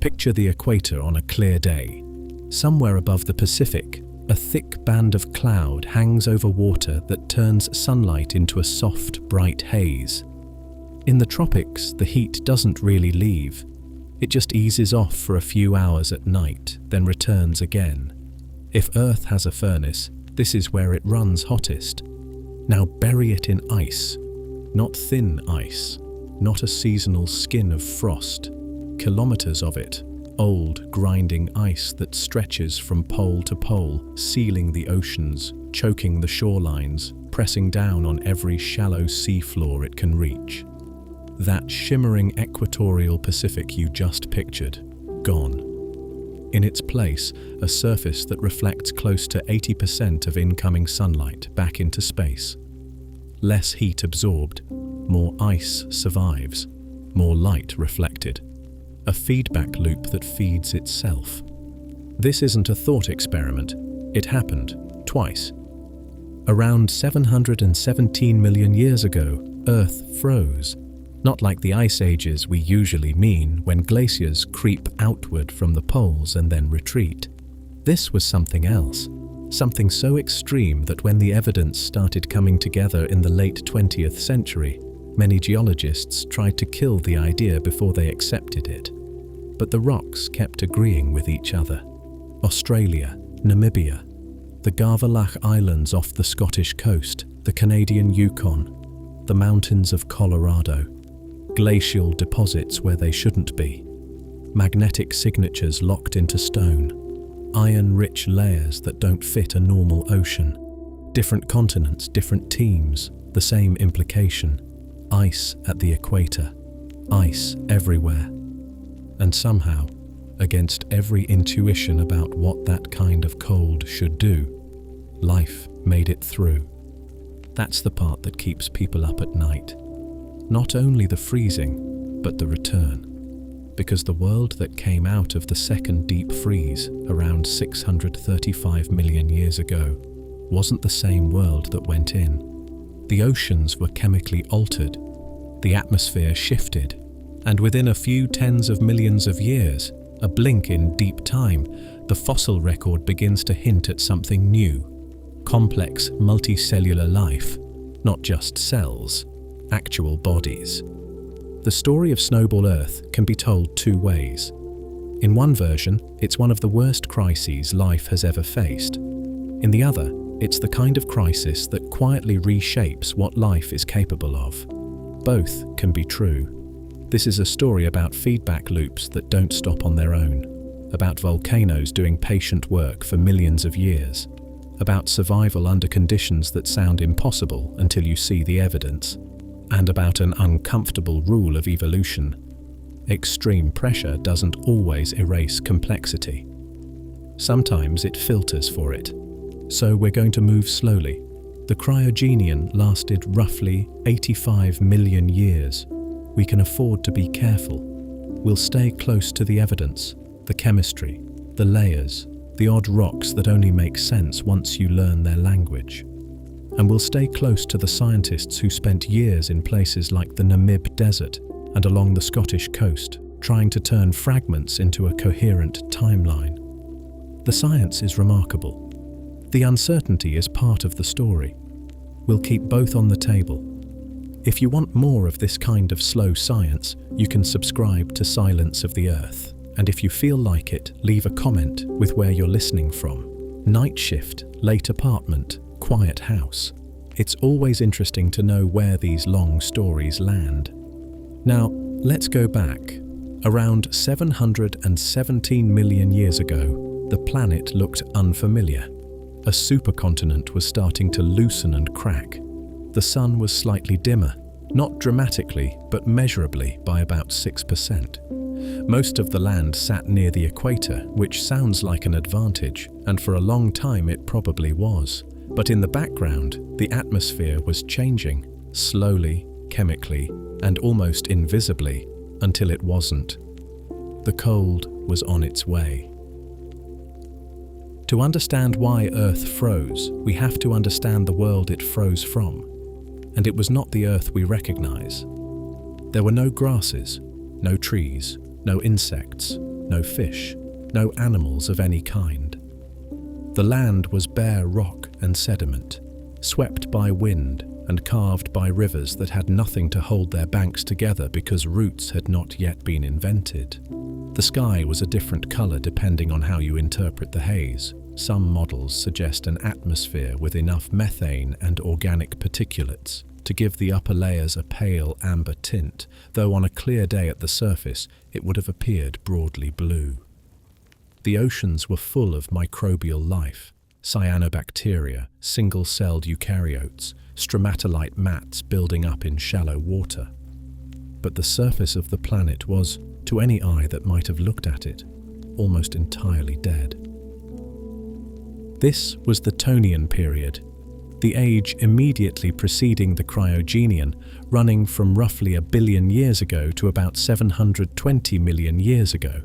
Picture the equator on a clear day. Somewhere above the Pacific, a thick band of cloud hangs over water that turns sunlight into a soft, bright haze. In the tropics, the heat doesn't really leave. It just eases off for a few hours at night, then returns again. If Earth has a furnace, this is where it runs hottest. Now bury it in ice. Not thin ice, not a seasonal skin of frost. Kilometers of it, old, grinding ice that stretches from pole to pole, sealing the oceans, choking the shorelines, pressing down on every shallow seafloor it can reach. That shimmering equatorial Pacific you just pictured, gone. In its place, a surface that reflects close to 80% of incoming sunlight back into space. Less heat absorbed, more ice survives, more light reflected. A feedback loop that feeds itself. This isn't a thought experiment. It happened, twice. Around 717 million years ago, Earth froze. Not like the ice ages we usually mean, when glaciers creep outward from the poles and then retreat. This was something else. Something so extreme that when the evidence started coming together in the late 20th century, many geologists tried to kill the idea before they accepted it. But the rocks kept agreeing with each other. Australia, Namibia, the Gavalach Islands off the Scottish coast, the Canadian Yukon, the mountains of Colorado, glacial deposits where they shouldn't be, magnetic signatures locked into stone, iron-rich layers that don't fit a normal ocean, different continents, different teams, the same implication, ice at the equator, ice everywhere. And somehow, against every intuition about what that kind of cold should do, life made it through. That's the part that keeps people up at night. Not only the freezing, but the return. Because the world that came out of the second deep freeze around 635 million years ago wasn't the same world that went in. The oceans were chemically altered, the atmosphere shifted, and within a few tens of millions of years, a blink in deep time, the fossil record begins to hint at something new. Complex multicellular life, not just cells, actual bodies. The story of Snowball Earth can be told two ways. In one version, it's one of the worst crises life has ever faced. In the other, it's the kind of crisis that quietly reshapes what life is capable of. Both can be true. This is a story about feedback loops that don't stop on their own, about volcanoes doing patient work for millions of years, about survival under conditions that sound impossible until you see the evidence, and about an uncomfortable rule of evolution. Extreme pressure doesn't always erase complexity. Sometimes it filters for it. So we're going to move slowly. The Cryogenian lasted roughly 85 million years. We can afford to be careful. We'll stay close to the evidence, the chemistry, the layers, the odd rocks that only make sense once you learn their language. And we'll stay close to the scientists who spent years in places like the Namib Desert and along the Scottish coast, trying to turn fragments into a coherent timeline. The science is remarkable. The uncertainty is part of the story. We'll keep both on the table. If you want more of this kind of slow science, you can subscribe to Silence of the Earth. And if you feel like it, leave a comment with where you're listening from. Night shift, late apartment, quiet house. It's always interesting to know where these long stories land. Now, let's go back. Around 717 million years ago, the planet looked unfamiliar. A supercontinent was starting to loosen and crack. The sun was slightly dimmer, not dramatically, but measurably by about 6%. Most of the land sat near the equator, which sounds like an advantage, and for a long time it probably was. But in the background, the atmosphere was changing, slowly, chemically, and almost invisibly, until it wasn't. The cold was on its way. To understand why Earth froze, we have to understand the world it froze from. And it was not the Earth we recognize. There were no grasses, no trees, no insects, no fish, no animals of any kind. The land was bare rock and sediment, swept by wind and carved by rivers that had nothing to hold their banks together because roots had not yet been invented. The sky was a different color depending on how you interpret the haze. Some models suggest an atmosphere with enough methane and organic particulates to give the upper layers a pale amber tint, though on a clear day at the surface it would have appeared broadly blue. The oceans were full of microbial life, cyanobacteria, single-celled eukaryotes, stromatolite mats building up in shallow water. But the surface of the planet was, to any eye that might have looked at it, almost entirely dead. This was the Tonian period, the age immediately preceding the Cryogenian, running from roughly 1 billion years ago to about 720 million years ago.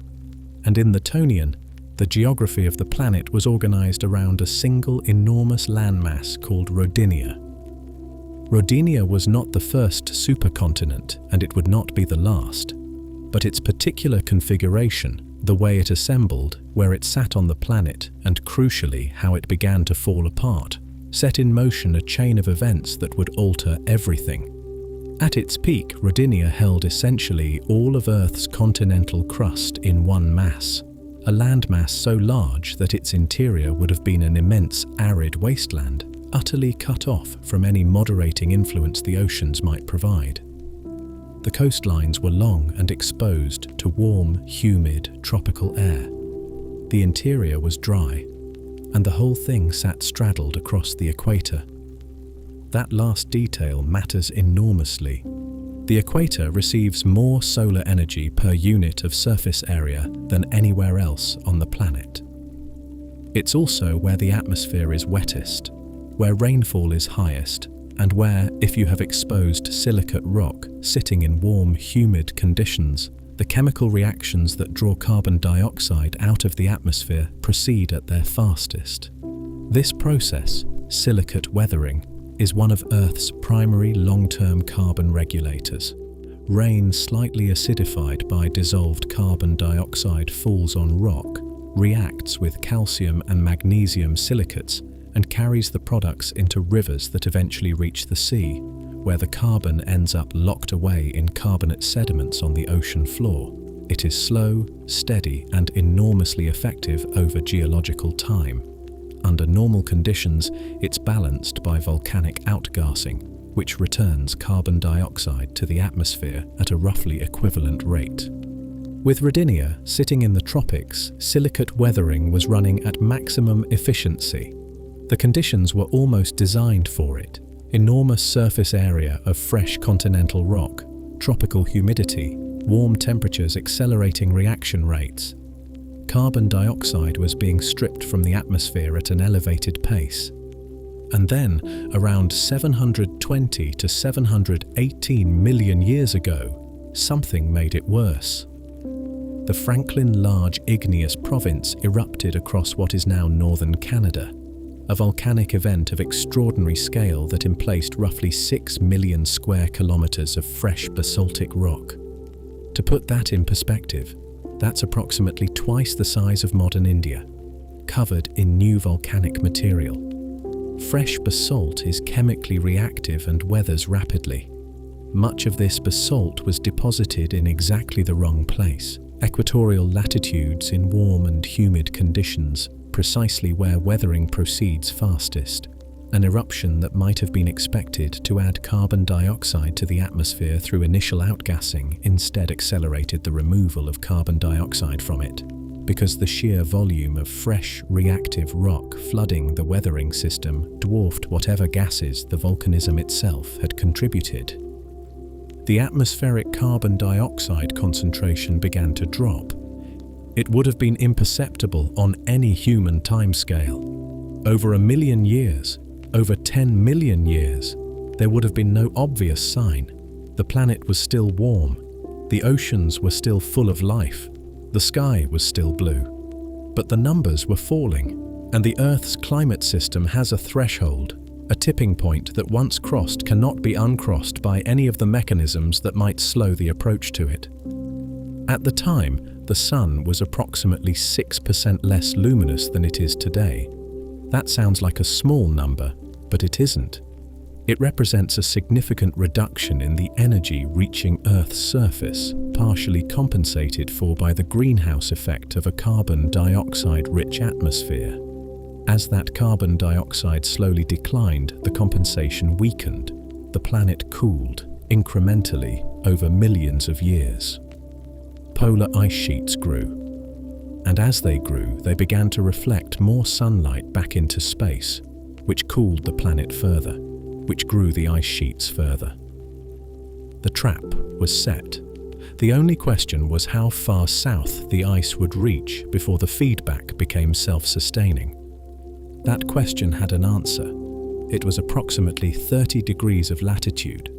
And in the Tonian, the geography of the planet was organized around a single enormous landmass called Rodinia. Rodinia was not the first supercontinent, and it would not be the last, but its particular configuration, the way it assembled, where it sat on the planet, and crucially how it began to fall apart, set in motion a chain of events that would alter everything. At its peak, Rodinia held essentially all of Earth's continental crust in one mass, a landmass so large that its interior would have been an immense arid wasteland, utterly cut off from any moderating influence the oceans might provide. The coastlines were long and exposed to warm, humid, tropical air. The interior was dry, and the whole thing sat straddled across the equator. That last detail matters enormously. The equator receives more solar energy per unit of surface area than anywhere else on the planet. It's also where the atmosphere is wettest, where rainfall is highest, and where, if you have exposed silicate rock sitting in warm, humid conditions, the chemical reactions that draw carbon dioxide out of the atmosphere proceed at their fastest. This process, silicate weathering, is one of Earth's primary long-term carbon regulators. Rain slightly acidified by dissolved carbon dioxide falls on rock, reacts with calcium and magnesium silicates, and carries the products into rivers that eventually reach the sea, where the carbon ends up locked away in carbonate sediments on the ocean floor. It is slow, steady, and enormously effective over geological time. Under normal conditions, it's balanced by volcanic outgassing, which returns carbon dioxide to the atmosphere at a roughly equivalent rate. With Rodinia sitting in the tropics, silicate weathering was running at maximum efficiency. The conditions were almost designed for it. Enormous surface area of fresh continental rock, tropical humidity, warm temperatures accelerating reaction rates. Carbon dioxide was being stripped from the atmosphere at an elevated pace. And then, around 720 to 718 million years ago, something made it worse. The Franklin Large Igneous Province erupted across what is now northern Canada, a volcanic event of extraordinary scale that emplaced roughly 6 million square kilometers of fresh basaltic rock. To put that in perspective, that's approximately twice the size of modern India, covered in new volcanic material. Fresh basalt is chemically reactive and weathers rapidly. Much of this basalt was deposited in exactly the wrong place, equatorial latitudes in warm and humid conditions, precisely where weathering proceeds fastest. An eruption that might have been expected to add carbon dioxide to the atmosphere through initial outgassing instead accelerated the removal of carbon dioxide from it, because the sheer volume of fresh, reactive rock flooding the weathering system dwarfed whatever gases the volcanism itself had contributed. The atmospheric carbon dioxide concentration began to drop. It would have been imperceptible on any human timescale. Over 1 million years, over 10 million years, there would have been no obvious sign. The planet was still warm, the oceans were still full of life, the sky was still blue. But the numbers were falling, and the Earth's climate system has a threshold, a tipping point that once crossed cannot be uncrossed by any of the mechanisms that might slow the approach to it. At the time, the Sun was approximately 6% less luminous than it is today. That sounds like a small number, but it isn't. It represents a significant reduction in the energy reaching Earth's surface, partially compensated for by the greenhouse effect of a carbon dioxide-rich atmosphere. As that carbon dioxide slowly declined, the compensation weakened. The planet cooled, incrementally, over millions of years. Polar ice sheets grew. And as they grew, they began to reflect more sunlight back into space, which cooled the planet further, which grew the ice sheets further. The trap was set. The only question was how far south the ice would reach before the feedback became self-sustaining. That question had an answer. It was approximately 30 degrees of latitude,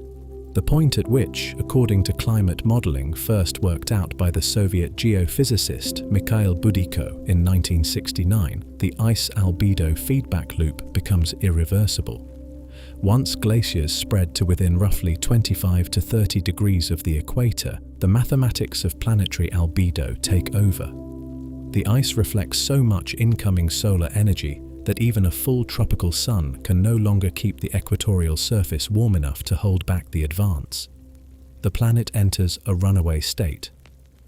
the point at which, according to climate modeling first worked out by the Soviet geophysicist Mikhail Budiko in 1969, the ice albedo feedback loop becomes irreversible. Once glaciers spread to within roughly 25 to 30 degrees of the equator, the mathematics of planetary albedo take over. The ice reflects so much incoming solar energy that even a full tropical sun can no longer keep the equatorial surface warm enough to hold back the advance. The planet enters a runaway state.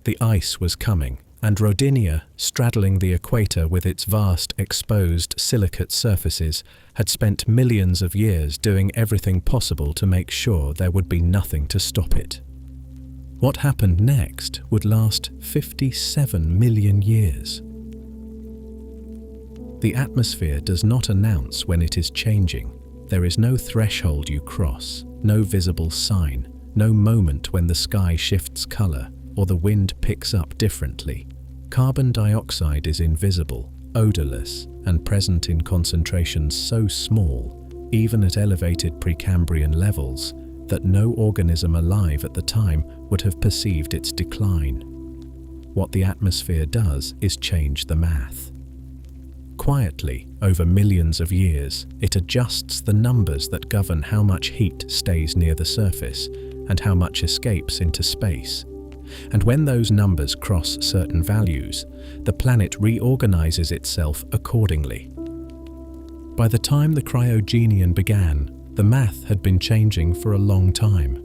The ice was coming, and Rodinia, straddling the equator with its vast exposed silicate surfaces, had spent millions of years doing everything possible to make sure there would be nothing to stop it. What happened next would last 57 million years. The atmosphere does not announce when it is changing. There is no threshold you cross, no visible sign, no moment when the sky shifts color or the wind picks up differently. Carbon dioxide is invisible, odorless, and present in concentrations so small, even at elevated Precambrian levels, that no organism alive at the time would have perceived its decline. What the atmosphere does is change the math. Quietly, over millions of years, it adjusts the numbers that govern how much heat stays near the surface and how much escapes into space. And when those numbers cross certain values, the planet reorganizes itself accordingly. By the time the Cryogenian began, the math had been changing for a long time.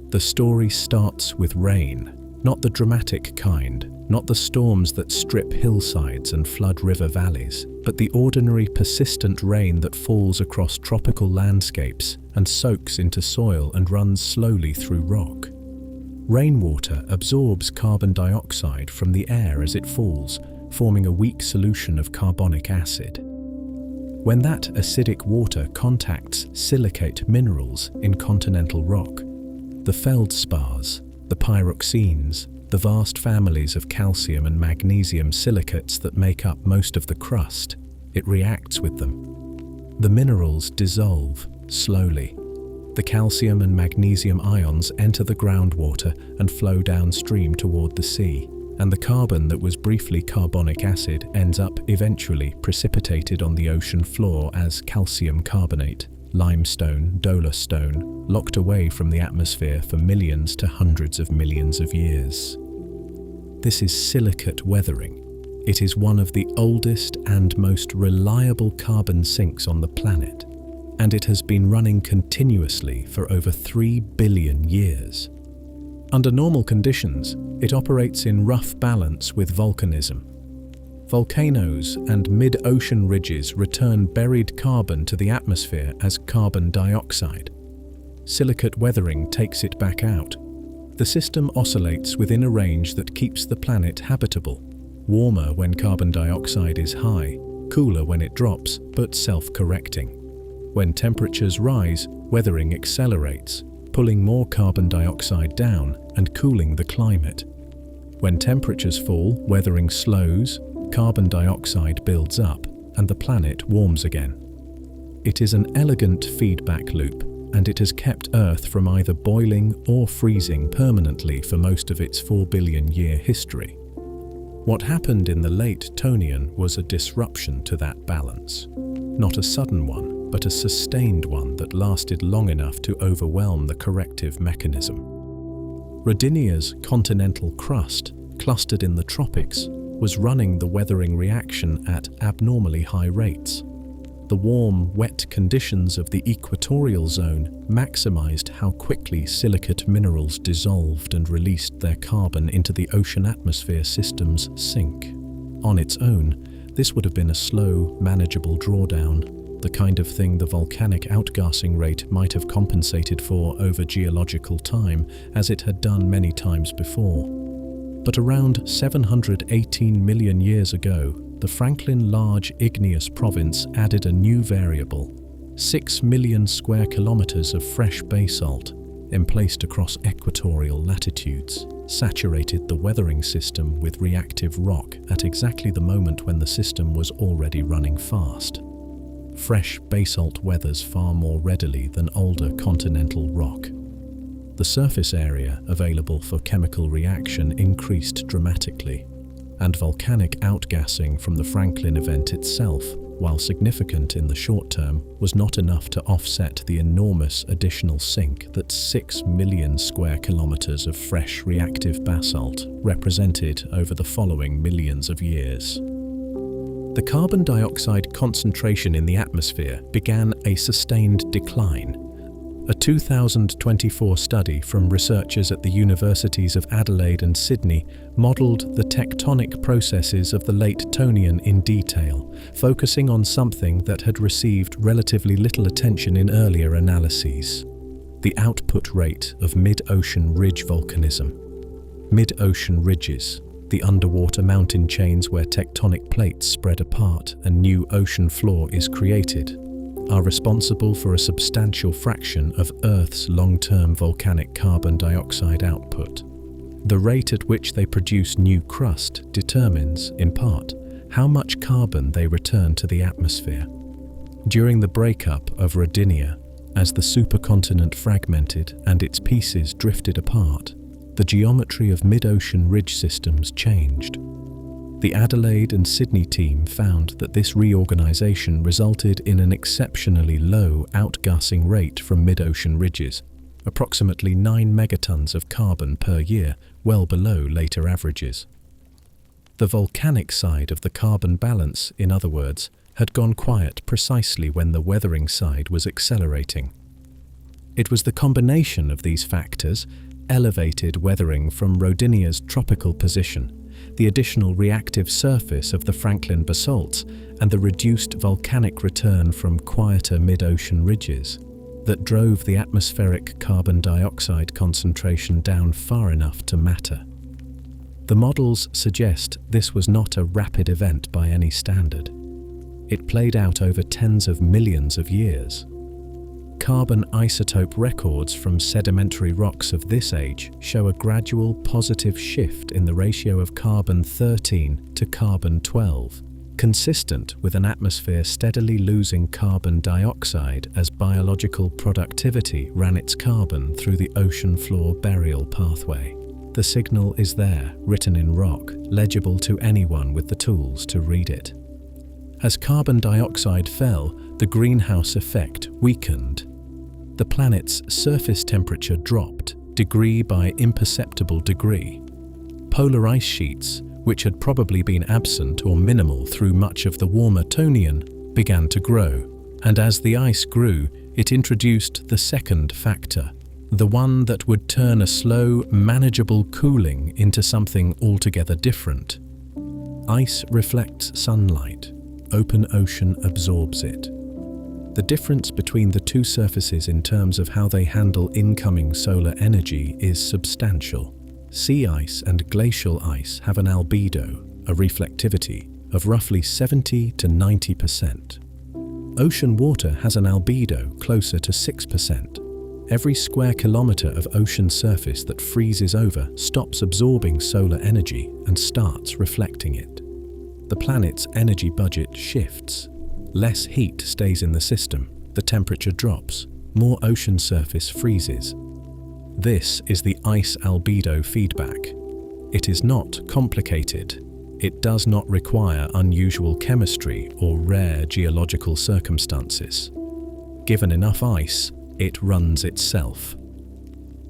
The story starts with rain, not the dramatic kind, not the storms that strip hillsides and flood river valleys, but the ordinary persistent rain that falls across tropical landscapes and soaks into soil and runs slowly through rock. Rainwater absorbs carbon dioxide from the air as it falls, forming a weak solution of carbonic acid. When that acidic water contacts silicate minerals in continental rock, the feldspars, the pyroxenes, the vast families of calcium and magnesium silicates that make up most of the crust, it reacts with them. The minerals dissolve slowly. The calcium and magnesium ions enter the groundwater and flow downstream toward the sea, and the carbon that was briefly carbonic acid ends up eventually precipitated on the ocean floor as calcium carbonate, limestone, dolostone, locked away from the atmosphere for millions to hundreds of millions of years. This is silicate weathering. It is one of the oldest and most reliable carbon sinks on the planet, and it has been running continuously for over 3 billion years. Under normal conditions, it operates in rough balance with volcanism. Volcanoes and mid-ocean ridges return buried carbon to the atmosphere as carbon dioxide. Silicate weathering takes it back out. The system oscillates within a range that keeps the planet habitable, warmer when carbon dioxide is high, cooler when it drops, but self-correcting. When temperatures rise, weathering accelerates, pulling more carbon dioxide down and cooling the climate. When temperatures fall, weathering slows, carbon dioxide builds up, and the planet warms again. It is an elegant feedback loop, and it has kept Earth from either boiling or freezing permanently for most of its 4 billion year history. What happened in the late Tonian was a disruption to that balance. Not a sudden one, but a sustained one that lasted long enough to overwhelm the corrective mechanism. Rodinia's continental crust, clustered in the tropics, was running the weathering reaction at abnormally high rates. The warm, wet conditions of the equatorial zone maximized how quickly silicate minerals dissolved and released their carbon into the ocean atmosphere system's sink. On its own, this would have been a slow, manageable drawdown, the kind of thing the volcanic outgassing rate might have compensated for over geological time, as it had done many times before. But around 718 million years ago, the Franklin Large Igneous Province added a new variable: 6 million square kilometers of fresh basalt, emplaced across equatorial latitudes, saturated the weathering system with reactive rock at exactly the moment when the system was already running fast. Fresh basalt weathers far more readily than older continental rock. The surface area available for chemical reaction increased dramatically, and volcanic outgassing from the Franklin event itself, while significant in the short term, was not enough to offset the enormous additional sink that 6 million square kilometers of fresh reactive basalt represented over the following millions of years. The carbon dioxide concentration in the atmosphere began a sustained decline. A 2024 study from researchers at the universities of Adelaide and Sydney modelled the tectonic processes of the late Tonian in detail, focusing on something that had received relatively little attention in earlier analyses: the output rate of mid-ocean ridge volcanism. Mid-ocean ridges, the underwater mountain chains where tectonic plates spread apart and new ocean floor is created, are responsible for a substantial fraction of Earth's long-term volcanic carbon dioxide output. The rate at which they produce new crust determines, in part, how much carbon they return to the atmosphere. During the breakup of Rodinia, as the supercontinent fragmented and its pieces drifted apart, the geometry of mid-ocean ridge systems changed. The Adelaide and Sydney team found that this reorganization resulted in an exceptionally low outgassing rate from mid-ocean ridges, approximately 9 megatons of carbon per year, well below later averages. The volcanic side of the carbon balance, in other words, had gone quiet precisely when the weathering side was accelerating. It was the combination of these factors, elevated weathering from Rodinia's tropical position, the additional reactive surface of the Franklin basalts, and the reduced volcanic return from quieter mid-ocean ridges, that drove the atmospheric carbon dioxide concentration down far enough to matter. The models suggest this was not a rapid event by any standard. It played out over tens of millions of years. Carbon isotope records from sedimentary rocks of this age show a gradual positive shift in the ratio of carbon-13 to carbon-12, consistent with an atmosphere steadily losing carbon dioxide as biological productivity ran its carbon through the ocean floor burial pathway. The signal is there, written in rock, legible to anyone with the tools to read it. As carbon dioxide fell, the greenhouse effect weakened. The planet's surface temperature dropped, degree by imperceptible degree. Polar ice sheets, which had probably been absent or minimal through much of the warmer Tonian, began to grow, and as the ice grew, it introduced the second factor, the one that would turn a slow, manageable cooling into something altogether different. Ice reflects sunlight. Open ocean absorbs it. The difference between the two surfaces in terms of how they handle incoming solar energy is substantial. Sea ice and glacial ice have an albedo, a reflectivity, of roughly 70 to 90%. Ocean water has an albedo closer to 6%. Every square kilometer of ocean surface that freezes over stops absorbing solar energy and starts reflecting it. The planet's energy budget shifts. Less heat stays in the system, the temperature drops, more ocean surface freezes. This is the ice albedo feedback. It is not complicated. It does not require unusual chemistry or rare geological circumstances. Given enough ice, it runs itself.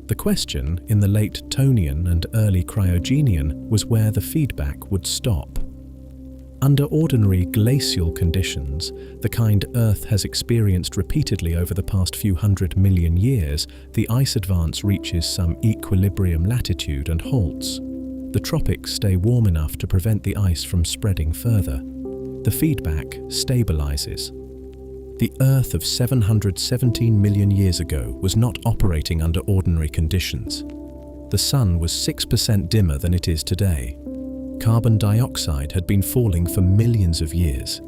The question in the late Tonian and early Cryogenian was where the feedback would stop. Under ordinary glacial conditions, the kind Earth has experienced repeatedly over the past few 100 million years, the ice advance reaches some equilibrium latitude and halts. The tropics stay warm enough to prevent the ice from spreading further. The feedback stabilizes. The Earth of 717 million years ago was not operating under ordinary conditions. The Sun was 6% dimmer than it is today. Carbon dioxide had been falling for millions of years.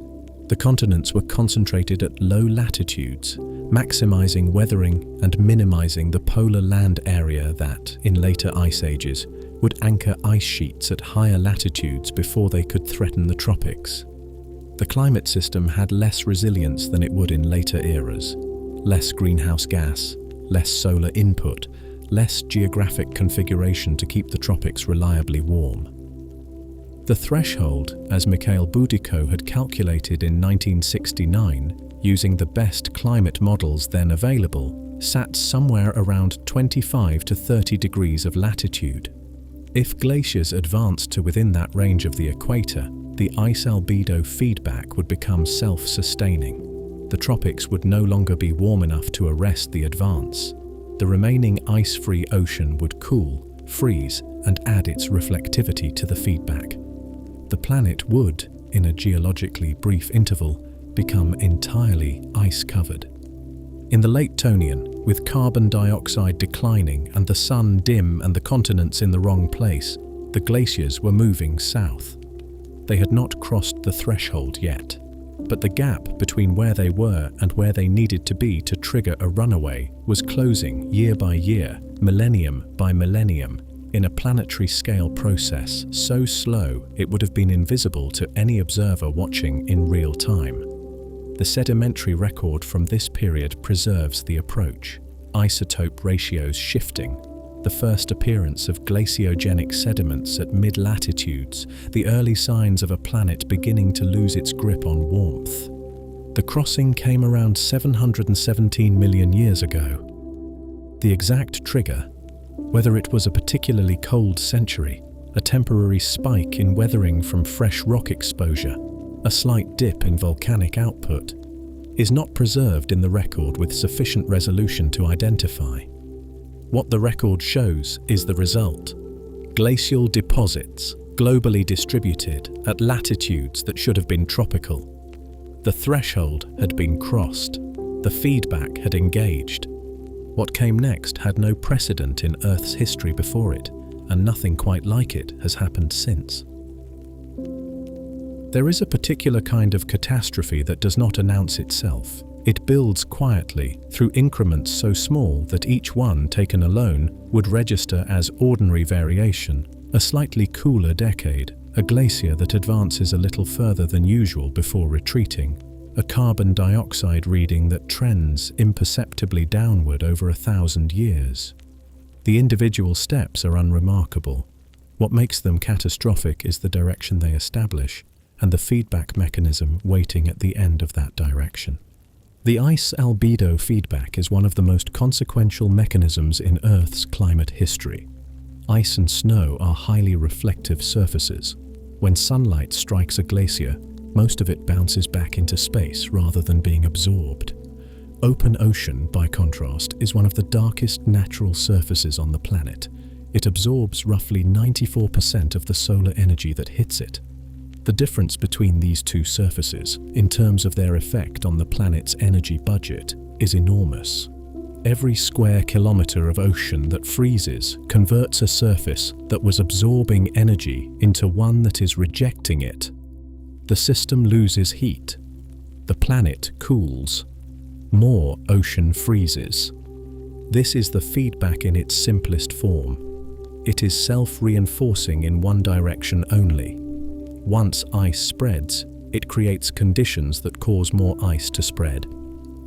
The continents were concentrated at low latitudes, maximizing weathering and minimizing the polar land area that, in later ice ages, would anchor ice sheets at higher latitudes before they could threaten the tropics. The climate system had less resilience than it would in later eras. Less greenhouse gas, less solar input, less geographic configuration to keep the tropics reliably warm. The threshold, as Mikhail Boudicot had calculated in 1969, using the best climate models then available, sat somewhere around 25 to 30 degrees of latitude. If glaciers advanced to within that range of the equator, the ice albedo feedback would become self-sustaining. The tropics would no longer be warm enough to arrest the advance. The remaining ice-free ocean would cool, freeze, and add its reflectivity to the feedback. The planet would, in a geologically brief interval, become entirely ice-covered. In the late Tonian, with carbon dioxide declining and the sun dim and the continents in the wrong place, the glaciers were moving south. They had not crossed the threshold yet, but the gap between where they were and where they needed to be to trigger a runaway was closing year by year, millennium by millennium, in a planetary scale process so slow it would have been invisible to any observer watching in real time. The sedimentary record from this period preserves the approach, isotope ratios shifting, the first appearance of glaciogenic sediments at mid-latitudes, the early signs of a planet beginning to lose its grip on warmth. The crossing came around 717 million years ago. The exact trigger, whether it was a particularly cold century, a temporary spike in weathering from fresh rock exposure, a slight dip in volcanic output, is not preserved in the record with sufficient resolution to identify. What the record shows is the result: glacial deposits, globally distributed at latitudes that should have been tropical. The threshold had been crossed, the feedback had engaged. What came next had no precedent in Earth's history before it, and nothing quite like it has happened since. There is a particular kind of catastrophe that does not announce itself. It builds quietly through increments so small that each one taken alone would register as ordinary variation, a slightly cooler decade, a glacier that advances a little further than usual before retreating, a carbon dioxide reading that trends imperceptibly downward over 1,000 years. The individual steps are unremarkable. What makes them catastrophic is the direction they establish, and the feedback mechanism waiting at the end of that direction. The ice albedo feedback is one of the most consequential mechanisms in Earth's climate history. Ice and snow are highly reflective surfaces. When sunlight strikes a glacier, most of it bounces back into space rather than being absorbed. Open ocean, by contrast, is one of the darkest natural surfaces on the planet. It absorbs roughly 94% of the solar energy that hits it. The difference between these two surfaces, in terms of their effect on the planet's energy budget, is enormous. Every square kilometer of ocean that freezes converts a surface that was absorbing energy into one that is rejecting it. The system loses heat. The planet cools. More ocean freezes. This is the feedback in its simplest form. It is self-reinforcing in one direction only. Once ice spreads, it creates conditions that cause more ice to spread,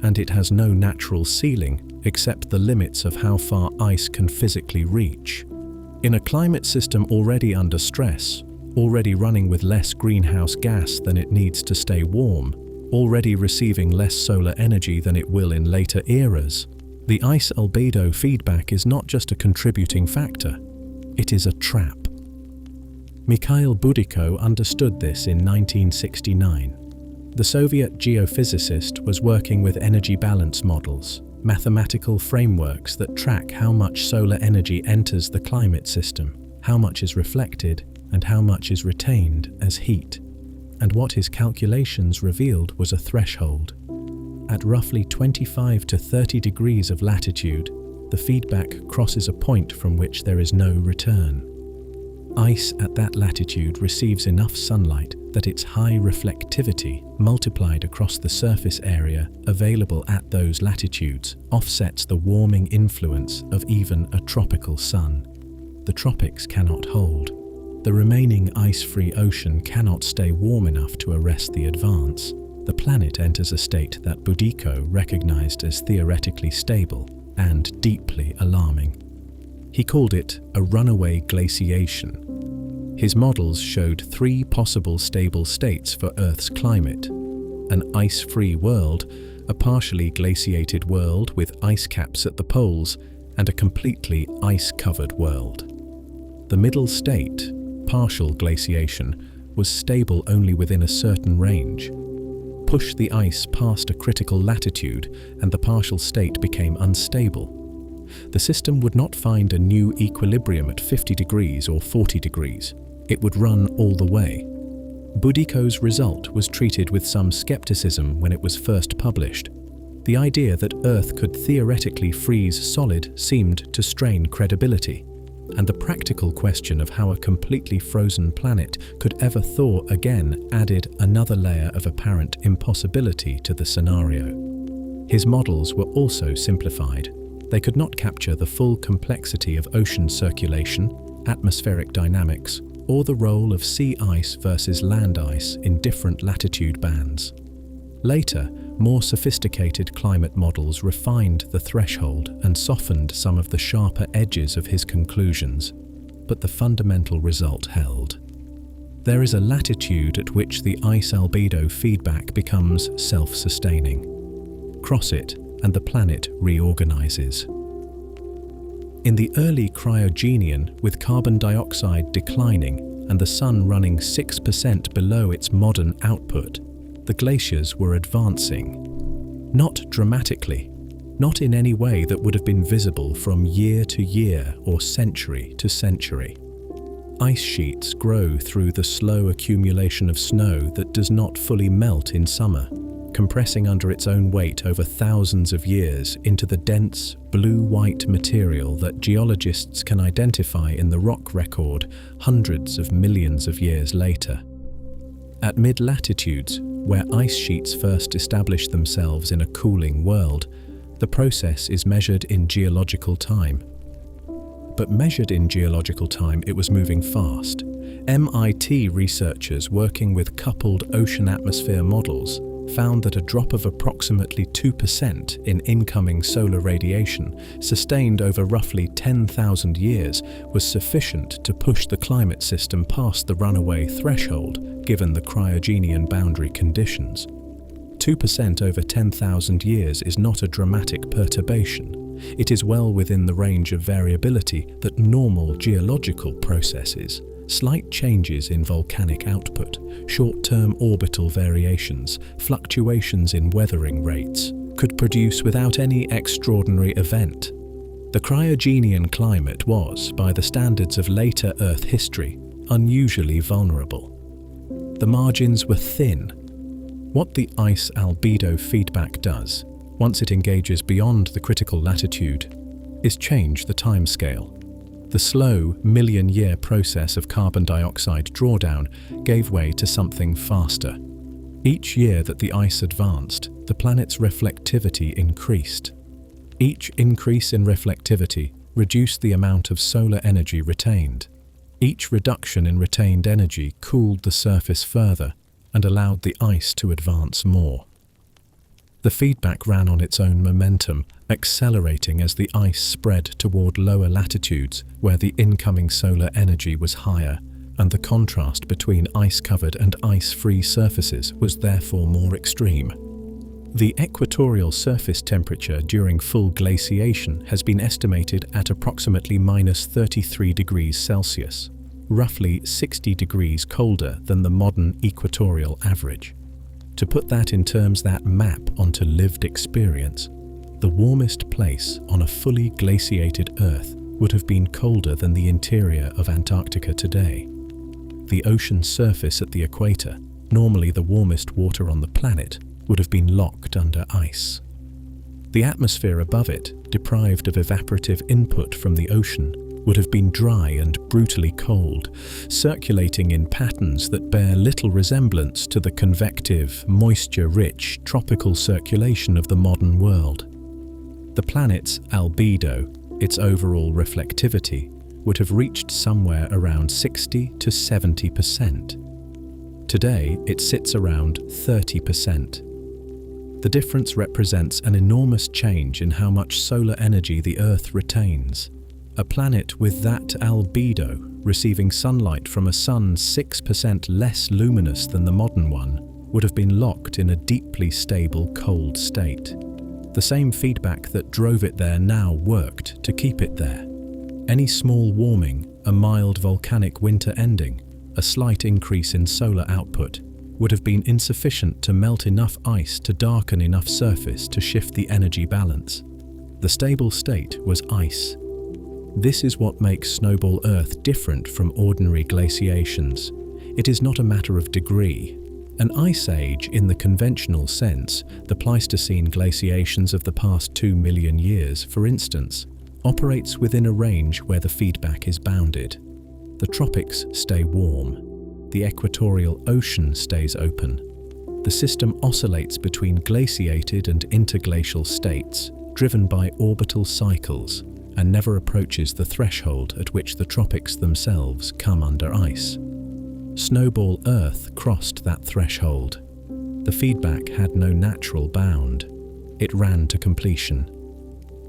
and it has no natural ceiling except the limits of how far ice can physically reach. In a climate system already under stress, already running with less greenhouse gas than it needs to stay warm, already receiving less solar energy than it will in later eras, The ice albedo feedback is not just a contributing factor, it is a trap. Mikhail Budiko understood this in 1969. The Soviet geophysicist was working with energy balance models, mathematical frameworks that track how much solar energy enters the climate system, how much is reflected, and how much is retained as heat. And what his calculations revealed was a threshold. At roughly 25 to 30 degrees of latitude, the feedback crosses a point from which there is no return. Ice at that latitude receives enough sunlight that its high reflectivity, multiplied across the surface area available at those latitudes, offsets the warming influence of even a tropical sun. The tropics cannot hold. The remaining ice-free ocean cannot stay warm enough to arrest the advance. The planet enters a state that Budiko recognized as theoretically stable and deeply alarming. He called it a runaway glaciation. His models showed 3 possible stable states for Earth's climate: an ice-free world, a partially glaciated world with ice caps at the poles, and a completely ice-covered world. The middle state, partial glaciation, was stable only within a certain range. Push the ice past a critical latitude and the partial state became unstable. The system would not find a new equilibrium at 50 degrees or 40 degrees. It would run all the way. Budiko's result was treated with some skepticism when it was first published. The idea that Earth could theoretically freeze solid seemed to strain credibility, and the practical question of how a completely frozen planet could ever thaw again added another layer of apparent impossibility to the scenario. His models were also simplified. They could not capture the full complexity of ocean circulation, atmospheric dynamics, or the role of sea ice versus land ice in different latitude bands. Later, more sophisticated climate models refined the threshold and softened some of the sharper edges of his conclusions, but the fundamental result held. There is a latitude at which the ice albedo feedback becomes self-sustaining. Cross it, and the planet reorganizes. In the early Cryogenian, with carbon dioxide declining and the sun running 6% below its modern output, the glaciers were advancing. Not dramatically, not in any way that would have been visible from year to year or century to century. Ice sheets grow through the slow accumulation of snow that does not fully melt in summer, compressing under its own weight over thousands of years into the dense, blue-white material that geologists can identify in the rock record hundreds of millions of years later. At mid-latitudes, where ice sheets first establish themselves in a cooling world, the process is measured in geological time. But measured in geological time, it was moving fast. MIT researchers working with coupled ocean atmosphere models found that a drop of approximately 2% in incoming solar radiation, sustained over roughly 10,000 years, was sufficient to push the climate system past the runaway threshold, given the Cryogenian boundary conditions. 2% over 10,000 years is not a dramatic perturbation. It is well within the range of variability that normal geological processes, slight changes in volcanic output, short-term orbital variations, fluctuations in weathering rates, could produce without any extraordinary event. The Cryogenian climate was, by the standards of later Earth history, unusually vulnerable. The margins were thin. What the ice albedo feedback does, once it engages beyond the critical latitude, is change the timescale. The slow, million-year process of carbon dioxide drawdown gave way to something faster. Each year that the ice advanced, the planet's reflectivity increased. Each increase in reflectivity reduced the amount of solar energy retained. Each reduction in retained energy cooled the surface further and allowed the ice to advance more. The feedback ran on its own momentum, accelerating as the ice spread toward lower latitudes where the incoming solar energy was higher, and the contrast between ice-covered and ice-free surfaces was therefore more extreme. The equatorial surface temperature during full glaciation has been estimated at approximately -33 degrees Celsius, roughly 60 degrees colder than the modern equatorial average. To put that in terms that map onto lived experience, the warmest place on a fully glaciated Earth would have been colder than the interior of Antarctica today. The ocean surface at the equator, normally the warmest water on the planet, would have been locked under ice. The atmosphere above it, deprived of evaporative input from the ocean, would have been dry and brutally cold, circulating in patterns that bear little resemblance to the convective, moisture-rich, tropical circulation of the modern world. The planet's albedo, its overall reflectivity, would have reached somewhere around 60 to 70%. Today, it sits around 30%. The difference represents an enormous change in how much solar energy the Earth retains. A planet with that albedo, receiving sunlight from a sun 6% less luminous than the modern one, would have been locked in a deeply stable cold state. The same feedback that drove it there now worked to keep it there. Any small warming, a mild volcanic winter ending, a slight increase in solar output, would have been insufficient to melt enough ice to darken enough surface to shift the energy balance. The stable state was ice. This is what makes Snowball Earth different from ordinary glaciations. It is not a matter of degree. An ice age in the conventional sense, the Pleistocene glaciations of the past 2 million years, for instance, operates within a range where the feedback is bounded. The tropics stay warm. The equatorial ocean stays open. The system oscillates between glaciated and interglacial states, driven by orbital cycles, and never approaches the threshold at which the tropics themselves come under ice. Snowball Earth crossed that threshold. The feedback had no natural bound. It ran to completion.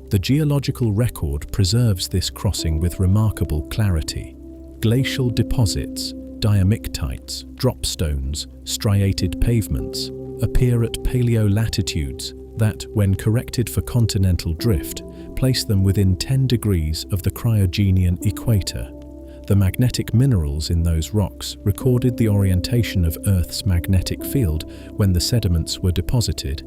The geological record preserves this crossing with remarkable clarity. Glacial deposits, diamictites, dropstones, striated pavements, appear at paleolatitudes that, when corrected for continental drift, place them within 10 degrees of the cryogenian equator. The magnetic minerals in those rocks recorded the orientation of Earth's magnetic field when the sediments were deposited,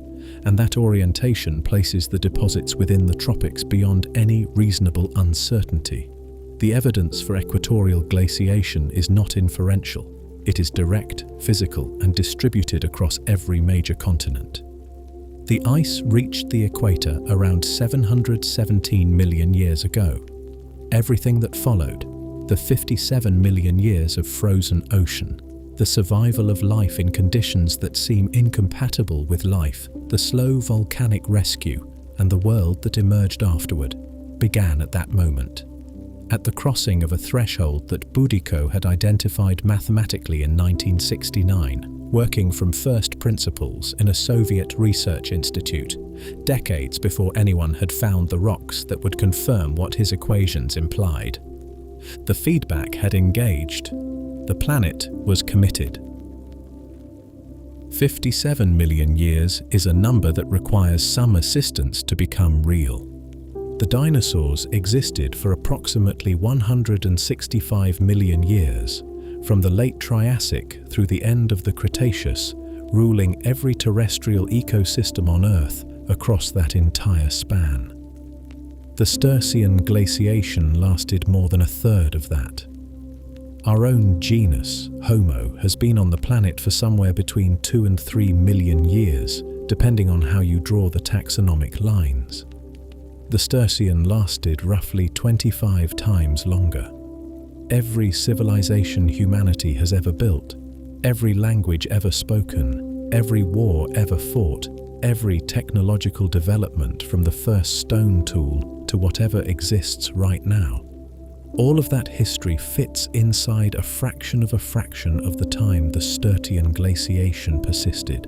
and that orientation places the deposits within the tropics beyond any reasonable uncertainty. The evidence for equatorial glaciation is not inferential. It is direct, physical, and distributed across every major continent. The ice reached the equator around 717 million years ago. Everything that followed, the 57 million years of frozen ocean, the survival of life in conditions that seem incompatible with life, the slow volcanic rescue, and the world that emerged afterward, began at that moment. At the crossing of a threshold that Boudico had identified mathematically in 1969, working from first principles in a Soviet research institute, decades before anyone had found the rocks that would confirm what his equations implied. The feedback had engaged. The planet was committed. 57 million years is a number that requires some assistance to become real. The dinosaurs existed for approximately 165 million years, from the late Triassic through the end of the Cretaceous, ruling every terrestrial ecosystem on Earth across that entire span. The Sturtian glaciation lasted more than a third of that. Our own genus, Homo, has been on the planet for somewhere between 2 and 3 million years, depending on how you draw the taxonomic lines. The Sturtian lasted roughly 25 times longer. Every civilization humanity has ever built, every language ever spoken, every war ever fought, every technological development from the first stone tool to whatever exists right now, all of that history fits inside a fraction of the time the Sturtian glaciation persisted.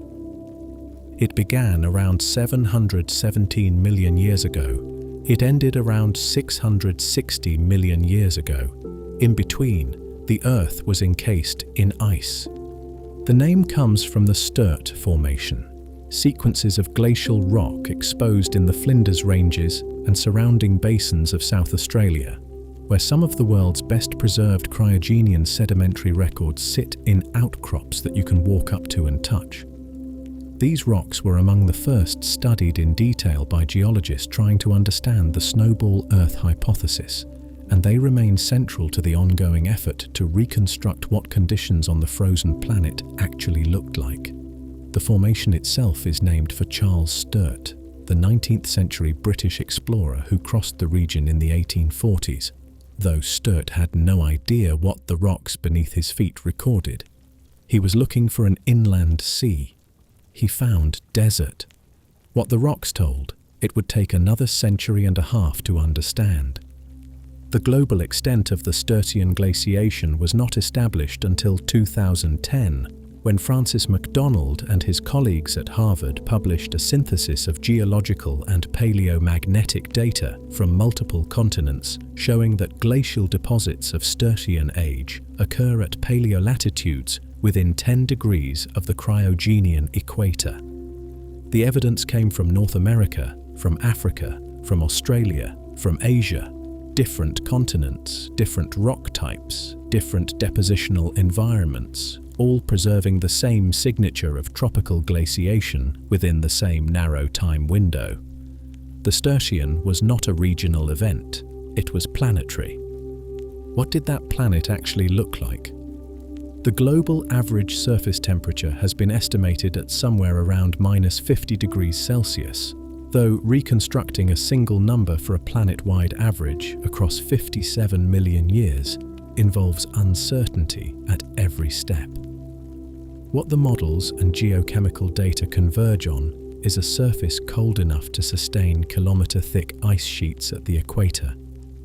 It began around 717 million years ago. It ended around 660 million years ago. In between, the Earth was encased in ice. The name comes from the Sturt Formation, sequences of glacial rock exposed in the Flinders Ranges and surrounding basins of South Australia, where some of the world's best preserved cryogenian sedimentary records sit in outcrops that you can walk up to and touch. These rocks were among the first studied in detail by geologists trying to understand the Snowball Earth hypothesis, and they remain central to the ongoing effort to reconstruct what conditions on the frozen planet actually looked like. The formation itself is named for Charles Sturt, the 19th century British explorer who crossed the region in the 1840s, though Sturt had no idea what the rocks beneath his feet recorded. He was looking for an inland sea. He found desert. What the rocks told, it would take another century and a half to understand. The global extent of the Sturtian glaciation was not established until 2010, when Francis MacDonald and his colleagues at Harvard published a synthesis of geological and paleomagnetic data from multiple continents showing that glacial deposits of Sturtian age occur at paleolatitudes within 10 degrees of the cryogenian equator. The evidence came from North America, from Africa, from Australia, from Asia. Different continents, different rock types, different depositional environments, all preserving the same signature of tropical glaciation within the same narrow time window. The Sturtian was not a regional event, it was planetary. What did that planet actually look like? The global average surface temperature has been estimated at somewhere around -50 degrees Celsius, though reconstructing a single number for a planet-wide average across 57 million years involves uncertainty at every step. What the models and geochemical data converge on is a surface cold enough to sustain kilometre-thick ice sheets at the equator,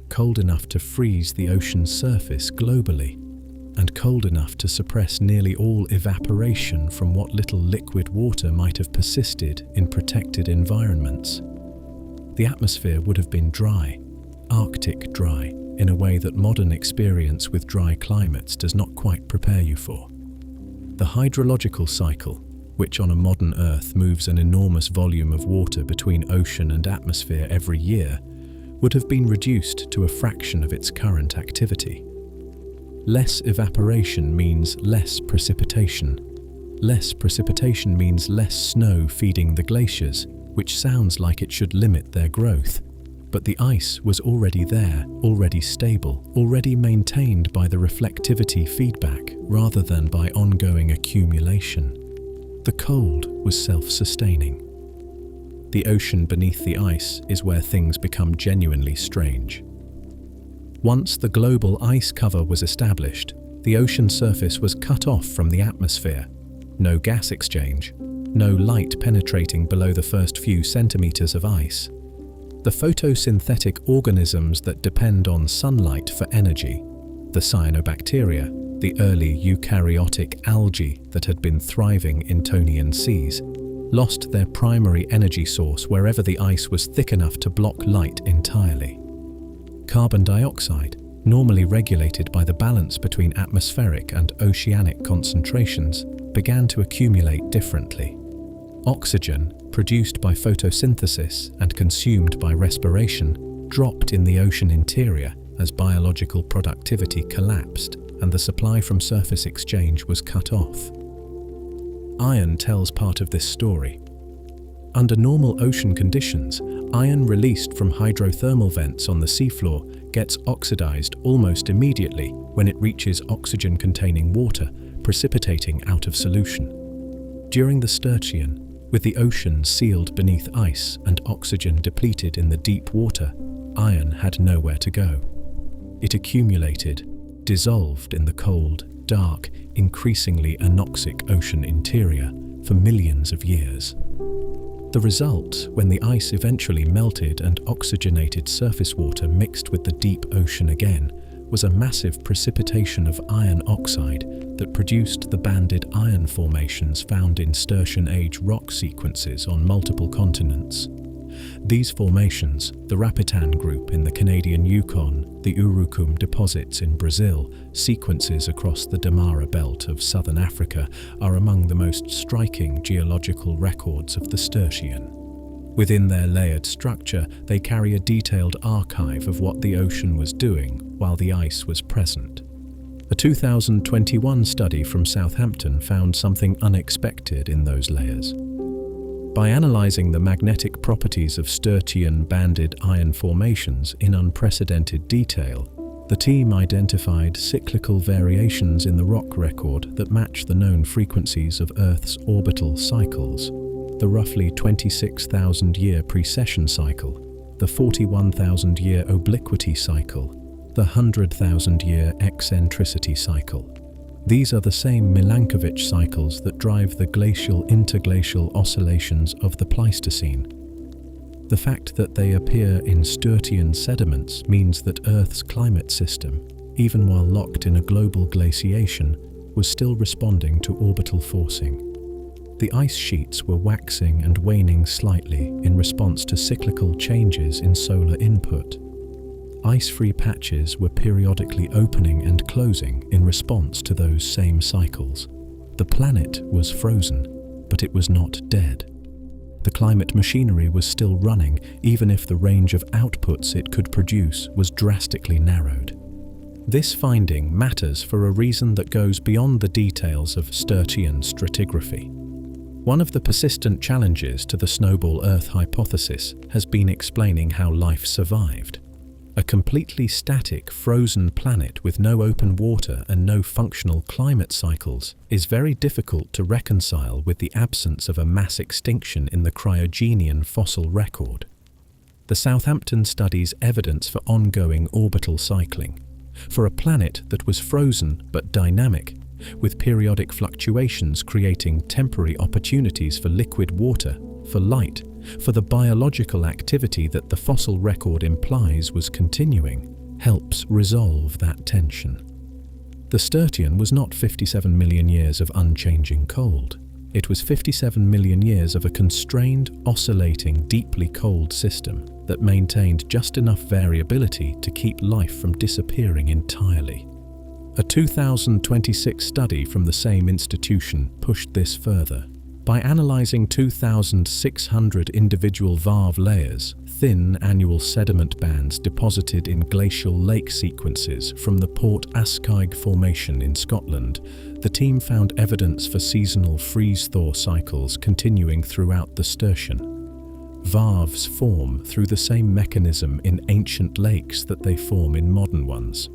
cold enough to freeze the ocean's surface globally, and cold enough to suppress nearly all evaporation from what little liquid water might have persisted in protected environments. The atmosphere would have been dry, Arctic dry, in a way that modern experience with dry climates does not quite prepare you for. The hydrological cycle, which on a modern Earth moves an enormous volume of water between ocean and atmosphere every year, would have been reduced to a fraction of its current activity. Less evaporation means less precipitation. Less precipitation means less snow feeding the glaciers, which sounds like it should limit their growth. But the ice was already there, already stable, already maintained by the reflectivity feedback rather than by ongoing accumulation. The cold was self-sustaining. The ocean beneath the ice is where things become genuinely strange. Once the global ice cover was established, the ocean surface was cut off from the atmosphere. No gas exchange, no light penetrating below the first few centimeters of ice. The photosynthetic organisms that depend on sunlight for energy, the cyanobacteria, the early eukaryotic algae that had been thriving in Tonian seas, lost their primary energy source wherever the ice was thick enough to block light entirely. Carbon dioxide, normally regulated by the balance between atmospheric and oceanic concentrations, began to accumulate differently. Oxygen, produced by photosynthesis and consumed by respiration, dropped in the ocean interior as biological productivity collapsed and the supply from surface exchange was cut off. Iron tells part of this story. Under normal ocean conditions, iron released from hydrothermal vents on the seafloor gets oxidized almost immediately when it reaches oxygen-containing water, precipitating out of solution. During the Sturtian, with the ocean sealed beneath ice and oxygen depleted in the deep water, iron had nowhere to go. It accumulated, dissolved in the cold, dark, increasingly anoxic ocean interior for millions of years. The result, when the ice eventually melted and oxygenated surface water mixed with the deep ocean again, was a massive precipitation of iron oxide that produced the banded iron formations found in Sturtian age rock sequences on multiple continents. These formations, the Rapitan Group in the Canadian Yukon, the Urucum deposits in Brazil, sequences across the Damara Belt of southern Africa, are among the most striking geological records of the Sturtian. Within their layered structure, they carry a detailed archive of what the ocean was doing while the ice was present. A 2021 study from Southampton found something unexpected in those layers. By analysing the magnetic properties of Sturtian banded iron formations in unprecedented detail, the team identified cyclical variations in the rock record that match the known frequencies of Earth's orbital cycles: the roughly 26,000-year precession cycle, the 41,000-year obliquity cycle, the 100,000-year eccentricity cycle. These are the same Milankovitch cycles that drive the glacial-interglacial oscillations of the Pleistocene. The fact that they appear in Sturtian sediments means that Earth's climate system, even while locked in a global glaciation, was still responding to orbital forcing. The ice sheets were waxing and waning slightly in response to cyclical changes in solar input. Ice-free patches were periodically opening and closing in response to those same cycles. The planet was frozen, but it was not dead. The climate machinery was still running, even if the range of outputs it could produce was drastically narrowed. This finding matters for a reason that goes beyond the details of Sturtian stratigraphy. One of the persistent challenges to the Snowball Earth hypothesis has been explaining how life survived. A completely static, frozen planet with no open water and no functional climate cycles is very difficult to reconcile with the absence of a mass extinction in the Cryogenian fossil record. The Southampton study's evidence for ongoing orbital cycling. For a planet that was frozen but dynamic, with periodic fluctuations creating temporary opportunities for liquid water, for light, for the biological activity that the fossil record implies was continuing, helps resolve that tension. The Sturtian was not 57 million years of unchanging cold. It was 57 million years of a constrained, oscillating, deeply cold system that maintained just enough variability to keep life from disappearing entirely. A 2026 study from the same institution pushed this further. By analysing 2,600 individual varve layers, thin annual sediment bands deposited in glacial lake sequences from the Port Ascaig Formation in Scotland, the team found evidence for seasonal freeze-thaw cycles continuing throughout the Sturtian. Varves form through the same mechanism in ancient lakes that they form in modern ones.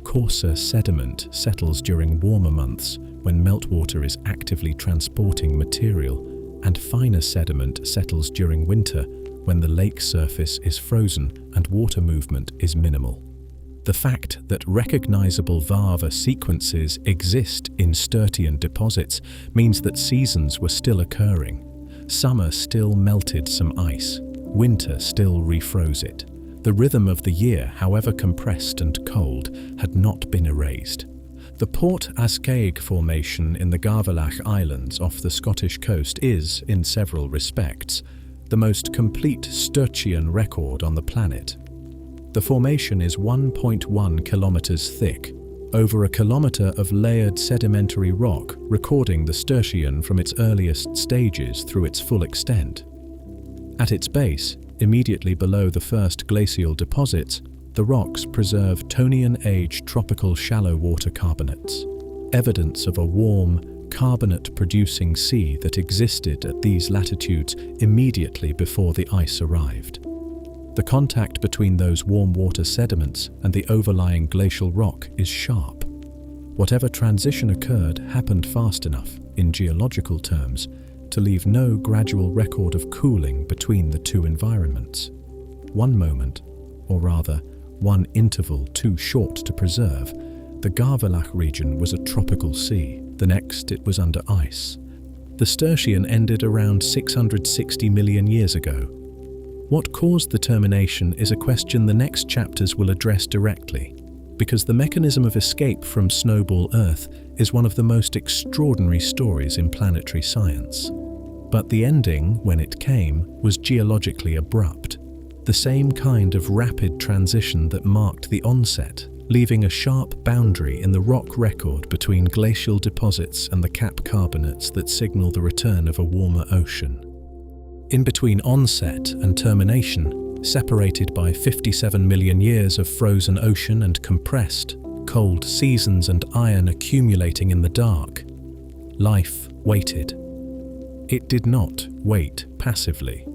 Coarser sediment settles during warmer months when meltwater is actively transporting material, and finer sediment settles during winter when the lake surface is frozen and water movement is minimal. The fact that recognizable varva sequences exist in Sturtian deposits means that seasons were still occurring. Summer still melted some ice, winter still refroze it. The rhythm of the year, however compressed and cold, had not been erased. The Port Ascaig Formation in the Gavelach Islands off the Scottish coast is, in several respects, the most complete Sturtian record on the planet. The formation is 1.1 kilometers thick, over a kilometer of layered sedimentary rock recording the Sturtian from its earliest stages through its full extent. At its base, immediately below the first glacial deposits, the rocks preserve Tonian-age tropical shallow water carbonates, evidence of a warm, carbonate-producing sea that existed at these latitudes immediately before the ice arrived. The contact between those warm water sediments and the overlying glacial rock is sharp. Whatever transition occurred happened fast enough, in geological terms, to leave no gradual record of cooling between the two environments. One moment, or rather, one interval too short to preserve, the Gavelach region was a tropical sea. The next, it was under ice. The Sturtian ended around 660 million years ago. What caused the termination is a question the next chapters will address directly, because the mechanism of escape from Snowball Earth is one of the most extraordinary stories in planetary science. But the ending, when it came, was geologically abrupt. The same kind of rapid transition that marked the onset, leaving a sharp boundary in the rock record between glacial deposits and the cap carbonates that signal the return of a warmer ocean. In between onset and termination, separated by 57 million years of frozen ocean and compressed, cold seasons and iron accumulating in the dark, life waited. It did not wait passively.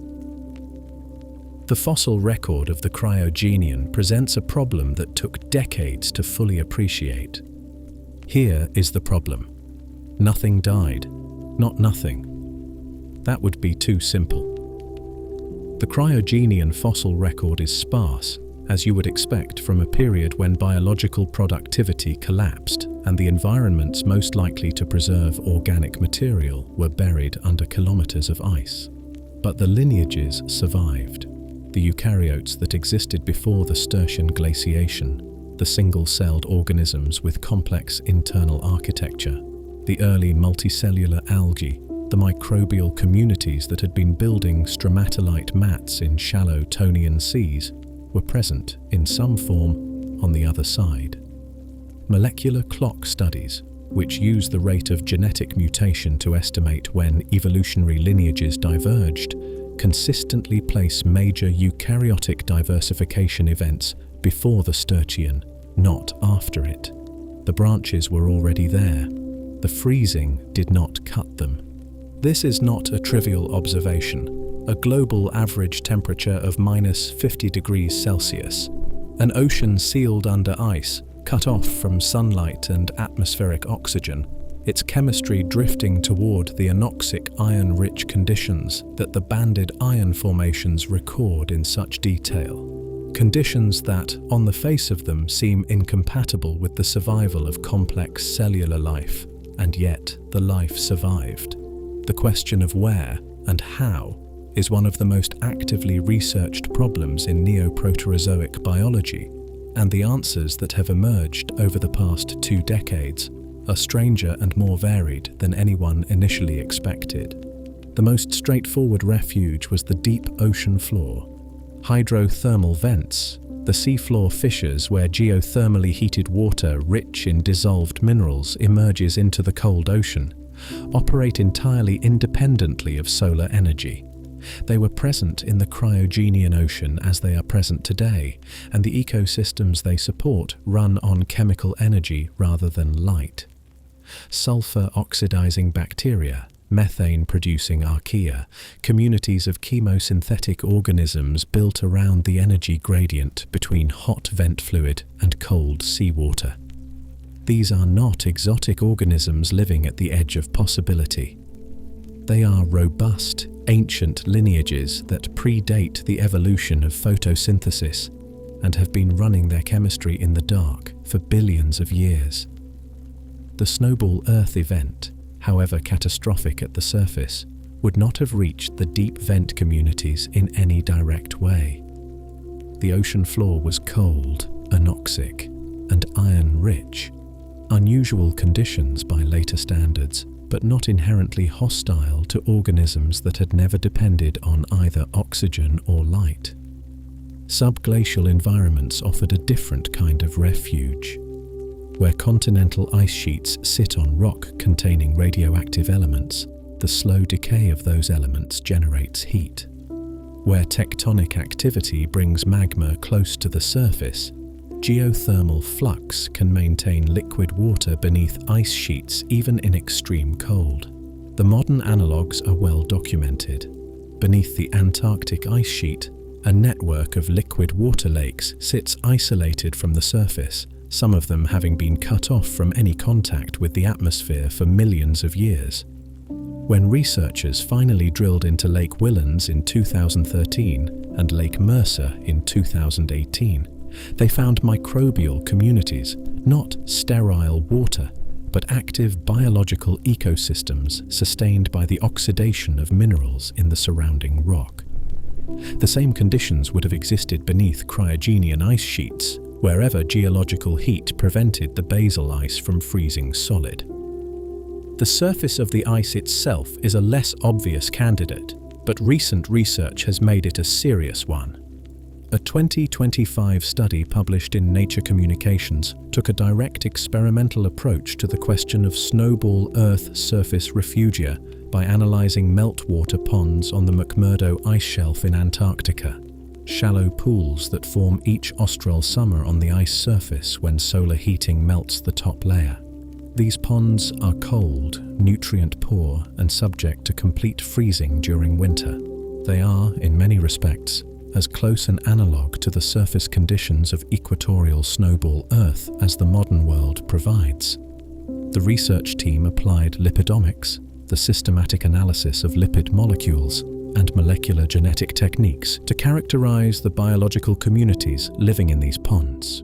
The fossil record of the Cryogenian presents a problem that took decades to fully appreciate. Here is the problem. Nothing died, not nothing. That would be too simple. The Cryogenian fossil record is sparse, as you would expect from a period when biological productivity collapsed and the environments most likely to preserve organic material were buried under kilometers of ice. But the lineages survived. The eukaryotes that existed before the Sturtian glaciation, the single-celled organisms with complex internal architecture, the early multicellular algae, the microbial communities that had been building stromatolite mats in shallow Tonian seas, were present in some form on the other side. Molecular clock studies, which use the rate of genetic mutation to estimate when evolutionary lineages diverged, consistently place major eukaryotic diversification events before the Sturtian, not after it. The branches were already there. The freezing did not cut them. This is not a trivial observation. A global average temperature of -50 degrees Celsius, an ocean sealed under ice, cut off from sunlight and atmospheric oxygen, its chemistry drifting toward the anoxic iron-rich conditions that the banded iron formations record in such detail. Conditions that, on the face of them, seem incompatible with the survival of complex cellular life, and yet the life survived. The question of where and how is one of the most actively researched problems in Neoproterozoic biology, and the answers that have emerged over the past 2 decades are stranger and more varied than anyone initially expected. The most straightforward refuge was the deep ocean floor. Hydrothermal vents, the seafloor fissures where geothermally heated water rich in dissolved minerals emerges into the cold ocean, operate entirely independently of solar energy. They were present in the Cryogenian ocean as they are present today, and the ecosystems they support run on chemical energy rather than light. Sulfur-oxidizing bacteria, methane-producing archaea, communities of chemosynthetic organisms built around the energy gradient between hot vent fluid and cold seawater. These are not exotic organisms living at the edge of possibility. They are robust, ancient lineages that predate the evolution of photosynthesis and have been running their chemistry in the dark for billions of years. The Snowball Earth event, however catastrophic at the surface, would not have reached the deep vent communities in any direct way. The ocean floor was cold, anoxic, and iron-rich, unusual conditions by later standards, but not inherently hostile to organisms that had never depended on either oxygen or light. Subglacial environments offered a different kind of refuge. Where continental ice sheets sit on rock containing radioactive elements, the slow decay of those elements generates heat. Where tectonic activity brings magma close to the surface, geothermal flux can maintain liquid water beneath ice sheets even in extreme cold. The modern analogues are well documented. Beneath the Antarctic ice sheet, a network of liquid water lakes sits isolated from the surface, some of them having been cut off from any contact with the atmosphere for millions of years. When researchers finally drilled into Lake Whillans in 2013 and Lake Mercer in 2018, they found microbial communities, not sterile water, but active biological ecosystems sustained by the oxidation of minerals in the surrounding rock. The same conditions would have existed beneath Cryogenian ice sheets, wherever geological heat prevented the basal ice from freezing solid. The surface of the ice itself is a less obvious candidate, but recent research has made it a serious one. A 2025 study published in Nature Communications took a direct experimental approach to the question of Snowball Earth surface refugia by analyzing meltwater ponds on the McMurdo ice shelf in Antarctica, shallow pools that form each austral summer on the ice surface when solar heating melts the top layer. These ponds are cold, nutrient-poor, and subject to complete freezing during winter. They are, in many respects, as close an analogue to the surface conditions of equatorial Snowball Earth as the modern world provides. The research team applied lipidomics, the systematic analysis of lipid molecules, and molecular genetic techniques to characterize the biological communities living in these ponds.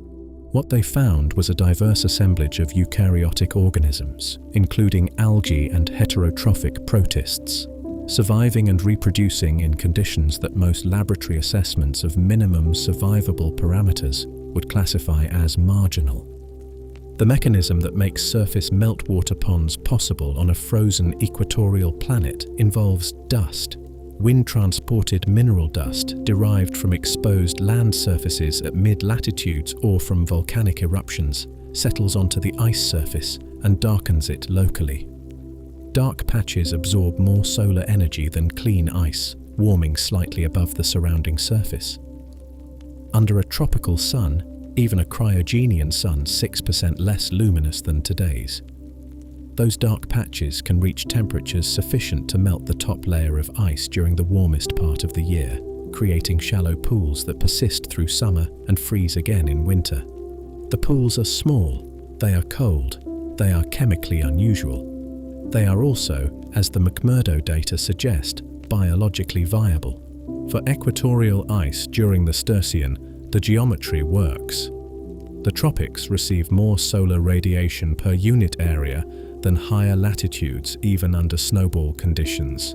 What they found was a diverse assemblage of eukaryotic organisms, including algae and heterotrophic protists, surviving and reproducing in conditions that most laboratory assessments of minimum survivable parameters would classify as marginal. The mechanism that makes surface meltwater ponds possible on a frozen equatorial planet involves dust, wind-transported mineral dust derived from exposed land surfaces at mid-latitudes or from volcanic eruptions, settles onto the ice surface and darkens it locally. Dark patches absorb more solar energy than clean ice, warming slightly above the surrounding surface. Under a tropical sun, even a cryogenian sun 6% less luminous than today's, those dark patches can reach temperatures sufficient to melt the top layer of ice during the warmest part of the year, creating shallow pools that persist through summer and freeze again in winter. The pools are small, they are cold, they are chemically unusual. They are also, as the McMurdo data suggest, biologically viable. For equatorial ice during the Sturtian, the geometry works. The tropics receive more solar radiation per unit area than higher latitudes even under snowball conditions.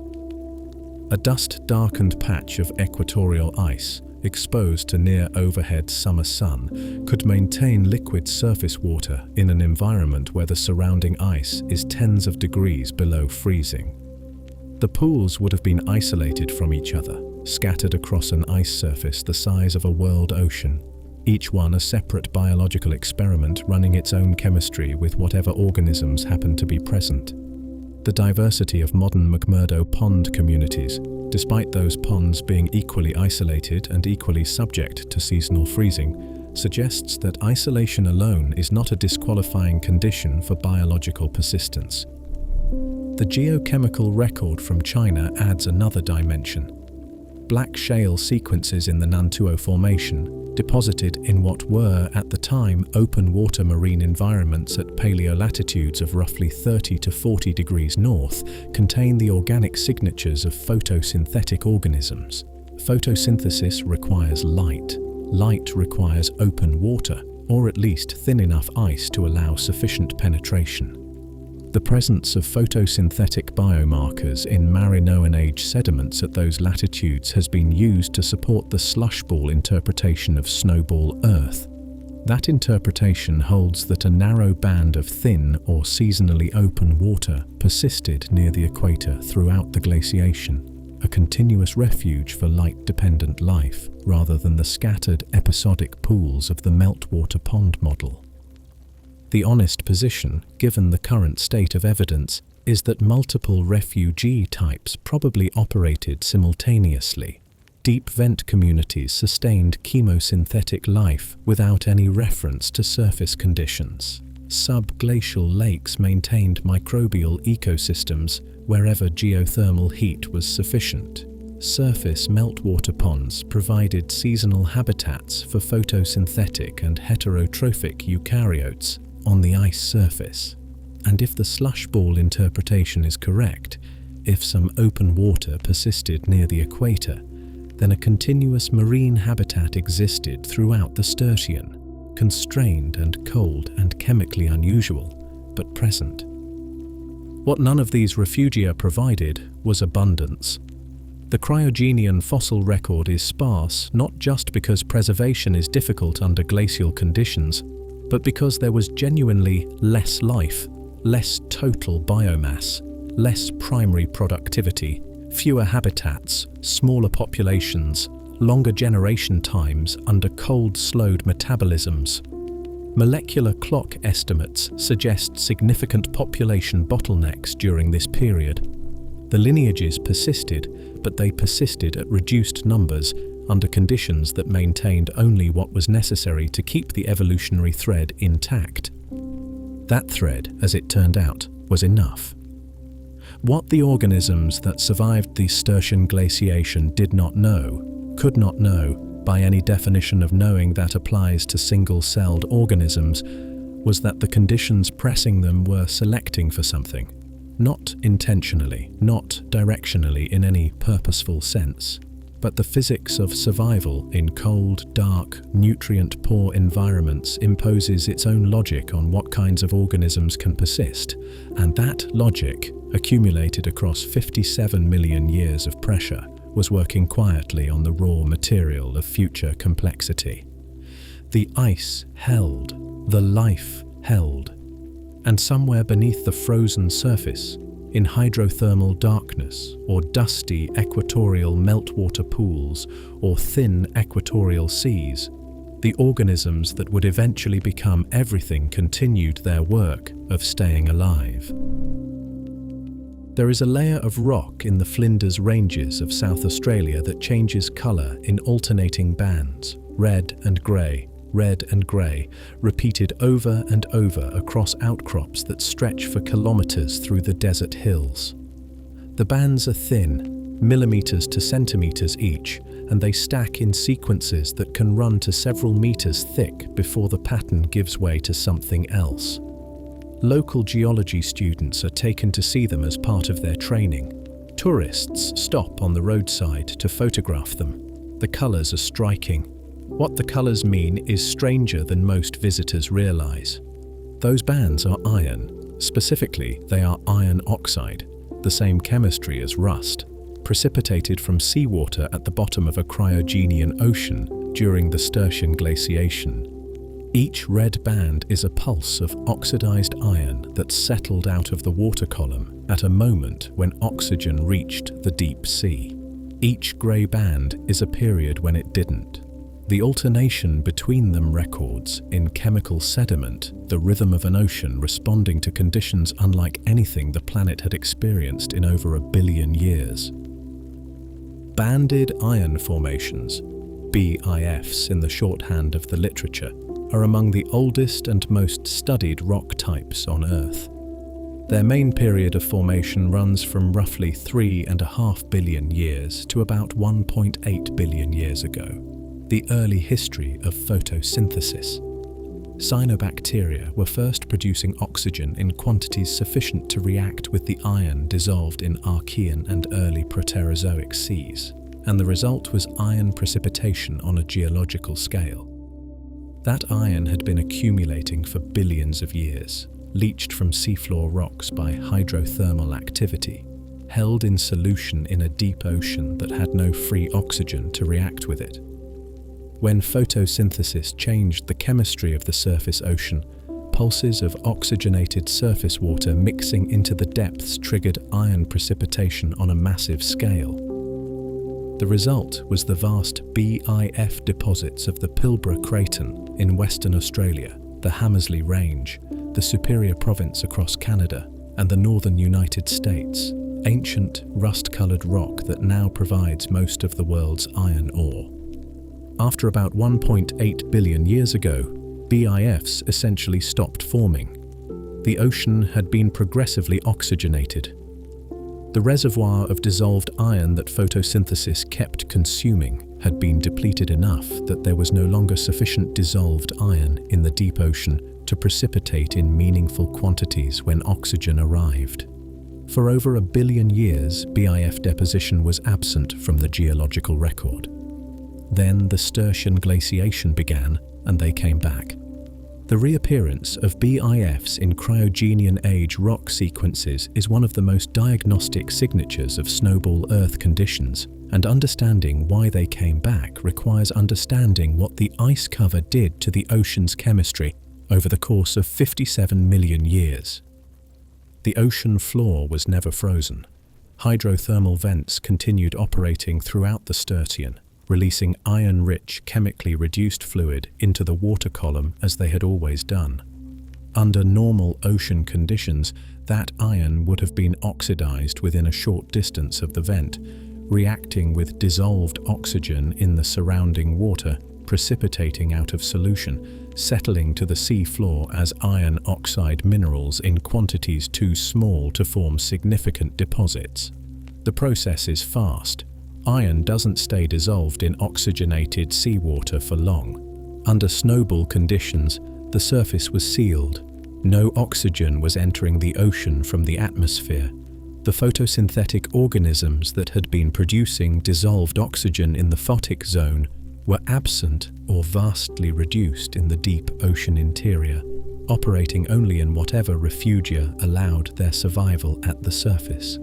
A dust-darkened patch of equatorial ice exposed to near-overhead summer sun could maintain liquid surface water in an environment where the surrounding ice is tens of degrees below freezing. The pools would have been isolated from each other, scattered across an ice surface the size of a world ocean, each one a separate biological experiment running its own chemistry with whatever organisms happen to be present. The diversity of modern McMurdo pond communities, despite those ponds being equally isolated and equally subject to seasonal freezing, suggests that isolation alone is not a disqualifying condition for biological persistence. The geochemical record from China adds another dimension. Black shale sequences in the Nantuo Formation, deposited in what were, at the time, open water marine environments at paleolatitudes of roughly 30 to 40 degrees north, contain the organic signatures of photosynthetic organisms. Photosynthesis requires light. Light requires open water, or at least thin enough ice to allow sufficient penetration. The presence of photosynthetic biomarkers in Marinoan age sediments at those latitudes has been used to support the slushball interpretation of Snowball Earth. That interpretation holds that a narrow band of thin or seasonally open water persisted near the equator throughout the glaciation, a continuous refuge for light-dependent life rather than the scattered episodic pools of the meltwater pond model. The honest position, given the current state of evidence, is that multiple refugee types probably operated simultaneously. Deep vent communities sustained chemosynthetic life without any reference to surface conditions. Subglacial lakes maintained microbial ecosystems wherever geothermal heat was sufficient. Surface meltwater ponds provided seasonal habitats for photosynthetic and heterotrophic eukaryotes on the ice surface. And if the slushball interpretation is correct, if some open water persisted near the equator, then a continuous marine habitat existed throughout the Sturtian, constrained and cold and chemically unusual, but present. What none of these refugia provided was abundance. The cryogenian fossil record is sparse not just because preservation is difficult under glacial conditions, but because there was genuinely less life, less total biomass, less primary productivity, fewer habitats, smaller populations, longer generation times under cold-slowed metabolisms. Molecular clock estimates suggest significant population bottlenecks during this period. The lineages persisted, but they persisted at reduced numbers under conditions that maintained only what was necessary to keep the evolutionary thread intact. That thread, as it turned out, was enough. What the organisms that survived the Sturtian glaciation did not know, could not know, by any definition of knowing that applies to single-celled organisms, was that the conditions pressing them were selecting for something, not intentionally, not directionally in any purposeful sense, but the physics of survival in cold, dark, nutrient-poor environments imposes its own logic on what kinds of organisms can persist, and that logic, accumulated across 57 million years of pressure, was working quietly on the raw material of future complexity. The ice held, the life held, and somewhere beneath the frozen surface, in hydrothermal darkness or dusty equatorial meltwater pools or thin equatorial seas, the organisms that would eventually become everything continued their work of staying alive. There is a layer of rock in the Flinders Ranges of South Australia that changes colour in alternating bands, red and grey, repeated over and over across outcrops that stretch for kilometres through the desert hills. The bands are thin, millimetres to centimetres each, and they stack in sequences that can run to several metres thick before the pattern gives way to something else. Local geology students are taken to see them as part of their training. Tourists stop on the roadside to photograph them. The colours are striking. What the colours mean is stranger than most visitors realise. Those bands are iron. Specifically, they are iron oxide, the same chemistry as rust, precipitated from seawater at the bottom of a cryogenian ocean during the Sturtian glaciation. Each red band is a pulse of oxidized iron that settled out of the water column at a moment when oxygen reached the deep sea. Each grey band is a period when it didn't. The alternation between them records, in chemical sediment, the rhythm of an ocean responding to conditions unlike anything the planet had experienced in over 1 billion years. Banded iron formations, BIFs in the shorthand of the literature, are among the oldest and most studied rock types on Earth. Their main period of formation runs from roughly 3.5 billion years to about 1.8 billion years ago, the early history of photosynthesis. Cyanobacteria were first producing oxygen in quantities sufficient to react with the iron dissolved in Archean and early Proterozoic seas, and the result was iron precipitation on a geological scale. That iron had been accumulating for billions of years, leached from seafloor rocks by hydrothermal activity, held in solution in a deep ocean that had no free oxygen to react with it. When photosynthesis changed the chemistry of the surface ocean, pulses of oxygenated surface water mixing into the depths triggered iron precipitation on a massive scale. The result was the vast BIF deposits of the Pilbara Craton in Western Australia, the Hamersley Range, the Superior Province across Canada, and the northern United States, ancient rust-coloured rock that now provides most of the world's iron ore. After about 1.8 billion years ago, BIFs essentially stopped forming. The ocean had been progressively oxygenated. The reservoir of dissolved iron that photosynthesis kept consuming had been depleted enough that there was no longer sufficient dissolved iron in the deep ocean to precipitate in meaningful quantities when oxygen arrived. For over 1 billion years, BIF deposition was absent from the geological record. Then the Sturtian glaciation began, and they came back. The reappearance of BIFs in cryogenian age rock sequences is one of the most diagnostic signatures of snowball Earth conditions, and understanding why they came back requires understanding what the ice cover did to the ocean's chemistry over the course of 57 million years. The ocean floor was never frozen. Hydrothermal vents continued operating throughout the Sturtian, releasing iron-rich, chemically reduced fluid into the water column as they had always done. Under normal ocean conditions, that iron would have been oxidized within a short distance of the vent, reacting with dissolved oxygen in the surrounding water, precipitating out of solution, settling to the sea floor as iron oxide minerals in quantities too small to form significant deposits. The process is fast. Iron doesn't stay dissolved in oxygenated seawater for long. Under Snowball conditions, the surface was sealed. No oxygen was entering the ocean from the atmosphere. The photosynthetic organisms that had been producing dissolved oxygen in the photic zone were absent or vastly reduced in the deep ocean interior, operating only in whatever refugia allowed their survival at the surface.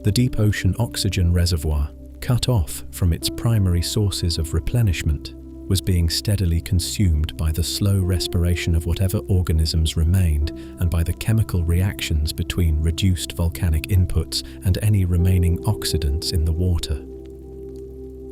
The deep ocean oxygen reservoir, cut off from its primary sources of replenishment, was being steadily consumed by the slow respiration of whatever organisms remained and by the chemical reactions between reduced volcanic inputs and any remaining oxidants in the water.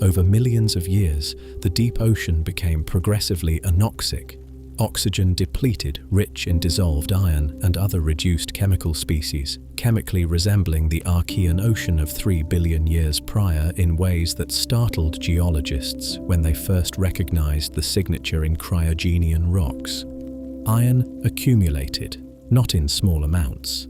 Over millions of years, the deep ocean became progressively anoxic, oxygen depleted, rich in dissolved iron and other reduced chemical species, chemically resembling the Archean Ocean of 3 billion years prior in ways that startled geologists when they first recognized the signature in cryogenian rocks. Iron accumulated, not in small amounts.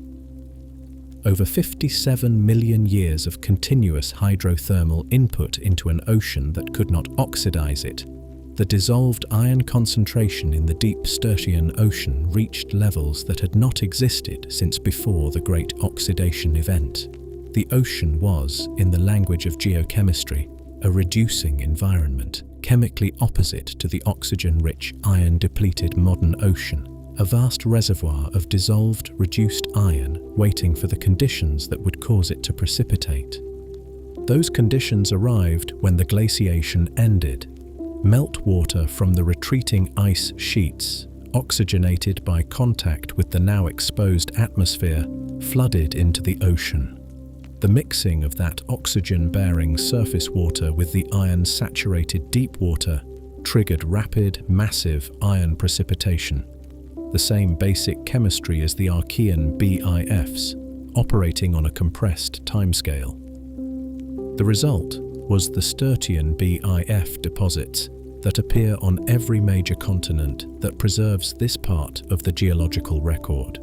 Over 57 million years of continuous hydrothermal input into an ocean that could not oxidize it, the dissolved iron concentration in the deep Sturtian Ocean reached levels that had not existed since before the Great Oxidation Event. The ocean was, in the language of geochemistry, a reducing environment, chemically opposite to the oxygen-rich, iron-depleted modern ocean, a vast reservoir of dissolved, reduced iron waiting for the conditions that would cause it to precipitate. Those conditions arrived when the glaciation ended. Meltwater from the retreating ice sheets, oxygenated by contact with the now exposed atmosphere, flooded into the ocean. The mixing of that oxygen-bearing surface water with the iron-saturated deep water triggered rapid, massive iron precipitation. The same basic chemistry as the Archean BIFs, operating on a compressed timescale. The result was the Sturtian BIF deposits that appear on every major continent that preserves this part of the geological record.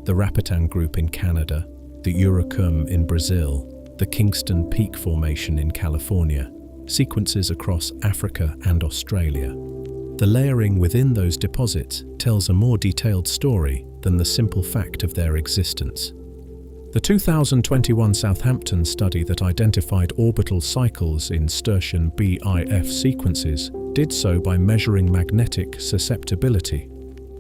The Rapitan Group in Canada, the Urucum in Brazil, the Kingston Peak Formation in California, sequences across Africa and Australia. The layering within those deposits tells a more detailed story than the simple fact of their existence. The 2021 Southampton study that identified orbital cycles in Sturtian BIF sequences did so by measuring magnetic susceptibility,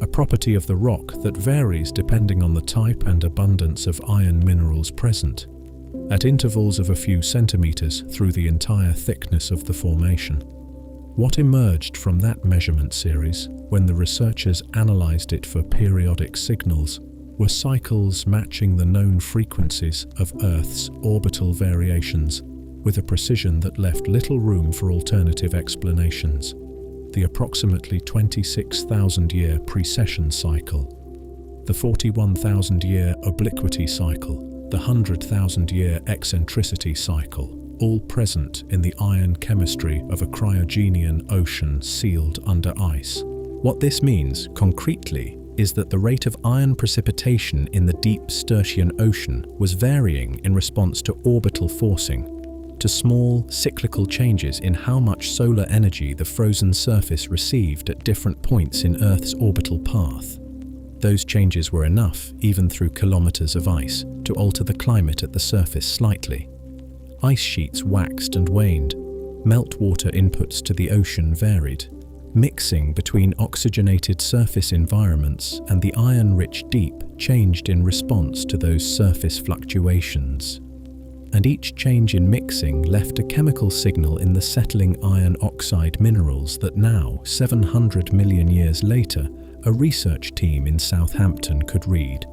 a property of the rock that varies depending on the type and abundance of iron minerals present, at intervals of a few centimeters through the entire thickness of the formation. What emerged from that measurement series, when the researchers analyzed it for periodic signals, were cycles matching the known frequencies of Earth's orbital variations with a precision that left little room for alternative explanations. The approximately 26,000-year precession cycle, the 41,000-year obliquity cycle, the 100,000-year eccentricity cycle, all present in the iron chemistry of a cryogenian ocean sealed under ice. What this means, concretely, is that the rate of iron precipitation in the deep Sturtian Ocean was varying in response to orbital forcing, to small, cyclical changes in how much solar energy the frozen surface received at different points in Earth's orbital path. Those changes were enough, even through kilometers of ice, to alter the climate at the surface slightly. Ice sheets waxed and waned, meltwater inputs to the ocean varied. Mixing between oxygenated surface environments and the iron-rich deep changed in response to those surface fluctuations. And each change in mixing left a chemical signal in the settling iron oxide minerals that now, 700 million years later, a research team in Southampton could read.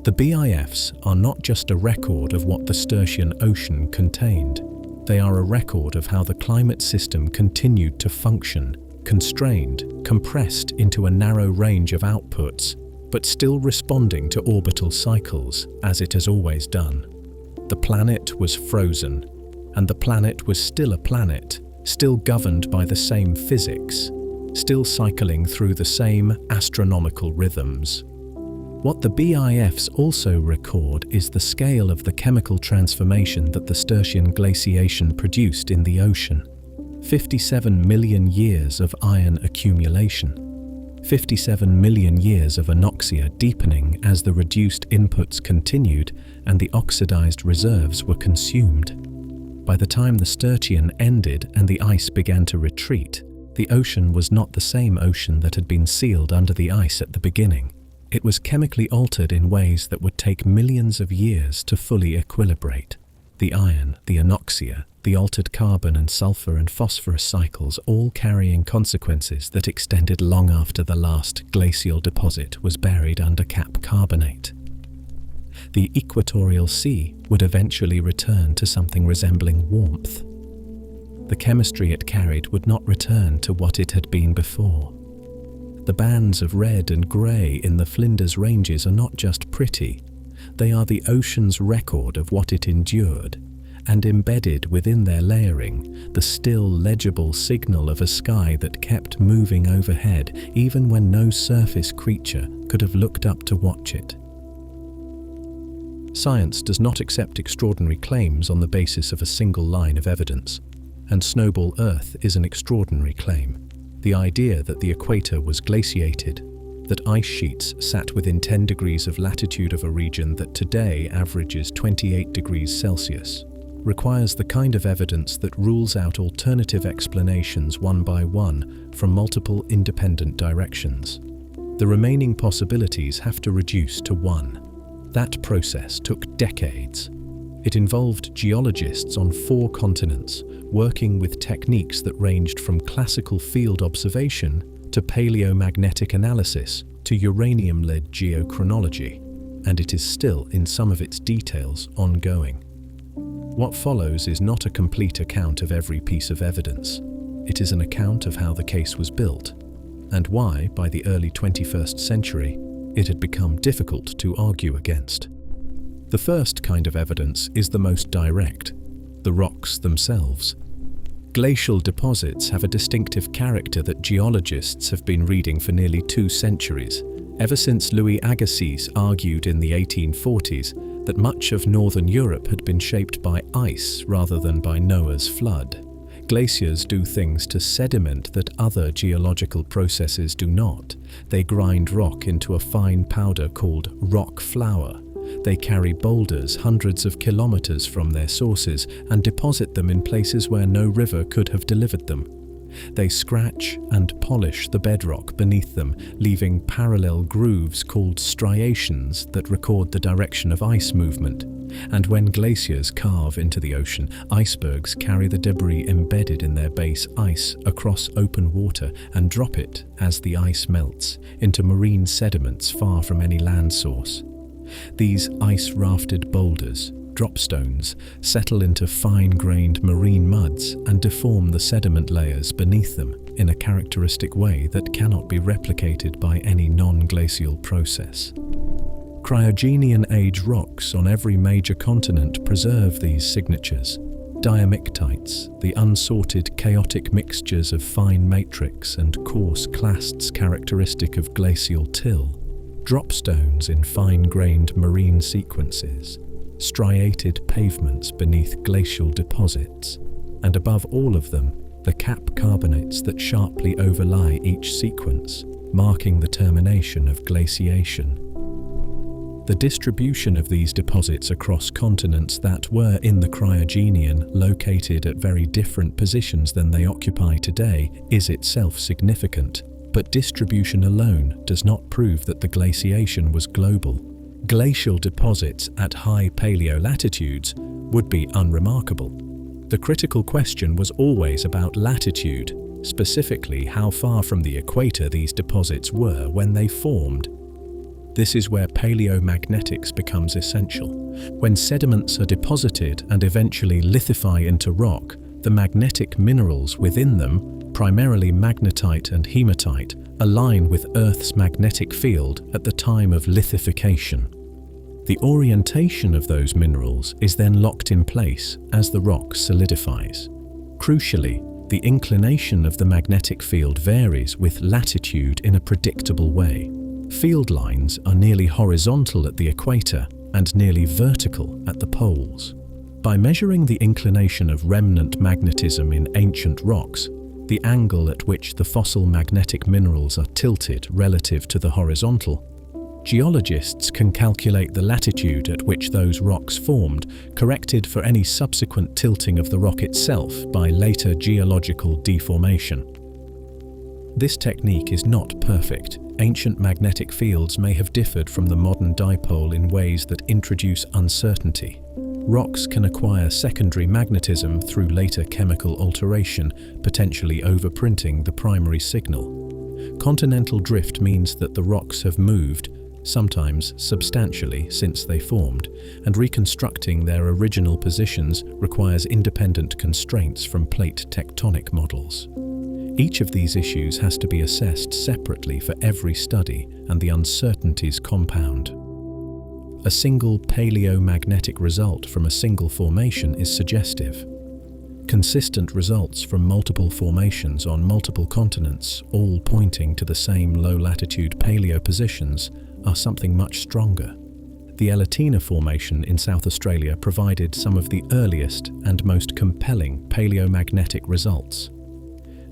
The BIFs are not just a record of what the Sturtian Ocean contained. They are a record of how the climate system continued to function, constrained, compressed into a narrow range of outputs, but still responding to orbital cycles, as it has always done. The planet was frozen, and the planet was still a planet, still governed by the same physics, still cycling through the same astronomical rhythms. What the BIFs also record is the scale of the chemical transformation that the Sturtian glaciation produced in the ocean. 57 million years of iron accumulation. 57 million years of anoxia deepening as the reduced inputs continued and the oxidized reserves were consumed. By the time the Sturtian ended and the ice began to retreat, the ocean was not the same ocean that had been sealed under the ice at the beginning. It was chemically altered in ways that would take millions of years to fully equilibrate. The iron, the anoxia, the altered carbon and sulfur and phosphorus cycles all carrying consequences that extended long after the last glacial deposit was buried under cap carbonate. The equatorial sea would eventually return to something resembling warmth. The chemistry it carried would not return to what it had been before. The bands of red and grey in the Flinders Ranges are not just pretty, they are the ocean's record of what it endured, and embedded within their layering, the still legible signal of a sky that kept moving overhead even when no surface creature could have looked up to watch it. Science does not accept extraordinary claims on the basis of a single line of evidence, and Snowball Earth is an extraordinary claim. The idea that the equator was glaciated, that ice sheets sat within 10 degrees of latitude of a region that today averages 28 degrees Celsius, requires the kind of evidence that rules out alternative explanations one by one from multiple independent directions. The remaining possibilities have to reduce to one. That process took decades. It involved geologists on 4 continents, working with techniques that ranged from classical field observation to paleomagnetic analysis to uranium-led geochronology, and it is still, in some of its details, ongoing. What follows is not a complete account of every piece of evidence. It is an account of how the case was built, and why, by the early 21st century, it had become difficult to argue against. The first kind of evidence is the most direct, the rocks themselves. Glacial deposits have a distinctive character that geologists have been reading for nearly 2 centuries, ever since Louis Agassiz argued in the 1840s that much of northern Europe had been shaped by ice rather than by Noah's flood. Glaciers do things to sediment that other geological processes do not. They grind rock into a fine powder called rock flour. They carry boulders hundreds of kilometers from their sources and deposit them in places where no river could have delivered them. They scratch and polish the bedrock beneath them, leaving parallel grooves called striations that record the direction of ice movement. And when glaciers carve into the ocean, icebergs carry the debris embedded in their base ice across open water and drop it, as the ice melts, into marine sediments far from any land source. These ice-rafted boulders, dropstones, settle into fine-grained marine muds and deform the sediment layers beneath them in a characteristic way that cannot be replicated by any non-glacial process. Cryogenian age rocks on every major continent preserve these signatures. Diamictites, the unsorted chaotic mixtures of fine matrix and coarse clasts characteristic of glacial till. Dropstones in fine-grained marine sequences, striated pavements beneath glacial deposits, and above all of them, the cap carbonates that sharply overlie each sequence, marking the termination of glaciation. The distribution of these deposits across continents that were in the Cryogenian, located at very different positions than they occupy today, is itself significant. But distribution alone does not prove that the glaciation was global. Glacial deposits at high paleolatitudes would be unremarkable. The critical question was always about latitude, specifically how far from the equator these deposits were when they formed. This is where paleomagnetics becomes essential. When sediments are deposited and eventually lithify into rock, the magnetic minerals within them, primarily magnetite and hematite, align with Earth's magnetic field at the time of lithification. The orientation of those minerals is then locked in place as the rock solidifies. Crucially, the inclination of the magnetic field varies with latitude in a predictable way. Field lines are nearly horizontal at the equator and nearly vertical at the poles. By measuring the inclination of remnant magnetism in ancient rocks, the angle at which the fossil magnetic minerals are tilted relative to the horizontal, geologists can calculate the latitude at which those rocks formed, corrected for any subsequent tilting of the rock itself by later geological deformation. This technique is not perfect. Ancient magnetic fields may have differed from the modern dipole in ways that introduce uncertainty. Rocks can acquire secondary magnetism through later chemical alteration, potentially overprinting the primary signal. Continental drift means that the rocks have moved, sometimes substantially, since they formed, and reconstructing their original positions requires independent constraints from plate tectonic models. Each of these issues has to be assessed separately for every study, and the uncertainties compound. A single paleomagnetic result from a single formation is suggestive. Consistent results from multiple formations on multiple continents, all pointing to the same low-latitude paleo positions, are something much stronger. The Ediacaran Formation in South Australia provided some of the earliest and most compelling paleomagnetic results.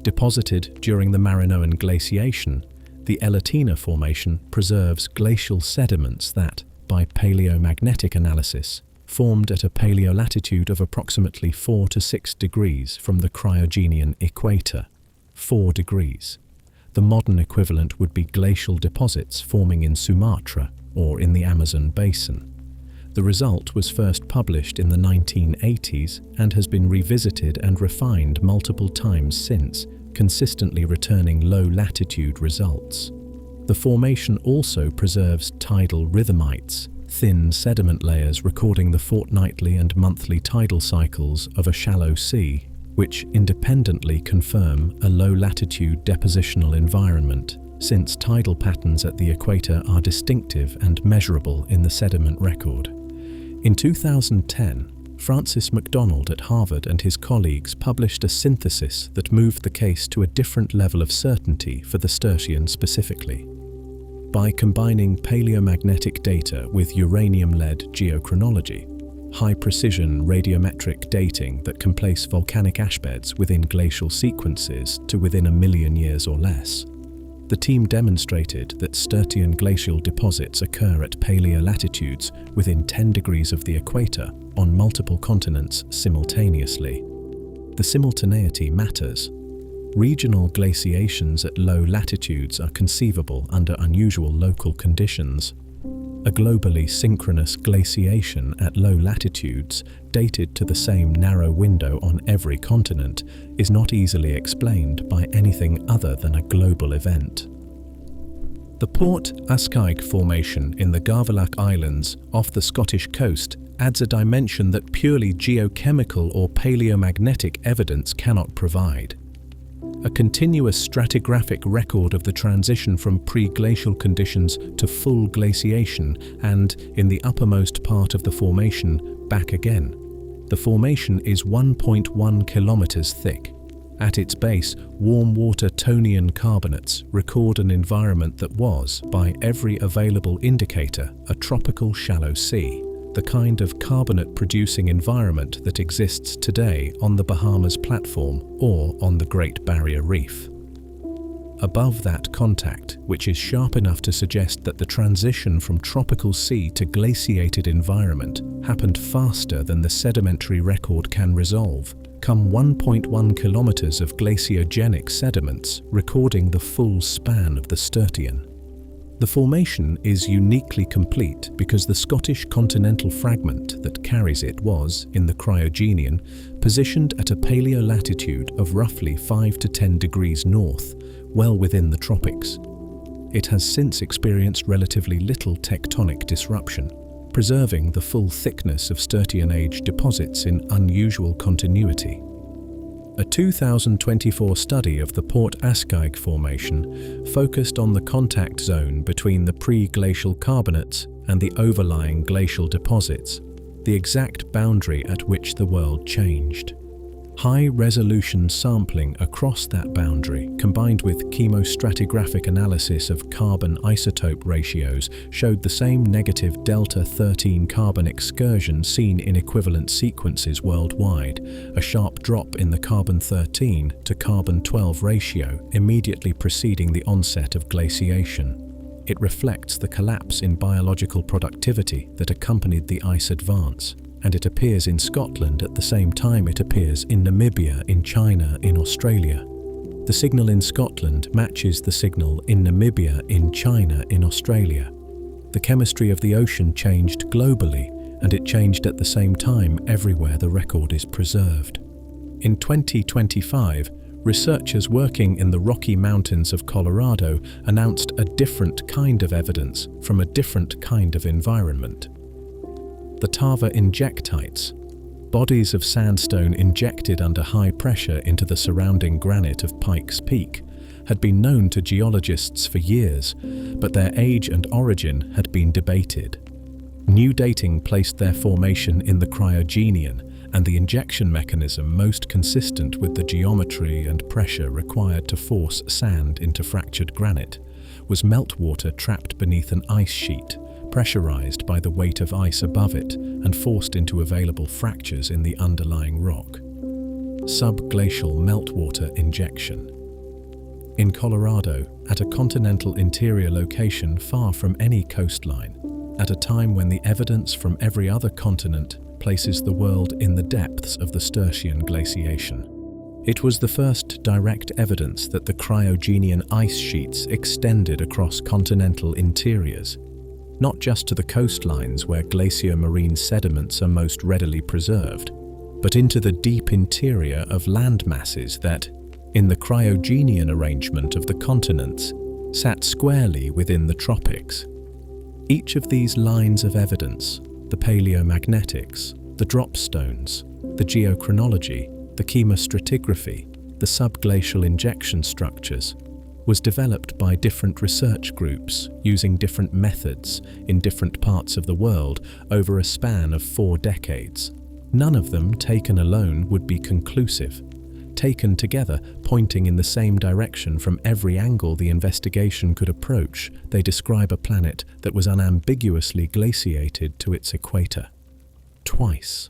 Deposited during the Marinoan glaciation, the Ediacaran Formation preserves glacial sediments that, by paleomagnetic analysis, formed at a paleolatitude of approximately 4 to 6 degrees from the Cryogenian equator, 4 degrees. The modern equivalent would be glacial deposits forming in Sumatra or in the Amazon basin. The result was first published in the 1980s and has been revisited and refined multiple times since, consistently returning low-latitude results. The formation also preserves tidal rhythmites, thin sediment layers recording the fortnightly and monthly tidal cycles of a shallow sea, which independently confirm a low-latitude depositional environment, since tidal patterns at the equator are distinctive and measurable in the sediment record. In 2010, Francis MacDonald at Harvard and his colleagues published a synthesis that moved the case to a different level of certainty for the Sturtian specifically. By combining paleomagnetic data with uranium-led geochronology, high-precision radiometric dating that can place volcanic ash beds within glacial sequences to within 1 million years or less, the team demonstrated that Sturtian glacial deposits occur at paleolatitudes within 10 degrees of the equator on multiple continents simultaneously. The simultaneity matters. Regional glaciations at low latitudes are conceivable under unusual local conditions. A globally synchronous glaciation at low latitudes, dated to the same narrow window on every continent, is not easily explained by anything other than a global event. The Port Ascaig Formation in the Gavelak Islands off the Scottish coast adds a dimension that purely geochemical or paleomagnetic evidence cannot provide. A continuous stratigraphic record of the transition from pre-glacial conditions to full glaciation and, in the uppermost part of the formation, back again. The formation is 1.1 kilometers thick. At its base, warm water Tonian carbonates record an environment that was, by every available indicator, a tropical shallow sea, the kind of carbonate-producing environment that exists today on the Bahamas platform or on the Great Barrier Reef. Above that contact, which is sharp enough to suggest that the transition from tropical sea to glaciated environment happened faster than the sedimentary record can resolve, come 1.1 kilometers of glaciogenic sediments recording the full span of the Sturtian. The formation is uniquely complete because the Scottish continental fragment that carries it was, in the Cryogenian, positioned at a paleolatitude of roughly 5 to 10 degrees north, well within the tropics. it has since experienced relatively little tectonic disruption, preserving the full thickness of Sturtian age deposits in unusual continuity. A 2024 study of the Port Ascaig Formation focused on the contact zone between the pre-glacial carbonates and the overlying glacial deposits, the exact boundary at which the world changed. High-resolution sampling across that boundary, combined with chemostratigraphic analysis of carbon isotope ratios, showed the same negative delta-13 carbon excursion seen in equivalent sequences worldwide, a sharp drop in the carbon-13 to carbon-12 ratio immediately preceding the onset of glaciation. It reflects the collapse in biological productivity that accompanied the ice advance, and it appears in Scotland at the same time it appears in Namibia, in China, in Australia. The signal in Scotland matches the signal in Namibia, in China, in Australia. The chemistry of the ocean changed globally, and it changed at the same time everywhere the record is preserved. In 2025, researchers working in the Rocky Mountains of Colorado announced a different kind of evidence from a different kind of environment. The Tava injectites, bodies of sandstone injected under high pressure into the surrounding granite of Pikes Peak, had been known to geologists for years, but their age and origin had been debated. New dating placed their formation in the Cryogenian, and the injection mechanism most consistent with the geometry and pressure required to force sand into fractured granite was meltwater trapped beneath an ice sheet, pressurized by the weight of ice above it and forced into available fractures in the underlying rock. Subglacial meltwater injection. In Colorado, at a continental interior location far from any coastline, at a time when the evidence from every other continent places the world in the depths of the Sturtian glaciation. It was the first direct evidence that the cryogenian ice sheets extended across continental interiors, not just to the coastlines where glacier marine sediments are most readily preserved, but into the deep interior of land masses that, in the cryogenian arrangement of the continents, sat squarely within the tropics. Each of these lines of evidence, the paleomagnetics, the dropstones, the geochronology, the chemostratigraphy, the subglacial injection structures, was developed by different research groups using different methods in different parts of the world over a span of 4 decades. None of them, taken alone, would be conclusive. Taken together, pointing in the same direction from every angle the investigation could approach, they describe a planet that was unambiguously glaciated to its equator. Twice.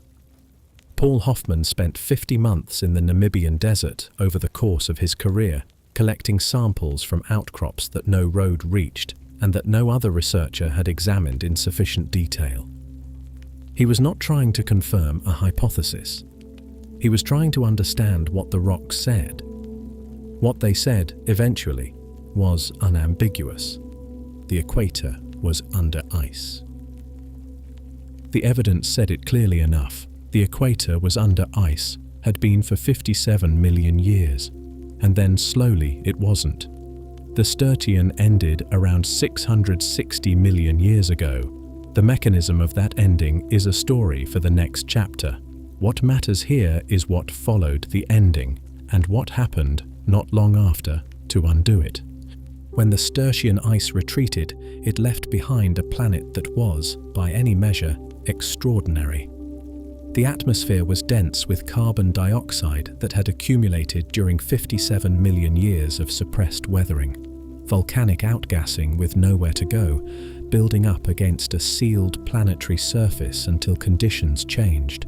Paul Hoffman spent 50 months in the Namibian desert over the course of his career, collecting samples from outcrops that no road reached and that no other researcher had examined in sufficient detail. He was not trying to confirm a hypothesis. He was trying to understand what the rocks said. What they said, eventually, was unambiguous. The equator was under ice. The evidence said it clearly enough. The equator was under ice, had been for 57 million years, and then slowly it wasn't. The Sturtian ended around 660 million years ago. The mechanism of that ending is a story for the next chapter. What matters here is what followed the ending, and what happened not long after to undo it. When the Sturtian ice retreated, it left behind a planet that was, by any measure, extraordinary. The atmosphere was dense with carbon dioxide that had accumulated during 57 million years of suppressed weathering, volcanic outgassing with nowhere to go, building up against a sealed planetary surface until conditions changed.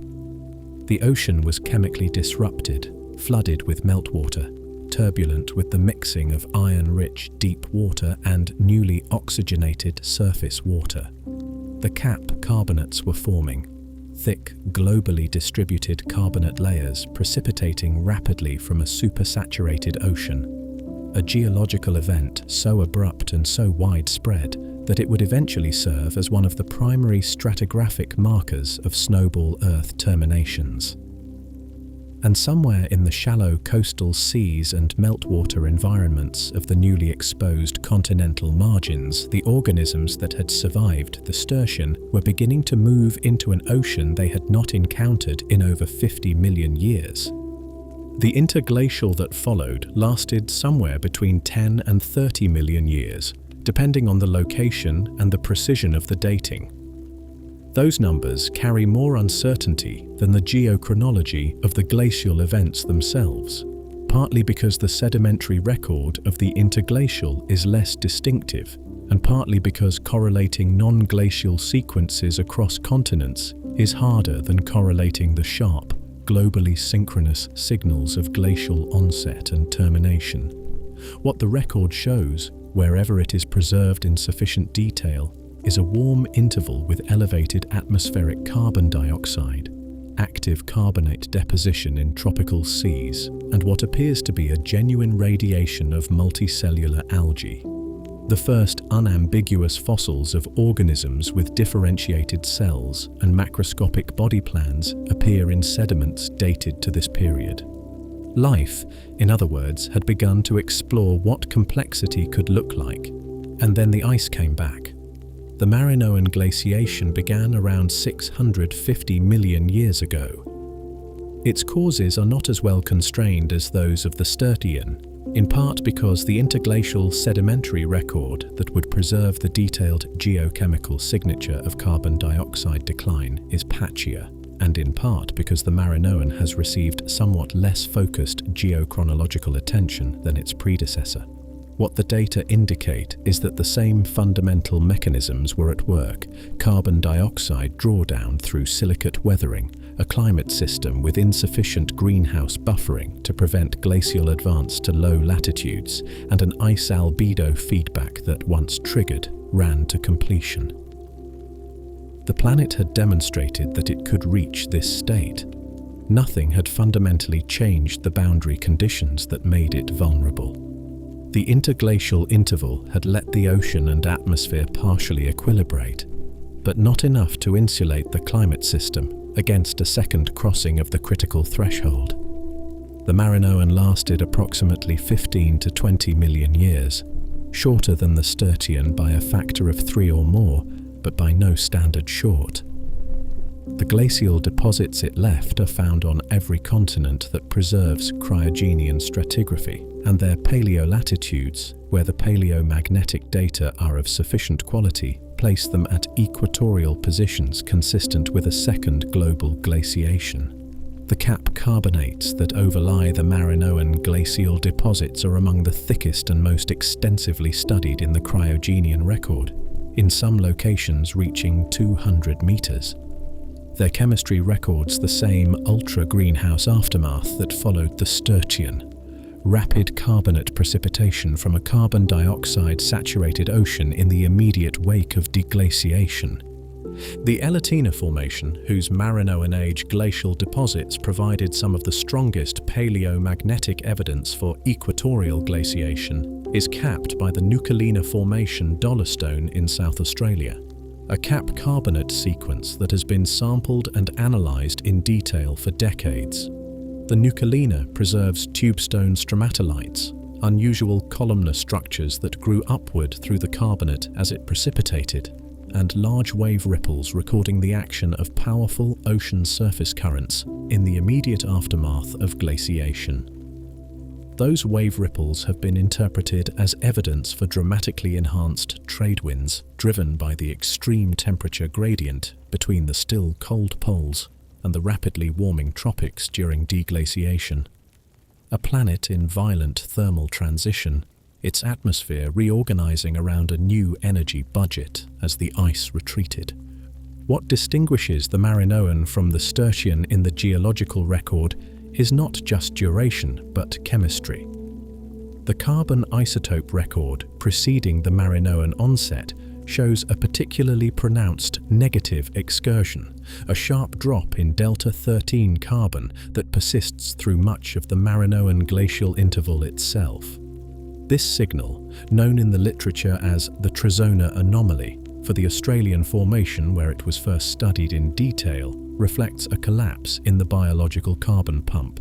The ocean was chemically disrupted, flooded with meltwater, turbulent with the mixing of iron-rich deep water and newly oxygenated surface water. The cap carbonates were forming, thick, globally distributed carbonate layers precipitating rapidly from a supersaturated ocean, a geological event so abrupt and so widespread that it would eventually serve as one of the primary stratigraphic markers of Snowball Earth terminations. And somewhere in the shallow coastal seas and meltwater environments of the newly exposed continental margins, the organisms that had survived the Sturtian were beginning to move into an ocean they had not encountered in over 50 million years. The interglacial that followed lasted somewhere between 10 and 30 million years, depending on the location and the precision of the dating. Those numbers carry more uncertainty than the geochronology of the glacial events themselves, partly because the sedimentary record of the interglacial is less distinctive, and partly because correlating non-glacial sequences across continents is harder than correlating the sharp, globally synchronous signals of glacial onset and termination. What the record shows, wherever it is preserved in sufficient detail, is a warm interval with elevated atmospheric carbon dioxide, active carbonate deposition in tropical seas, and what appears to be a genuine radiation of multicellular algae. The first unambiguous fossils of organisms with differentiated cells and macroscopic body plans appear in sediments dated to this period. Life, in other words, had begun to explore what complexity could look like, and then the ice came back. The Marinoan glaciation began around 650 million years ago. Its causes are not as well constrained as those of the Sturtian, in part because the interglacial sedimentary record that would preserve the detailed geochemical signature of carbon dioxide decline is patchier, and in part because the Marinoan has received somewhat less focused geochronological attention than its predecessor. What the data indicate is that the same fundamental mechanisms were at work: carbon dioxide drawdown through silicate weathering, a climate system with insufficient greenhouse buffering to prevent glacial advance to low latitudes, and an ice albedo feedback that, once triggered, ran to completion. The planet had demonstrated that it could reach this state. Nothing had fundamentally changed the boundary conditions that made it vulnerable. The interglacial interval had let the ocean and atmosphere partially equilibrate, but not enough to insulate the climate system against a second crossing of the critical threshold. The Marinoan lasted approximately 15 to 20 million years, shorter than the Sturtian by a factor of 3 or more, but by no standard short. The glacial deposits it left are found on every continent that preserves cryogenian stratigraphy, and their paleolatitudes, where the paleomagnetic data are of sufficient quality, place them at equatorial positions consistent with a second global glaciation. The cap carbonates that overlie the Marinoan glacial deposits are among the thickest and most extensively studied in the cryogenian record, in some locations reaching 200 meters. Their chemistry records the same ultra-greenhouse aftermath that followed the Sturtian: rapid carbonate precipitation from a carbon dioxide-saturated ocean in the immediate wake of deglaciation. The Ediacaran Formation, whose Marinoan age glacial deposits provided some of the strongest paleomagnetic evidence for equatorial glaciation, is capped by the Nucalina Formation dolostone in South Australia, a cap carbonate sequence that has been sampled and analysed in detail for decades. The Nucalina preserves tubestone stromatolites, unusual columnar structures that grew upward through the carbonate as it precipitated, and large wave ripples recording the action of powerful ocean surface currents in the immediate aftermath of glaciation. Those wave ripples have been interpreted as evidence for dramatically enhanced trade winds driven by the extreme temperature gradient between the still cold poles and the rapidly warming tropics during deglaciation. A planet in violent thermal transition, its atmosphere reorganizing around a new energy budget as the ice retreated. What distinguishes the Marinoan from the Sturtian in the geological record is not just duration, but chemistry. The carbon isotope record preceding the Marinoan onset shows a particularly pronounced negative excursion, a sharp drop in delta-13 carbon that persists through much of the Marinoan glacial interval itself. This signal, known in the literature as the Trezona anomaly, for the Australian formation where it was first studied in detail, reflects a collapse in the biological carbon pump,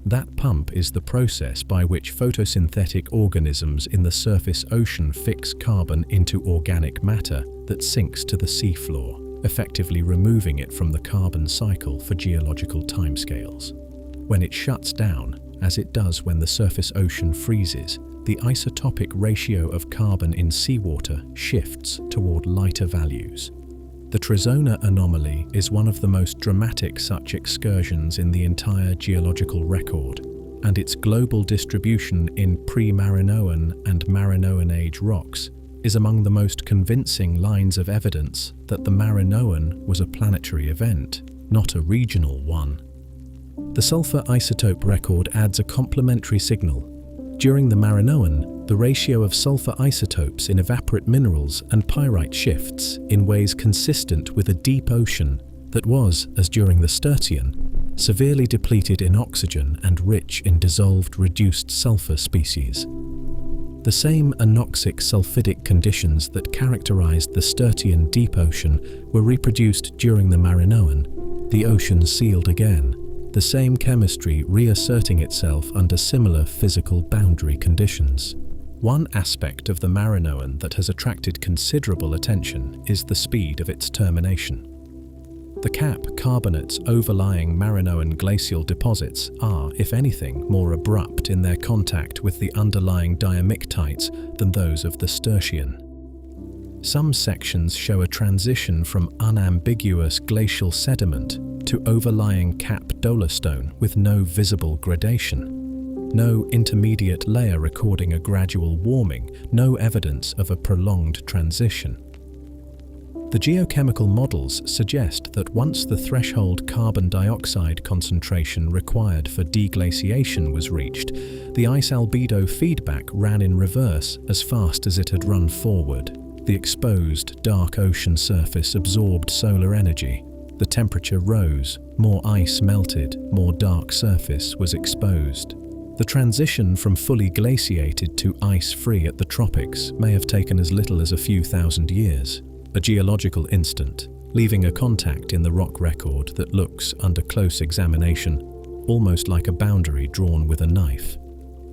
That pump is the process by which photosynthetic organisms in the surface ocean fix carbon into organic matter that sinks to the seafloor, effectively removing it from the carbon cycle for geological timescales. When it shuts down, as it does when the surface ocean freezes, the isotopic ratio of carbon in seawater shifts toward lighter values. The Trizona anomaly is one of the most dramatic such excursions in the entire geological record, and its global distribution in pre-Marinoan and Marinoan age rocks is among the most convincing lines of evidence that the Marinoan was a planetary event, not a regional one. The sulfur isotope record adds a complementary signal. During the Marinoan, the ratio of sulfur isotopes in evaporate minerals and pyrite shifts in ways consistent with a deep ocean that was, as during the Sturtian, severely depleted in oxygen and rich in dissolved reduced sulfur species. The same anoxic sulfidic conditions that characterized the Sturtian deep ocean were reproduced during the Marinoan. The ocean sealed again, the same chemistry reasserting itself under similar physical boundary conditions. One aspect of the Marinoan that has attracted considerable attention is the speed of its termination. The cap carbonates overlying Marinoan glacial deposits are, if anything, more abrupt in their contact with the underlying diamictites than those of the Sturtian. Some sections show a transition from unambiguous glacial sediment to overlying cap dolostone with no visible gradation. No intermediate layer recording a gradual warming, no evidence of a prolonged transition. The geochemical models suggest that once the threshold carbon dioxide concentration required for deglaciation was reached, the ice albedo feedback ran in reverse as fast as it had run forward. The exposed, dark ocean surface absorbed solar energy. The temperature rose, more ice melted, more dark surface was exposed. The transition from fully glaciated to ice-free at the tropics may have taken as little as a few thousand years, a geological instant, leaving a contact in the rock record that looks, under close examination, almost like a boundary drawn with a knife.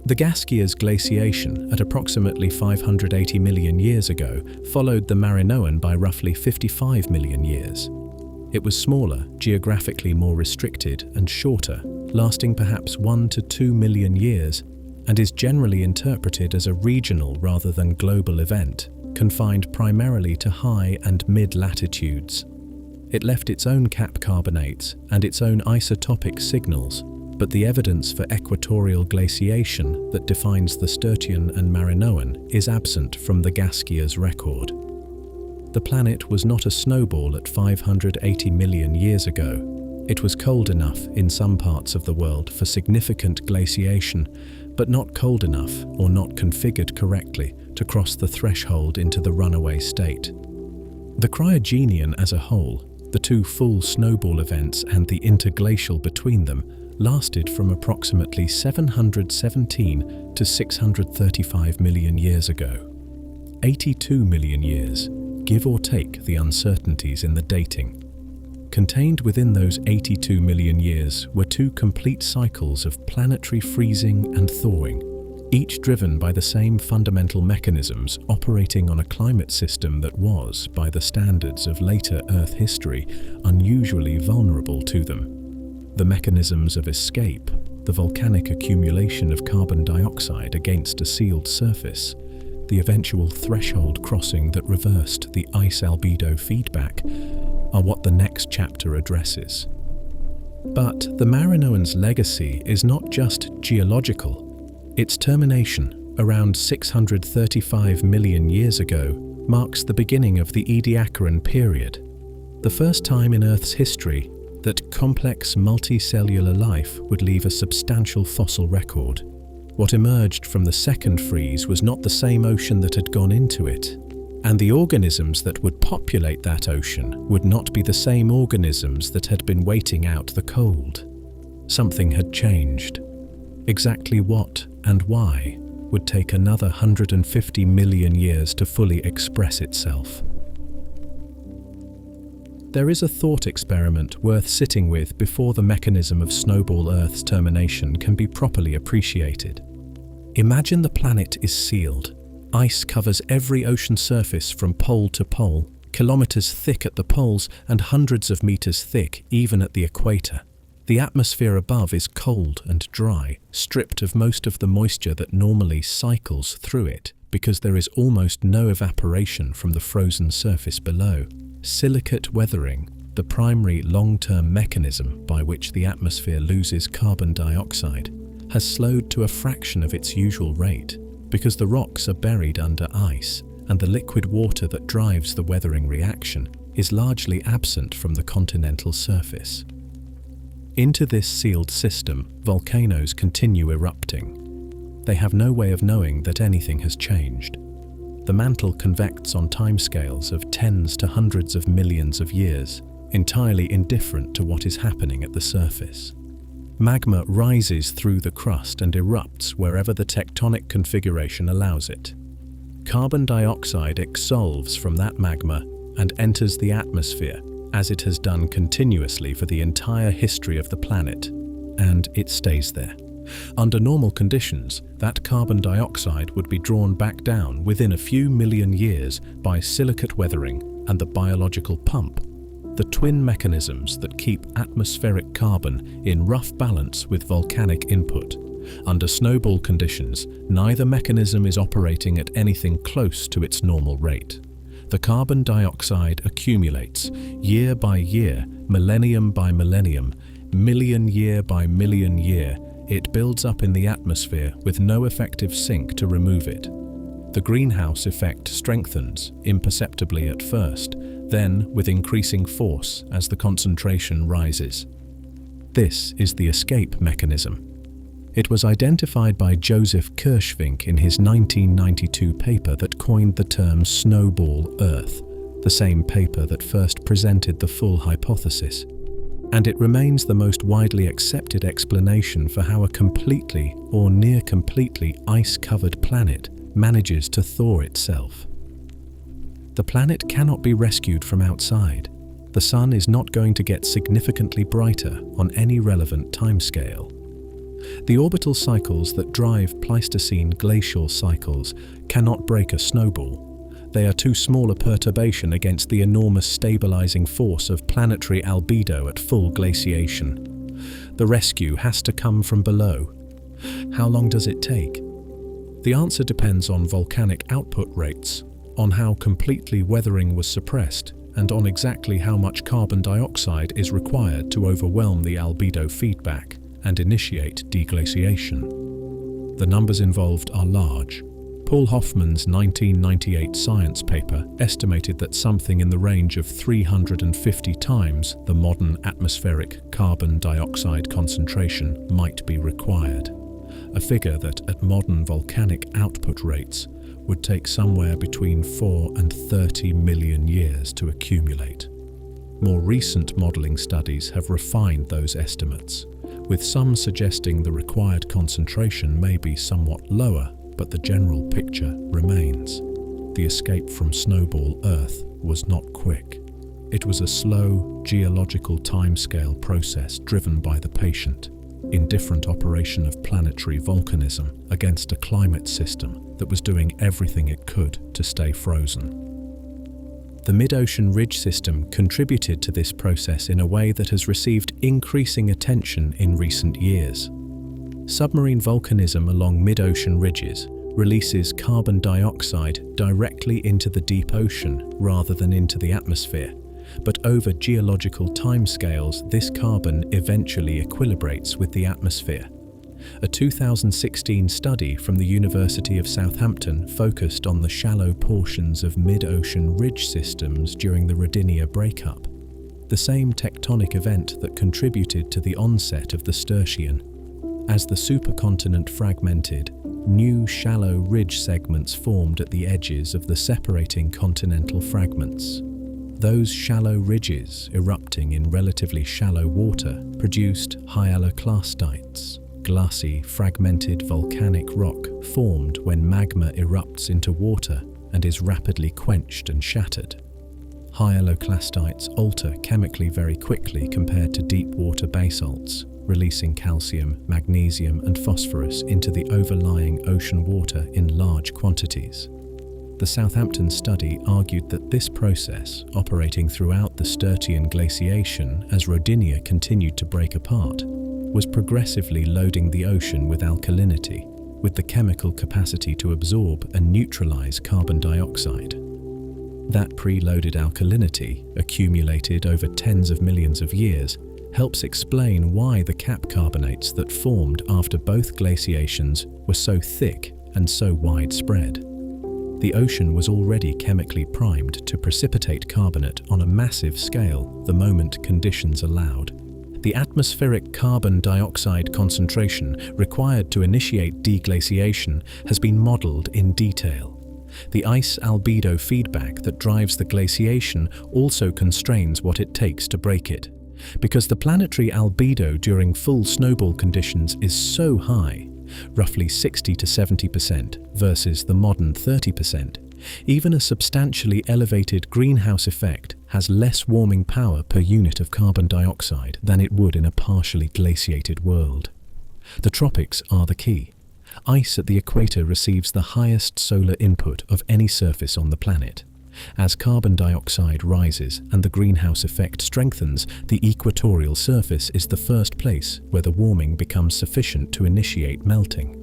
The Gasquia's glaciation at approximately 580 million years ago followed the Marinoan by roughly 55 million years. It was smaller, geographically more restricted, and shorter, lasting perhaps 1 to 2 million years, and is generally interpreted as a regional rather than global event, confined primarily to high and mid-latitudes. It left its own cap carbonates and its own isotopic signals, but the evidence for equatorial glaciation that defines the Sturtian and Marinoan is absent from the Gasquia's record. The planet was not a snowball at 580 million years ago. It was cold enough in some parts of the world for significant glaciation, but not cold enough or not configured correctly to cross the threshold into the runaway state. The Cryogenian as a whole, the two full snowball events and the interglacial between them, lasted from approximately 717 to 635 million years ago. 82 million years, give or take the uncertainties in the dating. Contained within those 82 million years were two complete cycles of planetary freezing and thawing, each driven by the same fundamental mechanisms operating on a climate system that was, by the standards of later Earth history, unusually vulnerable to them. The mechanisms of escape, the volcanic accumulation of carbon dioxide against a sealed surface, the eventual threshold crossing that reversed the ice albedo feedback, are what the next chapter addresses. But the Marinoan's legacy is not just geological. Its termination, around 635 million years ago, marks the beginning of the Ediacaran Period, the first time in Earth's history that complex multicellular life would leave a substantial fossil record. What emerged from the second freeze was not the same ocean that had gone into it, and the organisms that would populate that ocean would not be the same organisms that had been waiting out the cold. Something had changed. Exactly what and why would take another 150 million years to fully express itself. There is a thought experiment worth sitting with before the mechanism of Snowball Earth's termination can be properly appreciated. Imagine the planet is sealed. Ice covers every ocean surface from pole to pole, kilometers thick at the poles and hundreds of meters thick even at the equator. The atmosphere above is cold and dry, stripped of most of the moisture that normally cycles through it, because there is almost no evaporation from the frozen surface below. Silicate weathering, the primary long-term mechanism by which the atmosphere loses carbon dioxide, has slowed to a fraction of its usual rate, because the rocks are buried under ice, and the liquid water that drives the weathering reaction is largely absent from the continental surface. Into this sealed system, volcanoes continue erupting. They have no way of knowing that anything has changed. The mantle convects on timescales of tens to hundreds of millions of years, entirely indifferent to what is happening at the surface. Magma rises through the crust and erupts wherever the tectonic configuration allows it. Carbon dioxide exsolves from that magma and enters the atmosphere, as it has done continuously for the entire history of the planet, and it stays there. Under normal conditions, that carbon dioxide would be drawn back down within a few million years by silicate weathering and the biological pump, the twin mechanisms that keep atmospheric carbon in rough balance with volcanic input. Under snowball conditions, neither mechanism is operating at anything close to its normal rate. The carbon dioxide accumulates, year by year, millennium by millennium, million year by million year. It builds up in the atmosphere with no effective sink to remove it. The greenhouse effect strengthens, imperceptibly at first, then with increasing force as the concentration rises. This is the escape mechanism. It was identified by Joseph Kirschvink in his 1992 paper that coined the term Snowball Earth, the same paper that first presented the full hypothesis. And it remains the most widely accepted explanation for how a completely or near completely ice-covered planet manages to thaw itself. The planet cannot be rescued from outside. The sun is not going to get significantly brighter on any relevant timescale. The orbital cycles that drive Pleistocene glacial cycles cannot break a snowball. They are too small a perturbation against the enormous stabilizing force of planetary albedo at full glaciation. The rescue has to come from below. How long does it take? The answer depends on volcanic output rates, on how completely weathering was suppressed, and on exactly how much carbon dioxide is required to overwhelm the albedo feedback and initiate deglaciation. The numbers involved are large. Paul Hoffman's 1998 science paper estimated that something in the range of 350 times the modern atmospheric carbon dioxide concentration might be required, a figure that at modern volcanic output rates would take somewhere between 4 and 30 million years to accumulate. More recent modelling studies have refined those estimates, with some suggesting the required concentration may be somewhat lower, but the general picture remains. The escape from Snowball Earth was not quick. It was a slow, geological timescale process driven by the patient, indifferent operation of planetary volcanism against a climate system that was doing everything it could to stay frozen. The mid-ocean ridge system contributed to this process in a way that has received increasing attention in recent years. Submarine volcanism along mid-ocean ridges releases carbon dioxide directly into the deep ocean rather than into the atmosphere, but over geological timescales, this carbon eventually equilibrates with the atmosphere. A 2016 study from the University of Southampton focused on the shallow portions of mid-ocean ridge systems during the Rodinia breakup, the same tectonic event that contributed to the onset of the Sturtian. As the supercontinent fragmented, new shallow ridge segments formed at the edges of the separating continental fragments. Those shallow ridges, erupting in relatively shallow water, produced hyaloclastites, glassy, fragmented volcanic rock formed when magma erupts into water and is rapidly quenched and shattered. Hyaloclastites alter chemically very quickly compared to deep water basalts, releasing calcium, magnesium and phosphorus into the overlying ocean water in large quantities. The Southampton study argued that this process, operating throughout the Sturtian glaciation as Rodinia continued to break apart, was progressively loading the ocean with alkalinity, with the chemical capacity to absorb and neutralize carbon dioxide. That preloaded alkalinity, accumulated over tens of millions of years, helps explain why the cap carbonates that formed after both glaciations were so thick and so widespread. The ocean was already chemically primed to precipitate carbonate on a massive scale the moment conditions allowed. The atmospheric carbon dioxide concentration required to initiate deglaciation has been modeled in detail. The ice albedo feedback that drives the glaciation also constrains what it takes to break it. Because the planetary albedo during full snowball conditions is so high, roughly 60 to 70% versus the modern 30%, even a substantially elevated greenhouse effect has less warming power per unit of carbon dioxide than it would in a partially glaciated world. The tropics are the key. Ice at the equator receives the highest solar input of any surface on the planet. As carbon dioxide rises and the greenhouse effect strengthens, the equatorial surface is the first place where the warming becomes sufficient to initiate melting.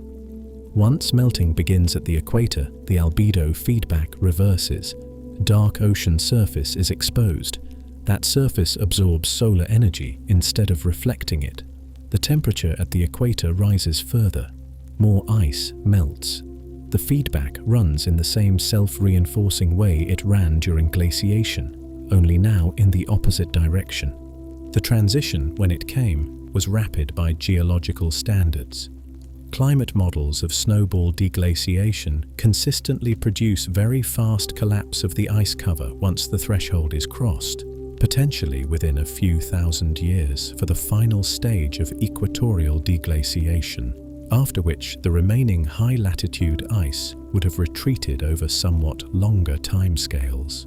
Once melting begins at the equator, the albedo feedback reverses. Dark ocean surface is exposed. That surface absorbs solar energy instead of reflecting it. The temperature at the equator rises further. More ice melts. The feedback runs in the same self-reinforcing way it ran during glaciation, only now in the opposite direction. The transition, when it came, was rapid by geological standards. Climate models of snowball deglaciation consistently produce very fast collapse of the ice cover once the threshold is crossed, potentially within a few thousand years for the final stage of equatorial deglaciation, after which the remaining high-latitude ice would have retreated over somewhat longer timescales.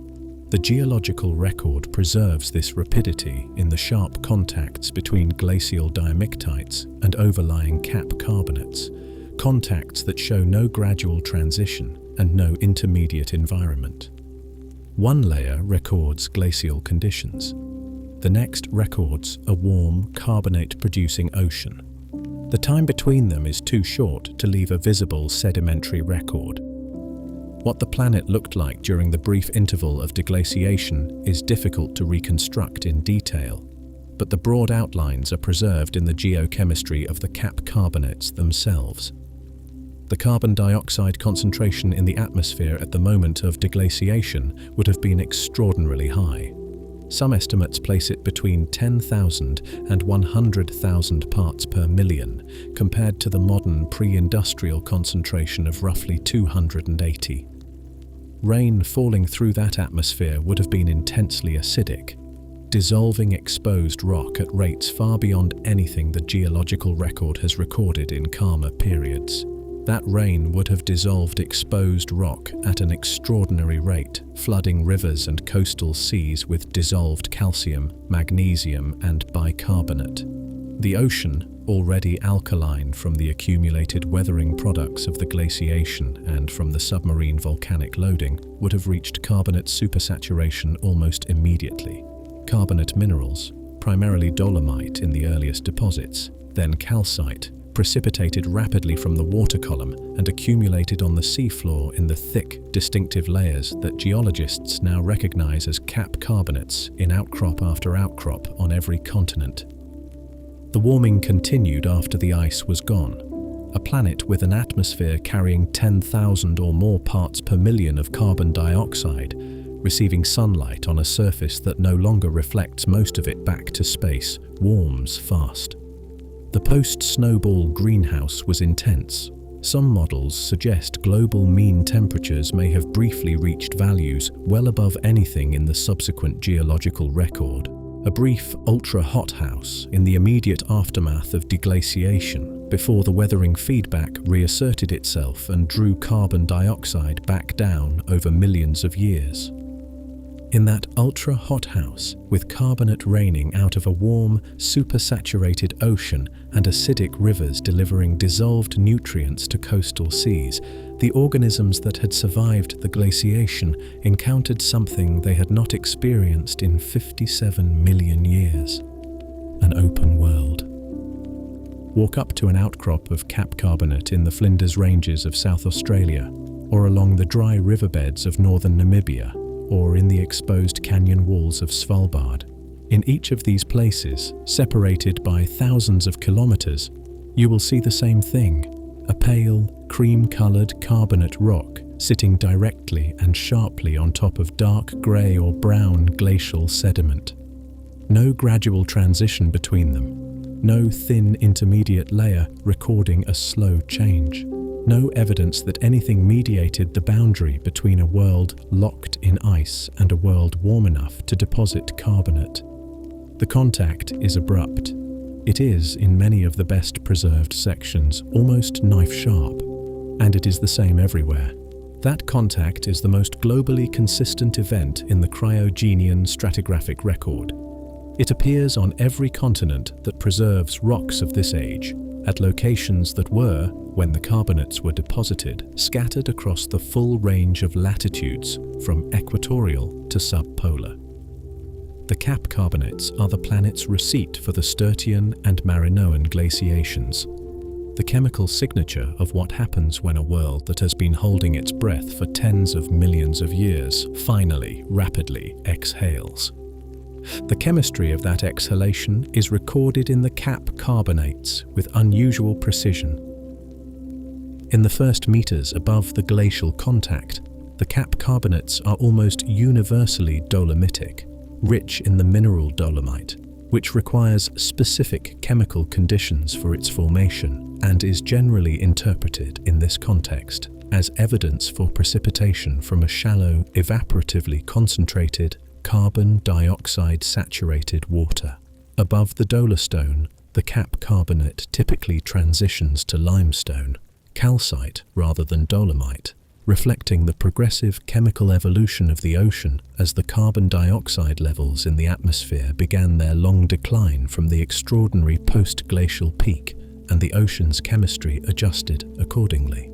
The geological record preserves this rapidity in the sharp contacts between glacial diamictites and overlying cap carbonates, contacts that show no gradual transition and no intermediate environment. One layer records glacial conditions. The next records a warm, carbonate-producing ocean. The time between them is too short to leave a visible sedimentary record. What the planet looked like during the brief interval of deglaciation is difficult to reconstruct in detail, but the broad outlines are preserved in the geochemistry of the cap carbonates themselves. The carbon dioxide concentration in the atmosphere at the moment of deglaciation would have been extraordinarily high. Some estimates place it between 10,000 and 100,000 parts per million, compared to the modern pre-industrial concentration of roughly 280. Rain falling through that atmosphere would have been intensely acidic, dissolving exposed rock at rates far beyond anything the geological record has recorded in calmer periods. That rain would have dissolved exposed rock at an extraordinary rate, flooding rivers and coastal seas with dissolved calcium, magnesium, and bicarbonate. The ocean, already alkaline from the accumulated weathering products of the glaciation and from the submarine volcanic loading, would have reached carbonate supersaturation almost immediately. Carbonate minerals, primarily dolomite in the earliest deposits, then calcite, precipitated rapidly from the water column and accumulated on the seafloor in the thick, distinctive layers that geologists now recognize as cap carbonates in outcrop after outcrop on every continent. The warming continued after the ice was gone. A planet with an atmosphere carrying 10,000 or more parts per million of carbon dioxide, receiving sunlight on a surface that no longer reflects most of it back to space, warms fast. The post-snowball greenhouse was intense. Some models suggest global mean temperatures may have briefly reached values well above anything in the subsequent geological record. A brief ultra-hot house in the immediate aftermath of deglaciation, before the weathering feedback reasserted itself and drew carbon dioxide back down over millions of years. In that ultra-hot house, with carbonate raining out of a warm, supersaturated ocean and acidic rivers delivering dissolved nutrients to coastal seas, the organisms that had survived the glaciation encountered something they had not experienced in 57 million years: an open world. Walk up to an outcrop of cap carbonate in the Flinders Ranges of South Australia, or along the dry riverbeds of northern Namibia, or in the exposed canyon walls of Svalbard. In each of these places, separated by thousands of kilometers, you will see the same thing: a pale, cream-colored carbonate rock sitting directly and sharply on top of dark gray or brown glacial sediment. No gradual transition between them. No thin intermediate layer recording a slow change. No evidence that anything mediated the boundary between a world locked in ice and a world warm enough to deposit carbonate. The contact is abrupt. It is, in many of the best preserved sections, almost knife-sharp, and it is the same everywhere. That contact is the most globally consistent event in the Cryogenian stratigraphic record. It appears on every continent that preserves rocks of this age, at locations that were, when the carbonates were deposited, scattered across the full range of latitudes from equatorial to subpolar. The cap carbonates are the planet's receipt for the Sturtian and Marinoan glaciations, the chemical signature of what happens when a world that has been holding its breath for tens of millions of years finally, rapidly exhales. The chemistry of that exhalation is recorded in the cap carbonates with unusual precision. In the first meters above the glacial contact, the cap carbonates are almost universally dolomitic, rich in the mineral dolomite, which requires specific chemical conditions for its formation and is generally interpreted in this context as evidence for precipitation from a shallow, evaporatively concentrated, carbon dioxide saturated water. Above the dolostone, the cap carbonate typically transitions to limestone, calcite rather than dolomite, reflecting the progressive chemical evolution of the ocean as the carbon dioxide levels in the atmosphere began their long decline from the extraordinary post-glacial peak, and the ocean's chemistry adjusted accordingly.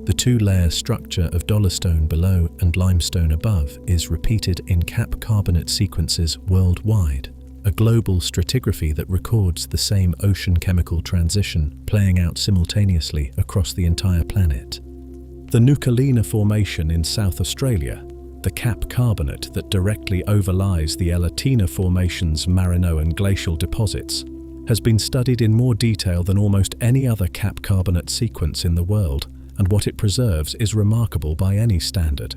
The two-layer structure of dolostone below and limestone above is repeated in cap carbonate sequences worldwide, a global stratigraphy that records the same ocean chemical transition playing out simultaneously across the entire planet. The Nucalina Formation in South Australia, the cap carbonate that directly overlies the Elatina Formation's Marinoan glacial deposits, has been studied in more detail than almost any other cap carbonate sequence in the world, and what it preserves is remarkable by any standard.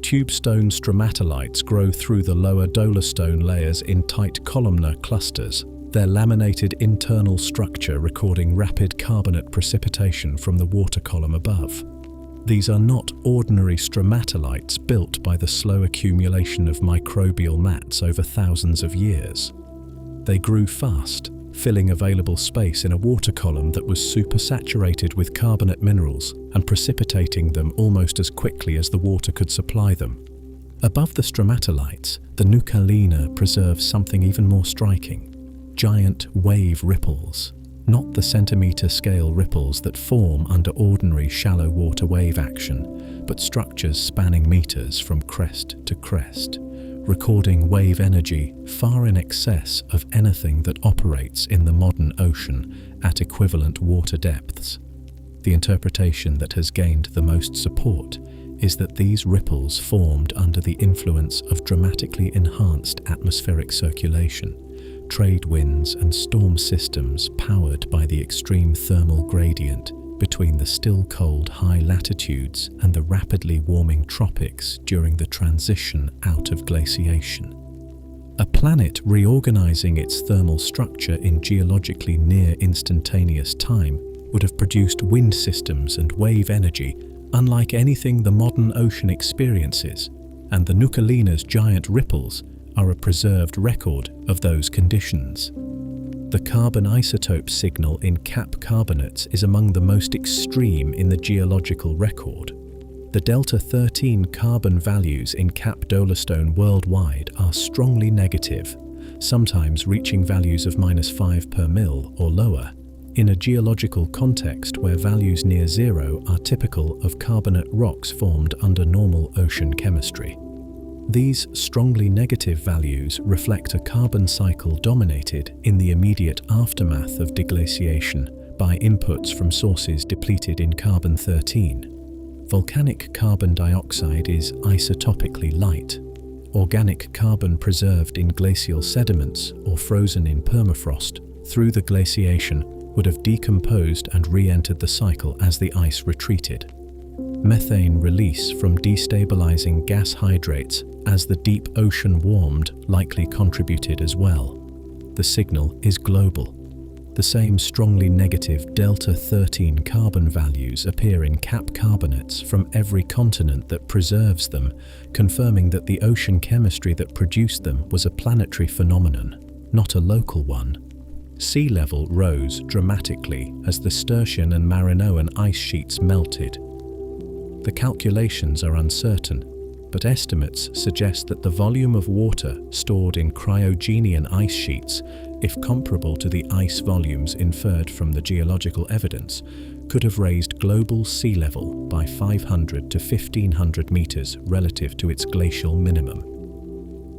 Tubestone stromatolites grow through the lower dolostone layers in tight columnar clusters, their laminated internal structure recording rapid carbonate precipitation from the water column above. These are not ordinary stromatolites built by the slow accumulation of microbial mats over thousands of years. They grew fast, filling available space in a water column that was supersaturated with carbonate minerals and precipitating them almost as quickly as the water could supply them. Above the stromatolites, the Nucalina preserves something even more striking: giant wave ripples, not the centimeter-scale ripples that form under ordinary shallow water wave action, but structures spanning meters from crest to crest, recording wave energy far in excess of anything that operates in the modern ocean at equivalent water depths. The interpretation that has gained the most support is that these ripples formed under the influence of dramatically enhanced atmospheric circulation, trade winds and storm systems powered by the extreme thermal gradient between the still cold high latitudes and the rapidly warming tropics during the transition out of glaciation. A planet reorganizing its thermal structure in geologically near instantaneous time would have produced wind systems and wave energy unlike anything the modern ocean experiences, and the Nucalina's giant ripples are a preserved record of those conditions. The carbon isotope signal in cap carbonates is among the most extreme in the geological record. The delta-13 carbon values in Cap Dolostone worldwide are strongly negative, sometimes reaching values of -5 per mil or lower, in a geological context where values near zero are typical of carbonate rocks formed under normal ocean chemistry. These strongly negative values reflect a carbon cycle dominated in the immediate aftermath of deglaciation by inputs from sources depleted in carbon-13. Volcanic carbon dioxide is isotopically light. Organic carbon preserved in glacial sediments or frozen in permafrost through the glaciation would have decomposed and re-entered the cycle as the ice retreated. Methane release from destabilizing gas hydrates as the deep ocean warmed likely contributed as well. The signal is global. The same strongly negative delta-13 carbon values appear in cap carbonates from every continent that preserves them, confirming that the ocean chemistry that produced them was a planetary phenomenon, not a local one. Sea level rose dramatically as the Sturtian and Marinoan ice sheets melted. The calculations are uncertain, but estimates suggest that the volume of water stored in cryogenian ice sheets, if comparable to the ice volumes inferred from the geological evidence, could have raised global sea level by 500 to 1,500 meters relative to its glacial minimum.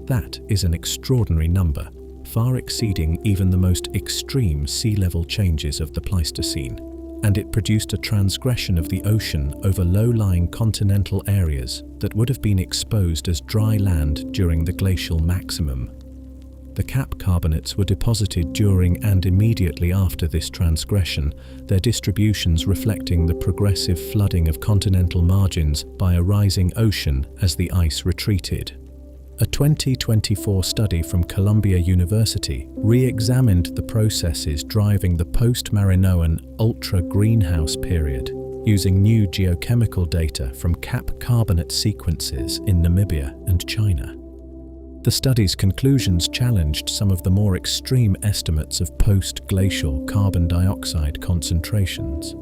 That is an extraordinary number, far exceeding even the most extreme sea level changes of the Pleistocene, and it produced a transgression of the ocean over low-lying continental areas that would have been exposed as dry land during the glacial maximum. The cap carbonates were deposited during and immediately after this transgression, their distributions reflecting the progressive flooding of continental margins by a rising ocean as the ice retreated. A 2024 study from Columbia University re-examined the processes driving the post-Marinoan ultra-greenhouse period using new geochemical data from cap carbonate sequences in Namibia and China. The study's conclusions challenged some of the more extreme estimates of post-glacial carbon dioxide concentrations.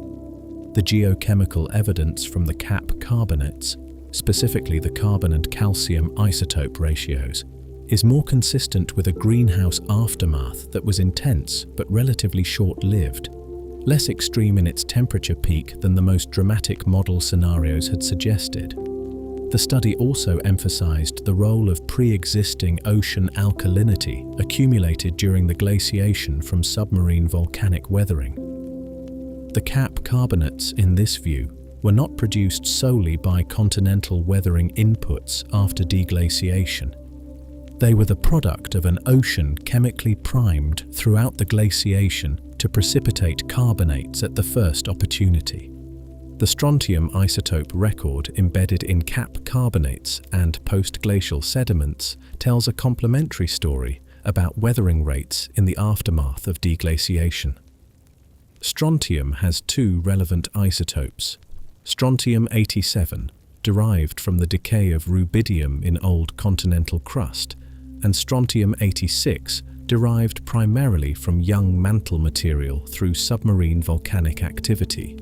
The geochemical evidence from the cap carbonates, specifically the carbon and calcium isotope ratios, is more consistent with a greenhouse aftermath that was intense but relatively short-lived, less extreme in its temperature peak than the most dramatic model scenarios had suggested. The study also emphasized the role of pre-existing ocean alkalinity accumulated during the glaciation from submarine volcanic weathering. The cap carbonates, in this view, were not produced solely by continental weathering inputs after deglaciation. They were the product of an ocean chemically primed throughout the glaciation to precipitate carbonates at the first opportunity. The strontium isotope record embedded in cap carbonates and post-glacial sediments tells a complementary story about weathering rates in the aftermath of deglaciation. Strontium has two relevant isotopes: strontium-87, derived from the decay of rubidium in old continental crust, and strontium-86, derived primarily from young mantle material through submarine volcanic activity.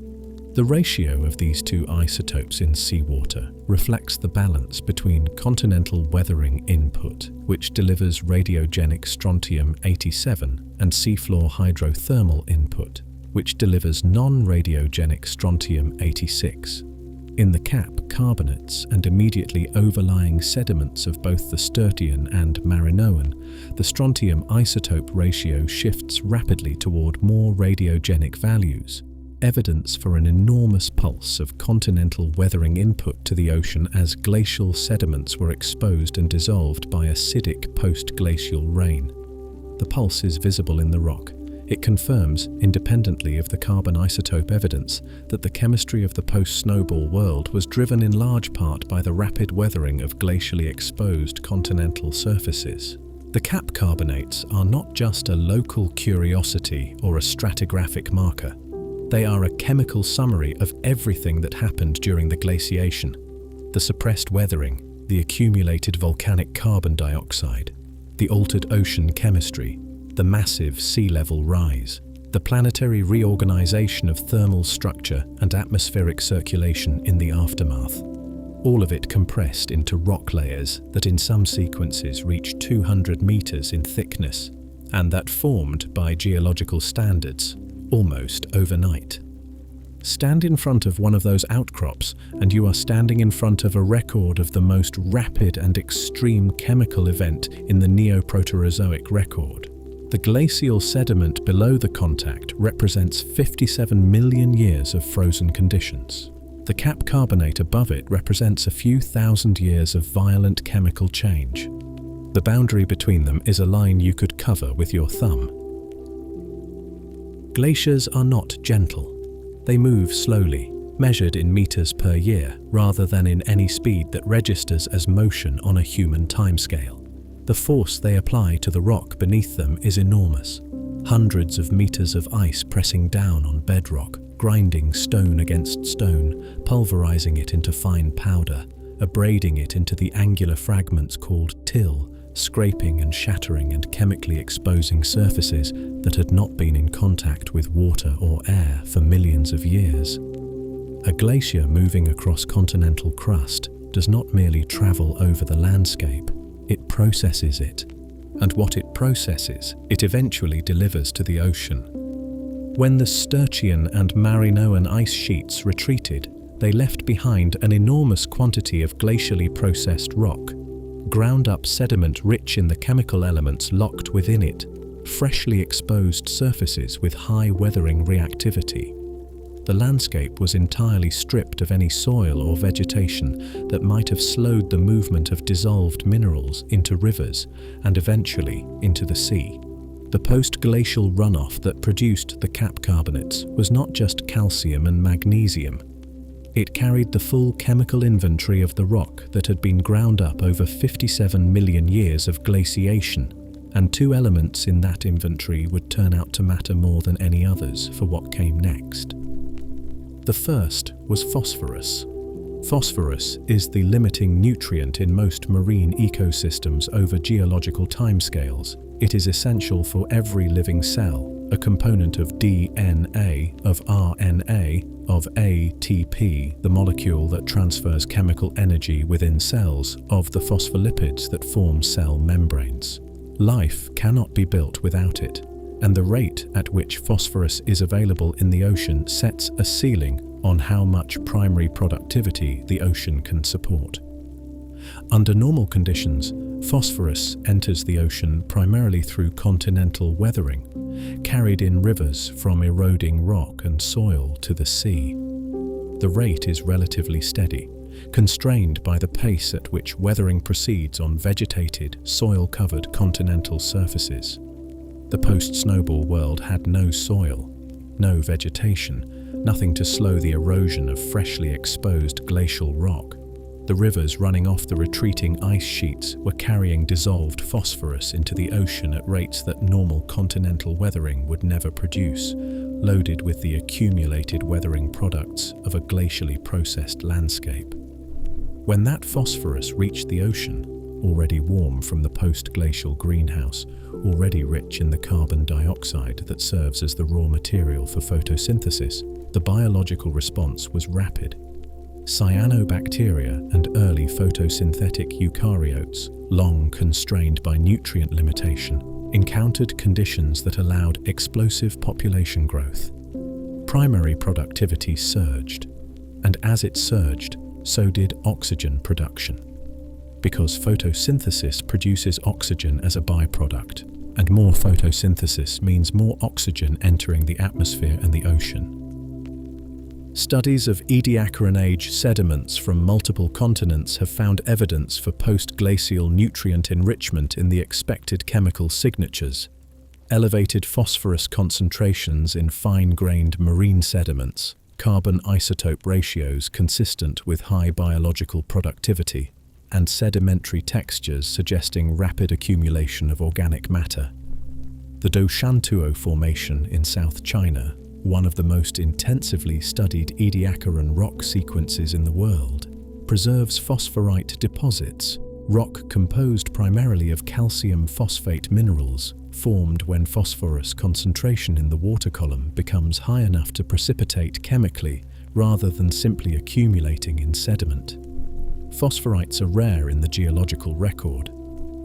The ratio of these two isotopes in seawater reflects the balance between continental weathering input, which delivers radiogenic strontium-87, and seafloor hydrothermal input, which delivers non-radiogenic strontium-86. In the cap carbonates and immediately overlying sediments of both the Sturtian and Marinoan, the strontium isotope ratio shifts rapidly toward more radiogenic values, evidence for an enormous pulse of continental weathering input to the ocean as glacial sediments were exposed and dissolved by acidic post-glacial rain. The pulse is visible in the rock. It confirms, independently of the carbon isotope evidence, that the chemistry of the post-Snowball world was driven in large part by the rapid weathering of glacially exposed continental surfaces. The cap carbonates are not just a local curiosity or a stratigraphic marker. They are a chemical summary of everything that happened during the glaciation: the suppressed weathering, the accumulated volcanic carbon dioxide, the altered ocean chemistry, the massive sea level rise, the planetary reorganization of thermal structure and atmospheric circulation in the aftermath. all of it compressed into rock layers that in some sequences reach 200 meters in thickness, and that formed, by geological standards, almost overnight. Stand in front of one of those outcrops and you are standing in front of a record of the most rapid and extreme chemical event in the Neoproterozoic record. The glacial sediment below the contact represents 57 million years of frozen conditions. The cap carbonate above it represents a few thousand years of violent chemical change. The boundary between them is a line you could cover with your thumb. Glaciers are not gentle. They move slowly, measured in meters per year, rather than in any speed that registers as motion on a human timescale. The force they apply to the rock beneath them is enormous. Hundreds of meters of ice pressing down on bedrock, grinding stone against stone, pulverizing it into fine powder, abrading it into the angular fragments called till, scraping and shattering and chemically exposing surfaces that had not been in contact with water or air for millions of years. A glacier moving across continental crust does not merely travel over the landscape, it processes it. And what it processes, it eventually delivers to the ocean. When the Sturtian and Marinoan ice sheets retreated, they left behind an enormous quantity of glacially processed rock, ground-up sediment rich in the chemical elements locked within it, freshly exposed surfaces with high weathering reactivity. The landscape was entirely stripped of any soil or vegetation that might have slowed the movement of dissolved minerals into rivers and eventually into the sea. The post-glacial runoff that produced the cap carbonates was not just calcium and magnesium. It carried the full chemical inventory of the rock that had been ground up over 57 million years of glaciation, and two elements in that inventory would turn out to matter more than any others for what came next. The first was phosphorus. Phosphorus is the limiting nutrient in most marine ecosystems over geological timescales. It is essential for every living cell, a component of DNA, of RNA, of ATP, the molecule that transfers chemical energy within cells, of the phospholipids that form cell membranes. Life cannot be built without it, and the rate at which phosphorus is available in the ocean sets a ceiling on how much primary productivity the ocean can support. Under normal conditions, phosphorus enters the ocean primarily through continental weathering, carried in rivers from eroding rock and soil to the sea. The rate is relatively steady, constrained by the pace at which weathering proceeds on vegetated, soil-covered continental surfaces. The post-Snowball world had no soil, no vegetation, nothing to slow the erosion of freshly exposed glacial rock. The rivers running off the retreating ice sheets were carrying dissolved phosphorus into the ocean at rates that normal continental weathering would never produce, loaded with the accumulated weathering products of a glacially processed landscape. When that phosphorus reached the ocean, already warm from the post-glacial greenhouse, already rich in the carbon dioxide that serves as the raw material for photosynthesis, the biological response was rapid. Cyanobacteria and early photosynthetic eukaryotes, long constrained by nutrient limitation, encountered conditions that allowed explosive population growth. Primary productivity surged, and as it surged, so did oxygen production. Because photosynthesis produces oxygen as a byproduct, and more photosynthesis means more oxygen entering the atmosphere and the ocean. Studies of Ediacaran age sediments from multiple continents have found evidence for post-glacial nutrient enrichment in the expected chemical signatures. Elevated phosphorus concentrations in fine-grained marine sediments, carbon isotope ratios consistent with high biological productivity, and sedimentary textures suggesting rapid accumulation of organic matter. The Doshantuo Formation in South China, one of the most intensively studied Ediacaran rock sequences in the world, preserves phosphorite deposits, rock composed primarily of calcium phosphate minerals, formed when phosphorus concentration in the water column becomes high enough to precipitate chemically rather than simply accumulating in sediment. Phosphorites are rare in the geological record.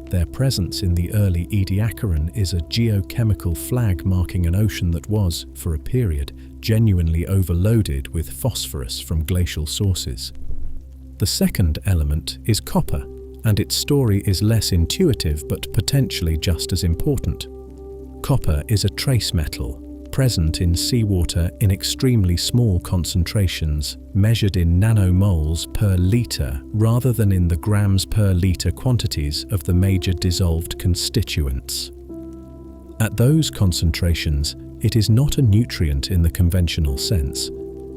Their presence in the early Ediacaran is a geochemical flag marking an ocean that was, for a period, genuinely overloaded with phosphorus from glacial sources. The second element is copper, and its story is less intuitive but potentially just as important. Copper is a trace metal, present in seawater in extremely small concentrations, measured in nanomoles per litre rather than in the grams per litre quantities of the major dissolved constituents. At those concentrations, it is not a nutrient in the conventional sense,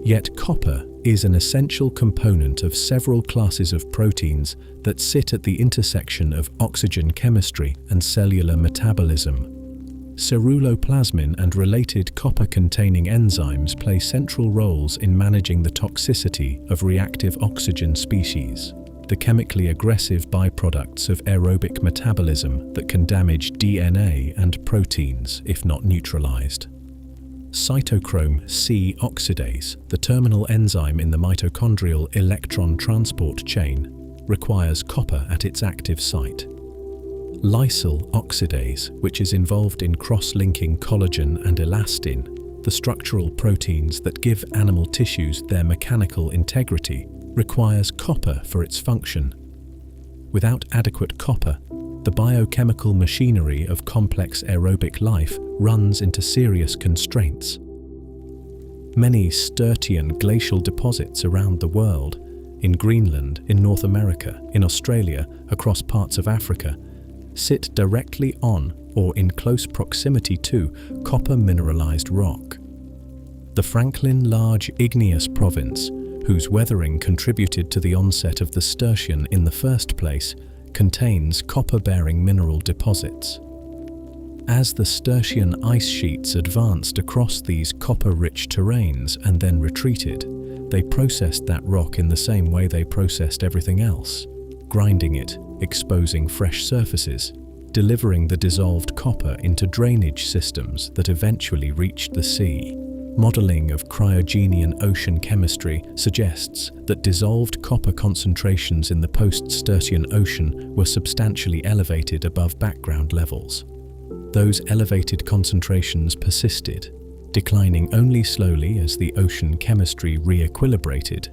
yet copper is an essential component of several classes of proteins that sit at the intersection of oxygen chemistry and cellular metabolism. Ceruloplasmin and related copper-containing enzymes play central roles in managing the toxicity of reactive oxygen species, the chemically aggressive byproducts of aerobic metabolism that can damage DNA and proteins if not neutralized. Cytochrome C oxidase, the terminal enzyme in the mitochondrial electron transport chain, requires copper at its active site. Lysyl oxidase, which is involved in cross-linking collagen and elastin, the structural proteins that give animal tissues their mechanical integrity, requires copper for its function. Without adequate copper, the biochemical machinery of complex aerobic life runs into serious constraints. Many Sturtian glacial deposits around the world, in Greenland, in North America, in Australia, across parts of Africa, sit directly on or in close proximity to copper mineralized rock. The Franklin Large Igneous Province, whose weathering contributed to the onset of the Sturtian in the first place, contains copper-bearing mineral deposits. As the Sturtian ice sheets advanced across these copper-rich terrains and then retreated, they processed that rock in the same way they processed everything else, grinding it, exposing fresh surfaces, delivering the dissolved copper into drainage systems that eventually reached the sea. Modeling of cryogenian ocean chemistry suggests that dissolved copper concentrations in the post-Sturtian ocean were substantially elevated above background levels. Those elevated concentrations persisted, declining only slowly as the ocean chemistry re-equilibrated,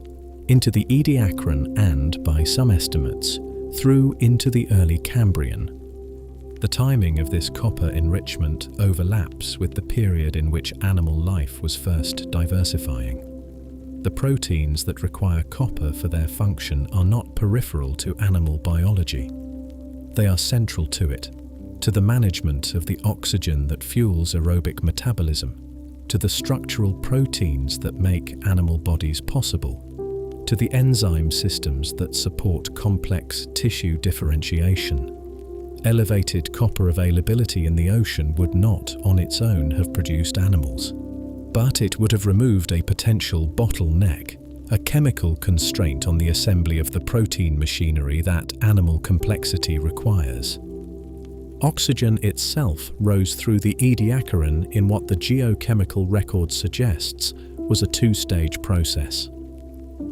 into the Ediacaran and, by some estimates, through into the early Cambrian. The timing of this copper enrichment overlaps with the period in which animal life was first diversifying. The proteins that require copper for their function are not peripheral to animal biology. They are central to it, to the management of the oxygen that fuels aerobic metabolism, to the structural proteins that make animal bodies possible, to the enzyme systems that support complex tissue differentiation. Elevated copper availability in the ocean would not, on its own, have produced animals, but it would have removed a potential bottleneck, a chemical constraint on the assembly of the protein machinery that animal complexity requires. Oxygen itself rose through the Ediacaran in what the geochemical record suggests was a two-stage process.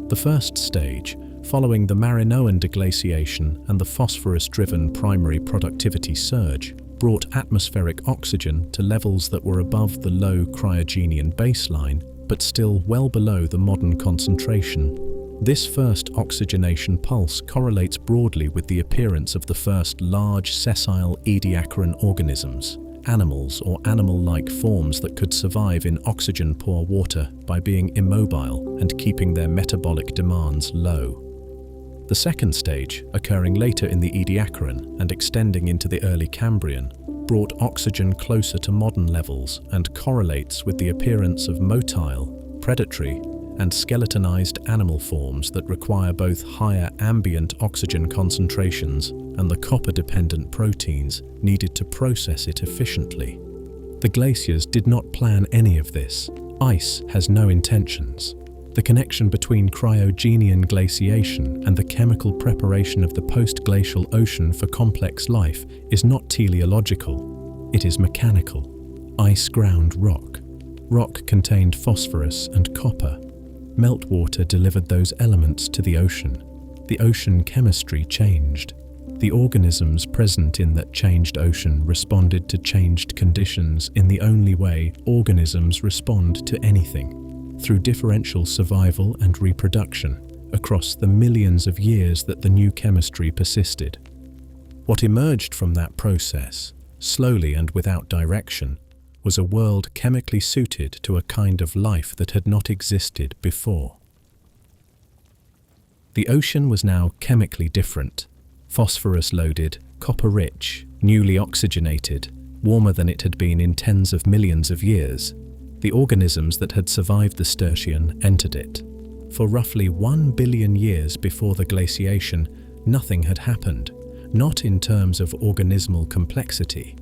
The first stage, following the Marinoan deglaciation and the phosphorus-driven primary productivity surge, brought atmospheric oxygen to levels that were above the low cryogenian baseline, but still well below the modern concentration. This first oxygenation pulse correlates broadly with the appearance of the first large sessile Ediacaran organisms, animals or animal-like forms that could survive in oxygen-poor water by being immobile and keeping their metabolic demands low. The second stage, occurring later in the Ediacaran and extending into the early Cambrian, brought oxygen closer to modern levels and correlates with the appearance of motile, predatory, and skeletonized animal forms that require both higher ambient oxygen concentrations and the copper-dependent proteins needed to process it efficiently. The glaciers did not plan any of this. Ice has no intentions. The connection between cryogenian glaciation and the chemical preparation of the post-glacial ocean for complex life is not teleological. It is mechanical. Ice ground rock. Rock contained phosphorus and copper. Meltwater delivered those elements to the ocean. the ocean chemistry changed. The organisms present in that changed ocean responded to changed conditions in the only way organisms respond to anything, through differential survival and reproduction across the millions of years that the new chemistry persisted. What emerged from that process, slowly and without direction, was a world chemically suited to a kind of life that had not existed before. The ocean was now chemically different, phosphorus-loaded, copper-rich, newly oxygenated, warmer than it had been in tens of millions of years. The organisms that had survived the Sturtian entered it. For roughly 1 billion years before the glaciation, nothing had happened, not in terms of organismal complexity.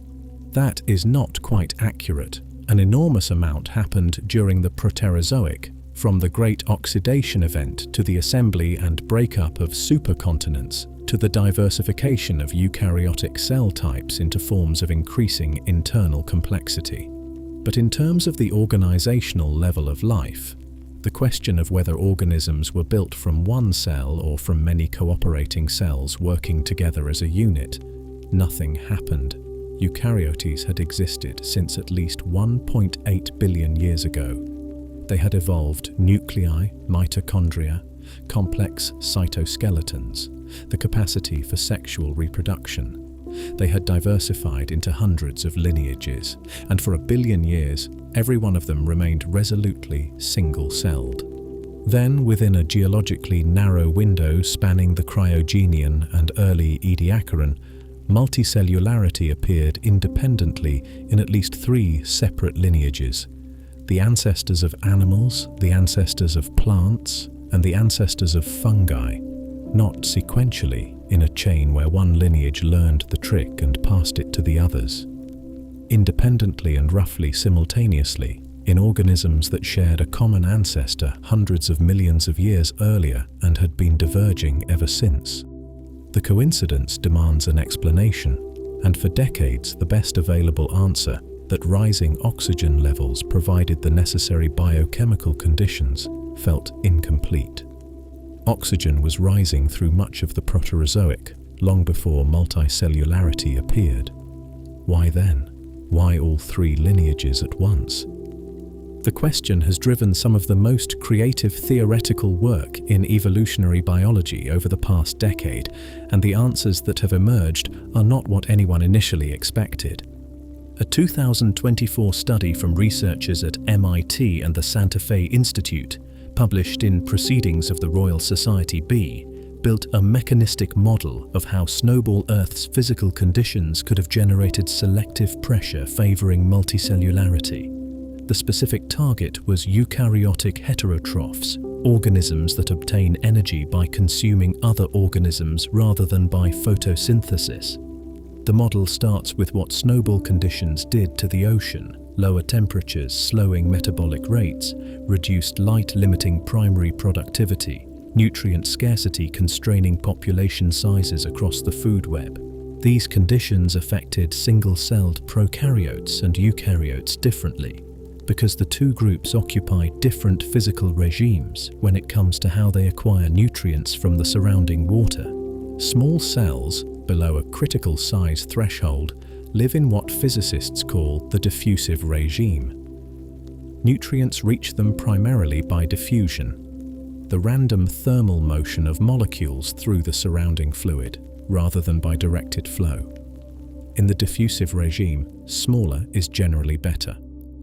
That is not quite accurate. An enormous amount happened during the Proterozoic, from the Great Oxidation Event to the assembly and breakup of supercontinents, to the diversification of eukaryotic cell types into forms of increasing internal complexity. But in terms of the organizational level of life, the question of whether organisms were built from one cell or from many cooperating cells working together as a unit, nothing happened. Eukaryotes had existed since at least 1.8 billion years ago. They had evolved nuclei, mitochondria, complex cytoskeletons, the capacity for sexual reproduction. They had diversified into hundreds of lineages, and for 1 billion years, every one of them remained resolutely single-celled. Then, within a geologically narrow window spanning the Cryogenian and early Ediacaran, multicellularity appeared independently in at least 3 separate lineages: the ancestors of animals, the ancestors of plants, and the ancestors of fungi, not sequentially in a chain where one lineage learned the trick and passed it to the others. Independently and roughly simultaneously, in organisms that shared a common ancestor hundreds of millions of years earlier and had been diverging ever since. The coincidence demands an explanation, and for decades the best available answer, that rising oxygen levels provided the necessary biochemical conditions, felt incomplete. Oxygen was rising through much of the Proterozoic, long before multicellularity appeared. Why then? Why all 3 lineages at once? The question has driven some of the most creative theoretical work in evolutionary biology over the past decade, and the answers that have emerged are not what anyone initially expected. A 2024 study from researchers at MIT and the Santa Fe Institute, published in Proceedings of the Royal Society B, built a mechanistic model of how Snowball Earth's physical conditions could have generated selective pressure favoring multicellularity. The specific target was eukaryotic heterotrophs, organisms that obtain energy by consuming other organisms rather than by photosynthesis. The model starts with what snowball conditions did to the ocean: lower temperatures slowing metabolic rates, reduced light limiting primary productivity, nutrient scarcity constraining population sizes across the food web. These conditions affected single-celled prokaryotes and eukaryotes differently, because the 2 groups occupy different physical regimes when it comes to how they acquire nutrients from the surrounding water. Small cells, below a critical size threshold, live in what physicists call the diffusive regime. Nutrients reach them primarily by diffusion, the random thermal motion of molecules through the surrounding fluid, rather than by directed flow. In the diffusive regime, smaller is generally better.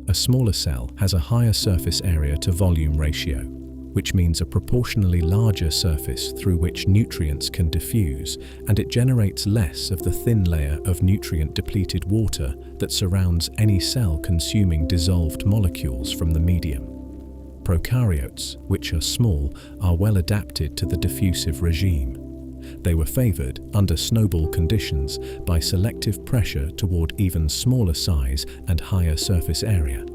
A smaller cell has a higher surface area to volume ratio, which means a proportionally larger surface through which nutrients can diffuse, and it generates less of the thin layer of nutrient-depleted water that surrounds any cell consuming dissolved molecules from the medium. Prokaryotes, which are small, are well adapted to the diffusive regime. They were favored, under snowball conditions, by selective pressure toward even smaller size and higher surface area.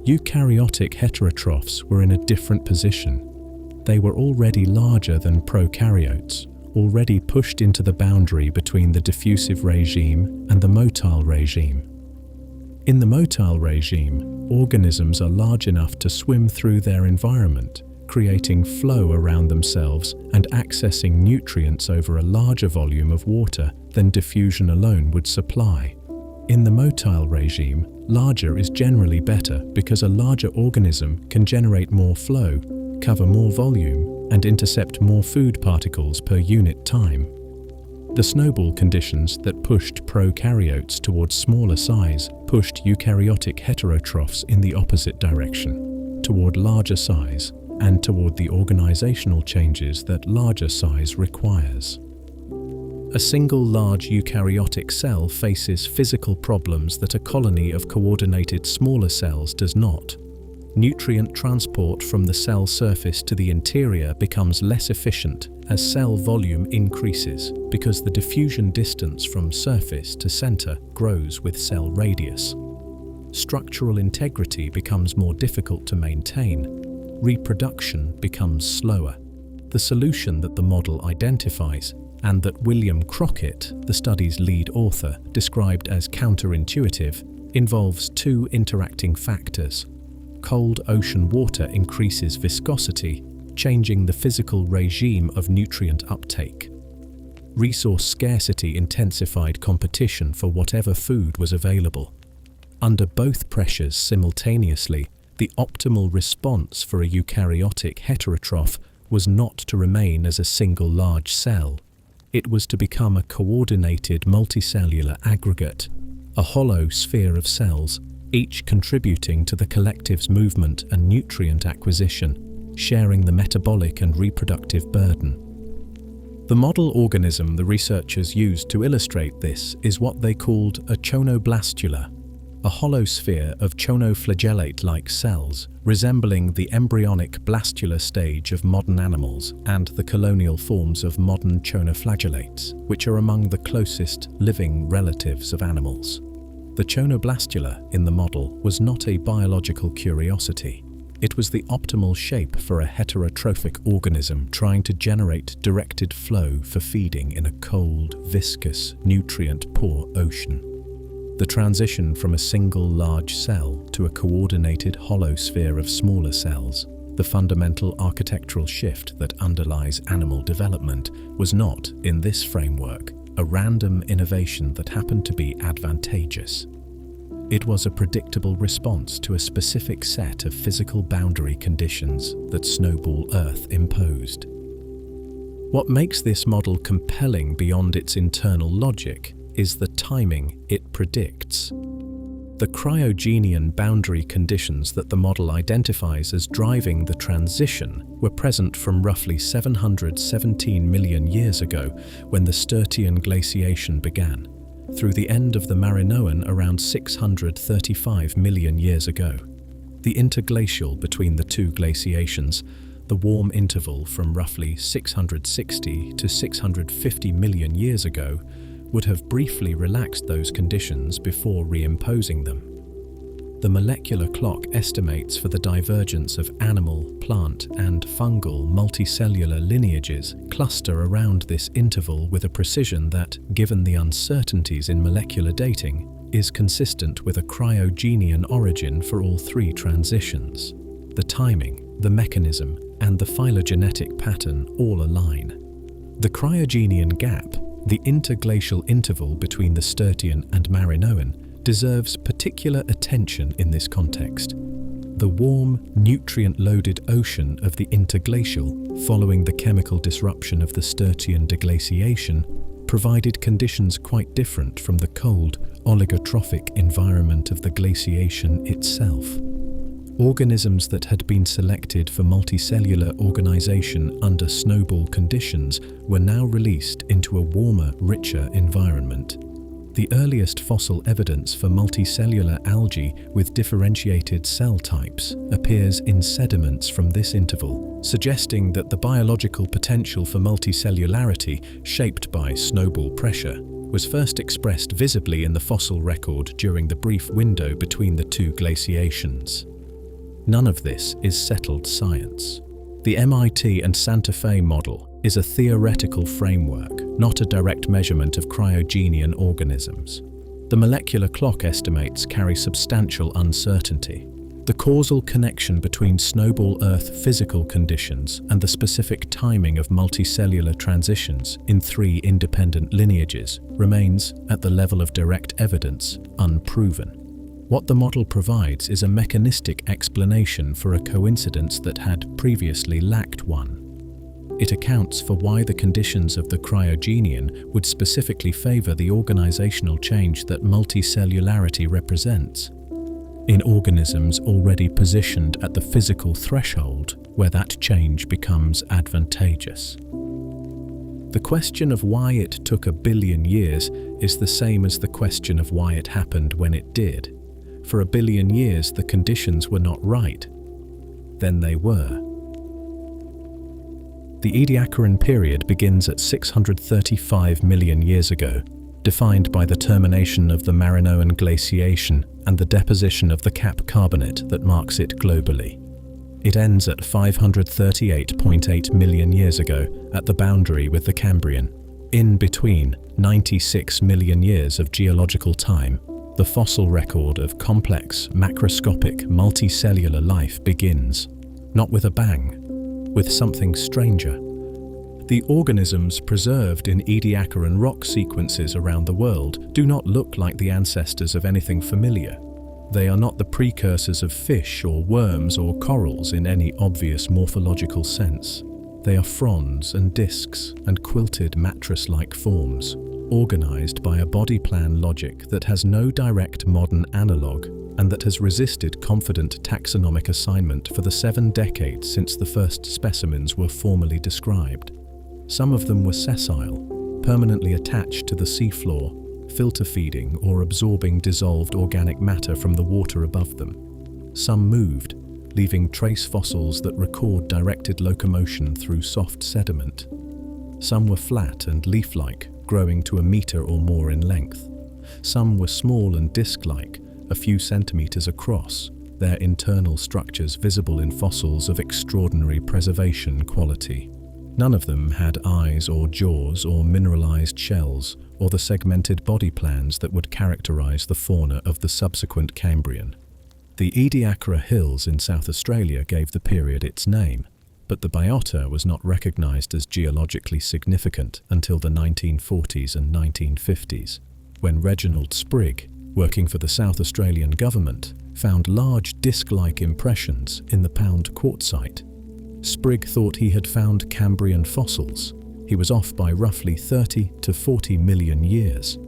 Eukaryotic heterotrophs were in a different position. They were already larger than prokaryotes, already pushed into the boundary between the diffusive regime and the motile regime. In the motile regime, organisms are large enough to swim through their environment, creating flow around themselves and accessing nutrients over a larger volume of water than diffusion alone would supply. In the motile regime, larger is generally better because a larger organism can generate more flow, cover more volume, and intercept more food particles per unit time. The snowball conditions that pushed prokaryotes towards smaller size pushed eukaryotic heterotrophs in the opposite direction, toward larger size, and toward the organizational changes that larger size requires. A single large eukaryotic cell faces physical problems that a colony of coordinated smaller cells does not. Nutrient transport from the cell surface to the interior becomes less efficient as cell volume increases because the diffusion distance from surface to center grows with cell radius. Structural integrity becomes more difficult to maintain. Reproduction becomes slower. The solution that the model identifies, and that William Crockett, the study's lead author, described as counterintuitive, involves two interacting factors. Cold ocean water increases viscosity, changing the physical regime of nutrient uptake. Resource scarcity intensified competition for whatever food was available. Under both pressures simultaneously, the optimal response for a eukaryotic heterotroph was not to remain as a single large cell. It was to become a coordinated multicellular aggregate, a hollow sphere of cells, each contributing to the collective's movement and nutrient acquisition, sharing the metabolic and reproductive burden. The model organism the researchers used to illustrate this is what they called a choanoblastula, a hollow sphere of choanoflagellate-like cells resembling the embryonic blastula stage of modern animals and the colonial forms of modern choanoflagellates, which are among the closest living relatives of animals. The choanoblastula in the model was not a biological curiosity. It was the optimal shape for a heterotrophic organism trying to generate directed flow for feeding in a cold, viscous, nutrient-poor ocean. The transition from a single large cell to a coordinated hollow sphere of smaller cells, the fundamental architectural shift that underlies animal development, was not, in this framework, a random innovation that happened to be advantageous. It was a predictable response to a specific set of physical boundary conditions that Snowball Earth imposed. What makes this model compelling beyond its internal logic is the timing it predicts. The cryogenian boundary conditions that the model identifies as driving the transition were present from roughly 717 million years ago when the Sturtian glaciation began, through the end of the Marinoan around 635 million years ago. The interglacial between the two glaciations, the warm interval from roughly 660 to 650 million years ago, would have briefly relaxed those conditions before reimposing them. The molecular clock estimates for the divergence of animal, plant, and fungal multicellular lineages cluster around this interval with a precision that, given the uncertainties in molecular dating, is consistent with a cryogenian origin for all three transitions. The timing, the mechanism, and the phylogenetic pattern all align. The cryogenian gap, the interglacial interval between the Sturtian and Marinoan, deserves particular attention in this context. The warm, nutrient-loaded ocean of the interglacial, following the chemical disruption of the Sturtian deglaciation, provided conditions quite different from the cold, oligotrophic environment of the glaciation itself. Organisms that had been selected for multicellular organization under snowball conditions were now released into a warmer, richer environment. The earliest fossil evidence for multicellular algae with differentiated cell types appears in sediments from this interval, suggesting that the biological potential for multicellularity, shaped by snowball pressure, was first expressed visibly in the fossil record during the brief window between the two glaciations. None of this is settled science. The MIT and Santa Fe model is a theoretical framework, not a direct measurement of cryogenian organisms. The molecular clock estimates carry substantial uncertainty. The causal connection between Snowball Earth physical conditions and the specific timing of multicellular transitions in 3 independent lineages remains, at the level of direct evidence, unproven. What the model provides is a mechanistic explanation for a coincidence that had previously lacked one. It accounts for why the conditions of the Cryogenian would specifically favor the organizational change that multicellularity represents, in organisms already positioned at the physical threshold where that change becomes advantageous. The question of why it took 1 billion years is the same as the question of why it happened when it did. For 1 billion years the conditions were not right. Then they were. The Ediacaran period begins at 635 million years ago, defined by the termination of the Marinoan glaciation and the deposition of the cap carbonate that marks it globally. It ends at 538.8 million years ago at the boundary with the Cambrian. In between 96 million years of geological time, the fossil record of complex, macroscopic, multicellular life begins, not with a bang, with something stranger. The organisms preserved in Ediacaran rock sequences around the world do not look like the ancestors of anything familiar. They are not the precursors of fish or worms or corals in any obvious morphological sense. They are fronds and discs and quilted mattress-like forms, organized by a body plan logic that has no direct modern analog and that has resisted confident taxonomic assignment for the 7 decades since the first specimens were formally described. Some of them were sessile, permanently attached to the seafloor, filter feeding or absorbing dissolved organic matter from the water above them. Some moved, leaving trace fossils that record directed locomotion through soft sediment. Some were flat and leaf-like, growing to 1 meter or more in length. Some were small and disc-like, a few centimeters across, their internal structures visible in fossils of extraordinary preservation quality. None of them had eyes or jaws or mineralized shells or the segmented body plans that would characterize the fauna of the subsequent Cambrian. The Ediacaran Hills in South Australia gave the period its name, but the biota was not recognized as geologically significant until the 1940s and 1950s, when Reginald Sprigg, working for the South Australian government, found large disc-like impressions in the Pound quartzite. Sprigg thought he had found Cambrian fossils. He was off by roughly 30 to 40 million years.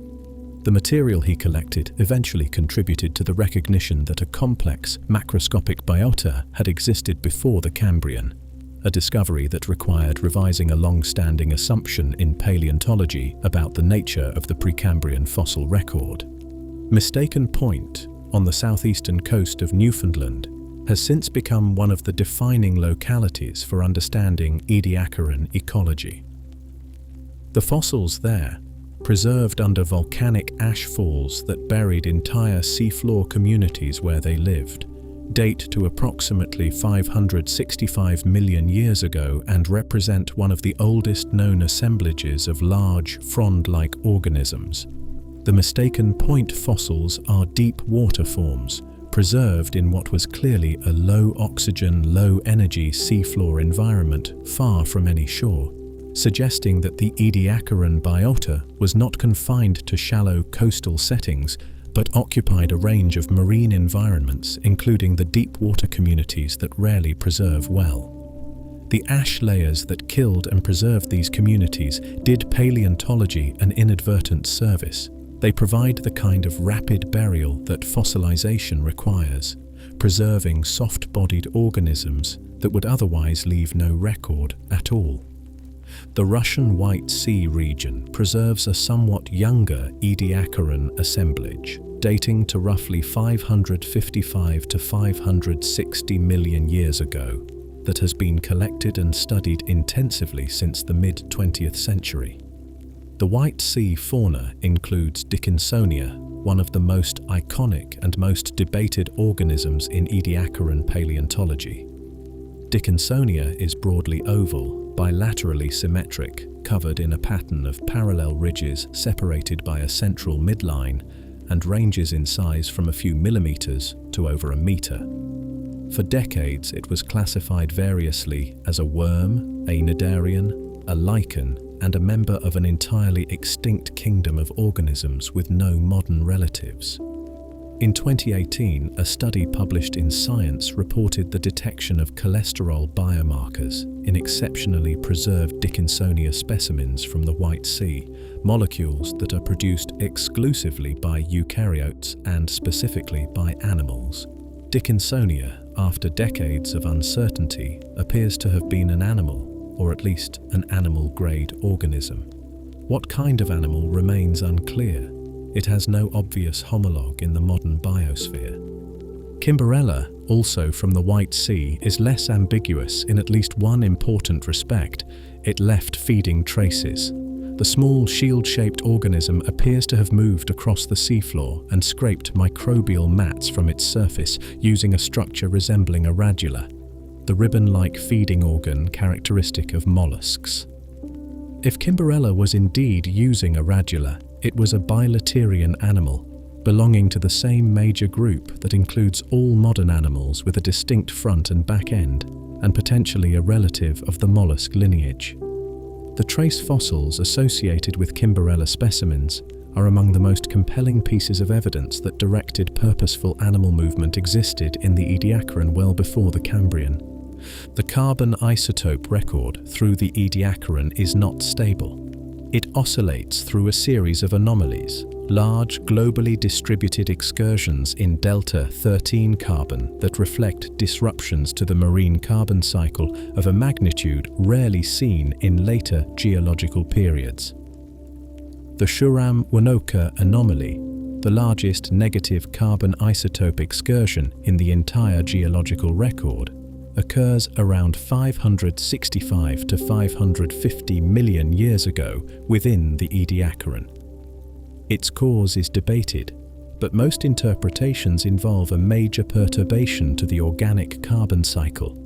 The material he collected eventually contributed to the recognition that a complex, macroscopic biota had existed before the Cambrian, a discovery that required revising a long-standing assumption in paleontology about the nature of the Precambrian fossil record. Mistaken Point, on the southeastern coast of Newfoundland, has since become one of the defining localities for understanding Ediacaran ecology. The fossils there, preserved under volcanic ash falls that buried entire seafloor communities where they lived, date to approximately 565 million years ago and represent one of the oldest known assemblages of large, frond-like organisms. The Mistaken Point fossils are deep water forms, preserved in what was clearly a low-oxygen, low-energy seafloor environment far from any shore, suggesting that the Ediacaran biota was not confined to shallow coastal settings, but occupied a range of marine environments, including the deep water communities that rarely preserve well. The ash layers that killed and preserved these communities did paleontology an inadvertent service. They provide the kind of rapid burial that fossilization requires, preserving soft-bodied organisms that would otherwise leave no record at all. The Russian White Sea region preserves a somewhat younger Ediacaran assemblage, dating to roughly 555 to 560 million years ago, that has been collected and studied intensively since the mid-20th century. The White Sea fauna includes Dickinsonia, one of the most iconic and most debated organisms in Ediacaran paleontology. Dickinsonia is broadly oval, bilaterally symmetric, covered in a pattern of parallel ridges separated by a central midline, and ranges in size from a few millimeters to over a meter. For decades, it was classified variously as a worm, a cnidarian, a lichen, and a member of an entirely extinct kingdom of organisms with no modern relatives. In 2018, a study published in Science reported the detection of cholesterol biomarkers in exceptionally preserved Dickinsonia specimens from the White Sea, molecules that are produced exclusively by eukaryotes and specifically by animals. Dickinsonia, after decades of uncertainty, appears to have been an animal, or at least an animal-grade organism. What kind of animal remains unclear. It has no obvious homologue in the modern biosphere. Kimberella, also from the White Sea, is less ambiguous in at least one important respect. It left feeding traces. The small shield-shaped organism appears to have moved across the seafloor and scraped microbial mats from its surface using a structure resembling a radula, the ribbon-like feeding organ characteristic of mollusks. If Kimberella was indeed using a radula, it was a bilaterian animal, belonging to the same major group that includes all modern animals with a distinct front and back end, and potentially a relative of the mollusk lineage. The trace fossils associated with Kimberella specimens are among the most compelling pieces of evidence that directed purposeful animal movement existed in the Ediacaran well before the Cambrian. The carbon isotope record through the Ediacaran is not stable. It oscillates through a series of anomalies, large globally distributed excursions in delta-13 carbon that reflect disruptions to the marine carbon cycle of a magnitude rarely seen in later geological periods. The Shuram-Winoka anomaly, the largest negative carbon isotope excursion in the entire geological record, occurs around 565 to 550 million years ago within the Ediacaran. Its cause is debated, but most interpretations involve a major perturbation to the organic carbon cycle,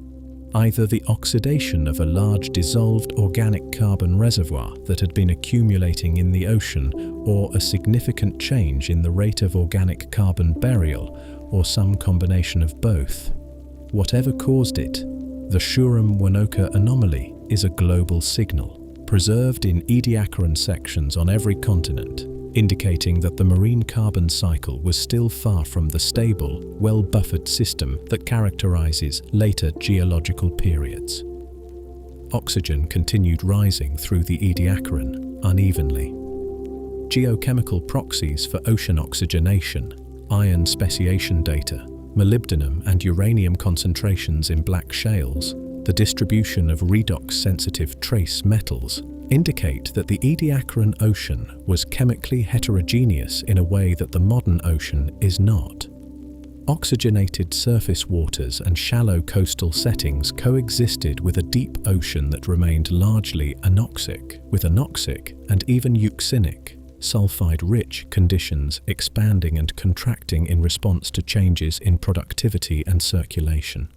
either the oxidation of a large dissolved organic carbon reservoir that had been accumulating in the ocean, or a significant change in the rate of organic carbon burial, or some combination of both. Whatever caused it, the Shuram-Winoka anomaly is a global signal, preserved in Ediacaran sections on every continent, indicating that the marine carbon cycle was still far from the stable, well-buffered system that characterizes later geological periods. Oxygen continued rising through the Ediacaran unevenly. Geochemical proxies for ocean oxygenation, iron speciation data, molybdenum and uranium concentrations in black shales, the distribution of redox-sensitive trace metals, indicate that the Ediacaran Ocean was chemically heterogeneous in a way that the modern ocean is not. Oxygenated surface waters and shallow coastal settings coexisted with a deep ocean that remained largely anoxic, with anoxic and even euxinic, sulfide-rich conditions expanding and contracting in response to changes in productivity and circulation.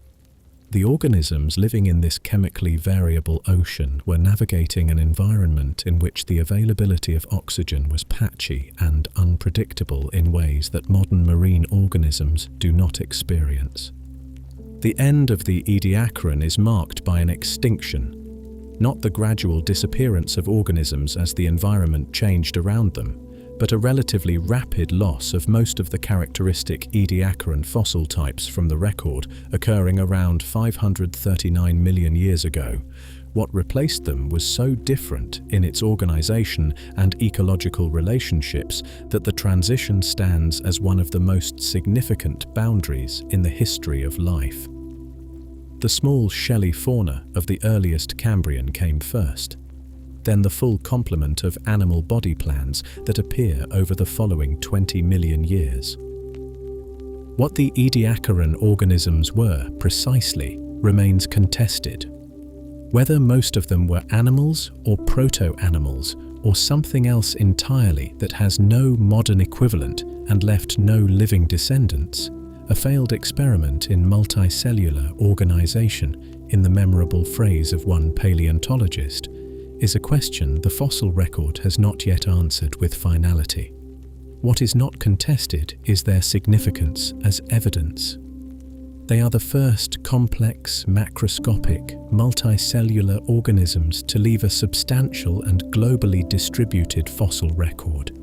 The organisms living in this chemically variable ocean were navigating an environment in which the availability of oxygen was patchy and unpredictable in ways that modern marine organisms do not experience. The end of the Ediacaran is marked by an extinction, not the gradual disappearance of organisms as the environment changed around them, but a relatively rapid loss of most of the characteristic Ediacaran fossil types from the record, occurring around 539 million years ago. What replaced them was so different in its organization and ecological relationships that the transition stands as one of the most significant boundaries in the history of life. The small shelly fauna of the earliest Cambrian came first, then the full complement of animal body plans that appear over the following 20 million years. What the Ediacaran organisms were precisely remains contested. Whether most of them were animals or proto-animals, or something else entirely that has no modern equivalent and left no living descendants, a failed experiment in multicellular organization, in the memorable phrase of one paleontologist, is a question the fossil record has not yet answered with finality. What is not contested is their significance as evidence. They are the first complex, macroscopic, multicellular organisms to leave a substantial and globally distributed fossil record.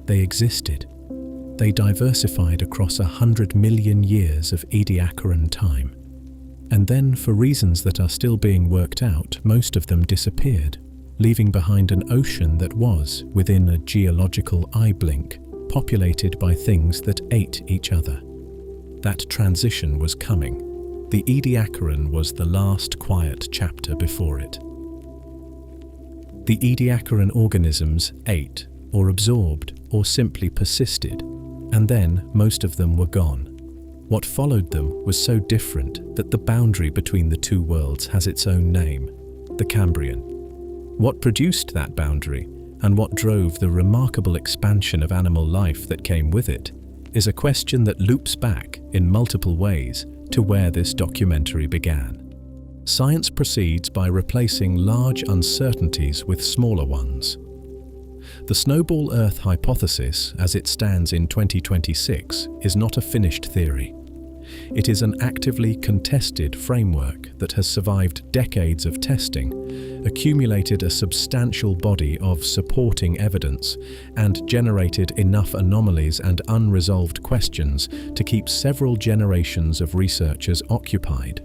They existed. They diversified across 100 million years of Ediacaran time. And then, for reasons that are still being worked out, most of them disappeared, leaving behind an ocean that was, within a geological eye blink, populated by things that ate each other. That transition was coming. The Ediacaran was the last quiet chapter before it. The Ediacaran organisms ate, or absorbed, or simply persisted, and then most of them were gone. What followed them was so different that the boundary between the two worlds has its own name, the Cambrian. What produced that boundary, and what drove the remarkable expansion of animal life that came with it, is a question that loops back in multiple ways to where this documentary began. Science proceeds by replacing large uncertainties with smaller ones. The Snowball Earth hypothesis, as it stands in 2026, is not a finished theory. It is an actively contested framework that has survived decades of testing, accumulated a substantial body of supporting evidence, and generated enough anomalies and unresolved questions to keep several generations of researchers occupied.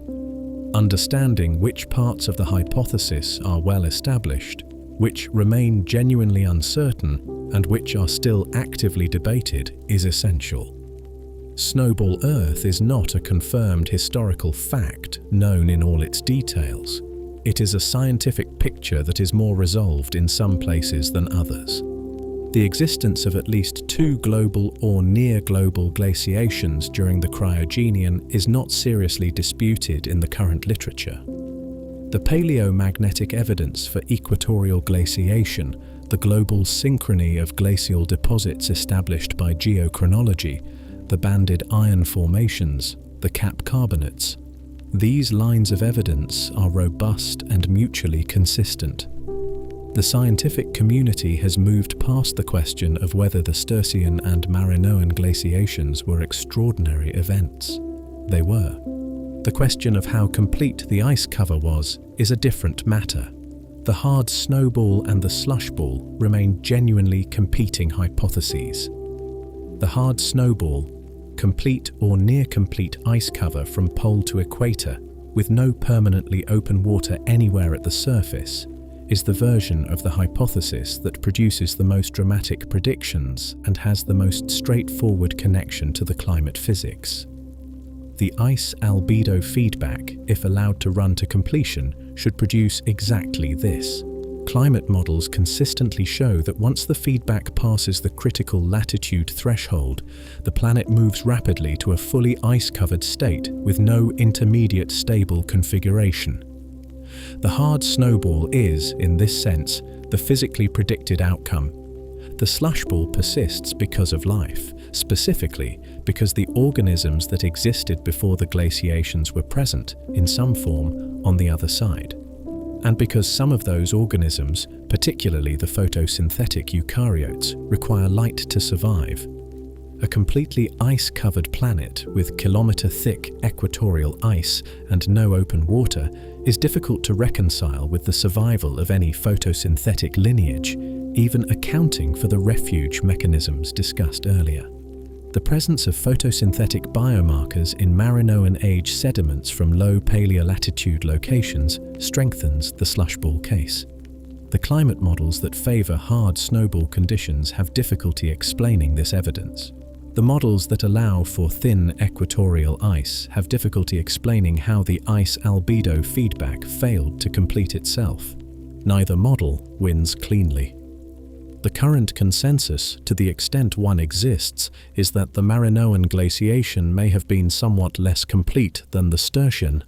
Understanding which parts of the hypothesis are well established, which remain genuinely uncertain, and which are still actively debated is essential. Snowball Earth is not a confirmed historical fact known in all its details. It is a scientific picture that is more resolved in some places than others. The existence of at least 2 global or near-global glaciations during the Cryogenian is not seriously disputed in the current literature. The paleomagnetic evidence for equatorial glaciation, the global synchrony of glacial deposits established by geochronology, the banded iron formations, the cap carbonates. These lines of evidence are robust and mutually consistent. The scientific community has moved past the question of whether the Sturtian and Marinoan glaciations were extraordinary events. They were. The question of how complete the ice cover was is a different matter. The hard snowball and the slush ball remain genuinely competing hypotheses. The hard snowball, complete or near-complete ice cover from pole to equator, with no permanently open water anywhere at the surface, is the version of the hypothesis that produces the most dramatic predictions and has the most straightforward connection to the climate physics. The ice albedo feedback, if allowed to run to completion, should produce exactly this. Climate models consistently show that once the feedback passes the critical latitude threshold, the planet moves rapidly to a fully ice-covered state with no intermediate stable configuration. The hard snowball is, in this sense, the physically predicted outcome. The slush ball persists because of life, specifically because the organisms that existed before the glaciations were present, in some form, on the other side. And because some of those organisms, particularly the photosynthetic eukaryotes, require light to survive. A completely ice-covered planet with kilometre-thick equatorial ice and no open water is difficult to reconcile with the survival of any photosynthetic lineage, even accounting for the refuge mechanisms discussed earlier. The presence of photosynthetic biomarkers in Marinoan age sediments from low paleolatitude locations strengthens the slushball case. The climate models that favour hard snowball conditions have difficulty explaining this evidence. The models that allow for thin equatorial ice have difficulty explaining how the ice albedo feedback failed to complete itself. Neither model wins cleanly. The current consensus, to the extent one exists, is that the Marinoan glaciation may have been somewhat less complete than the Sturtian,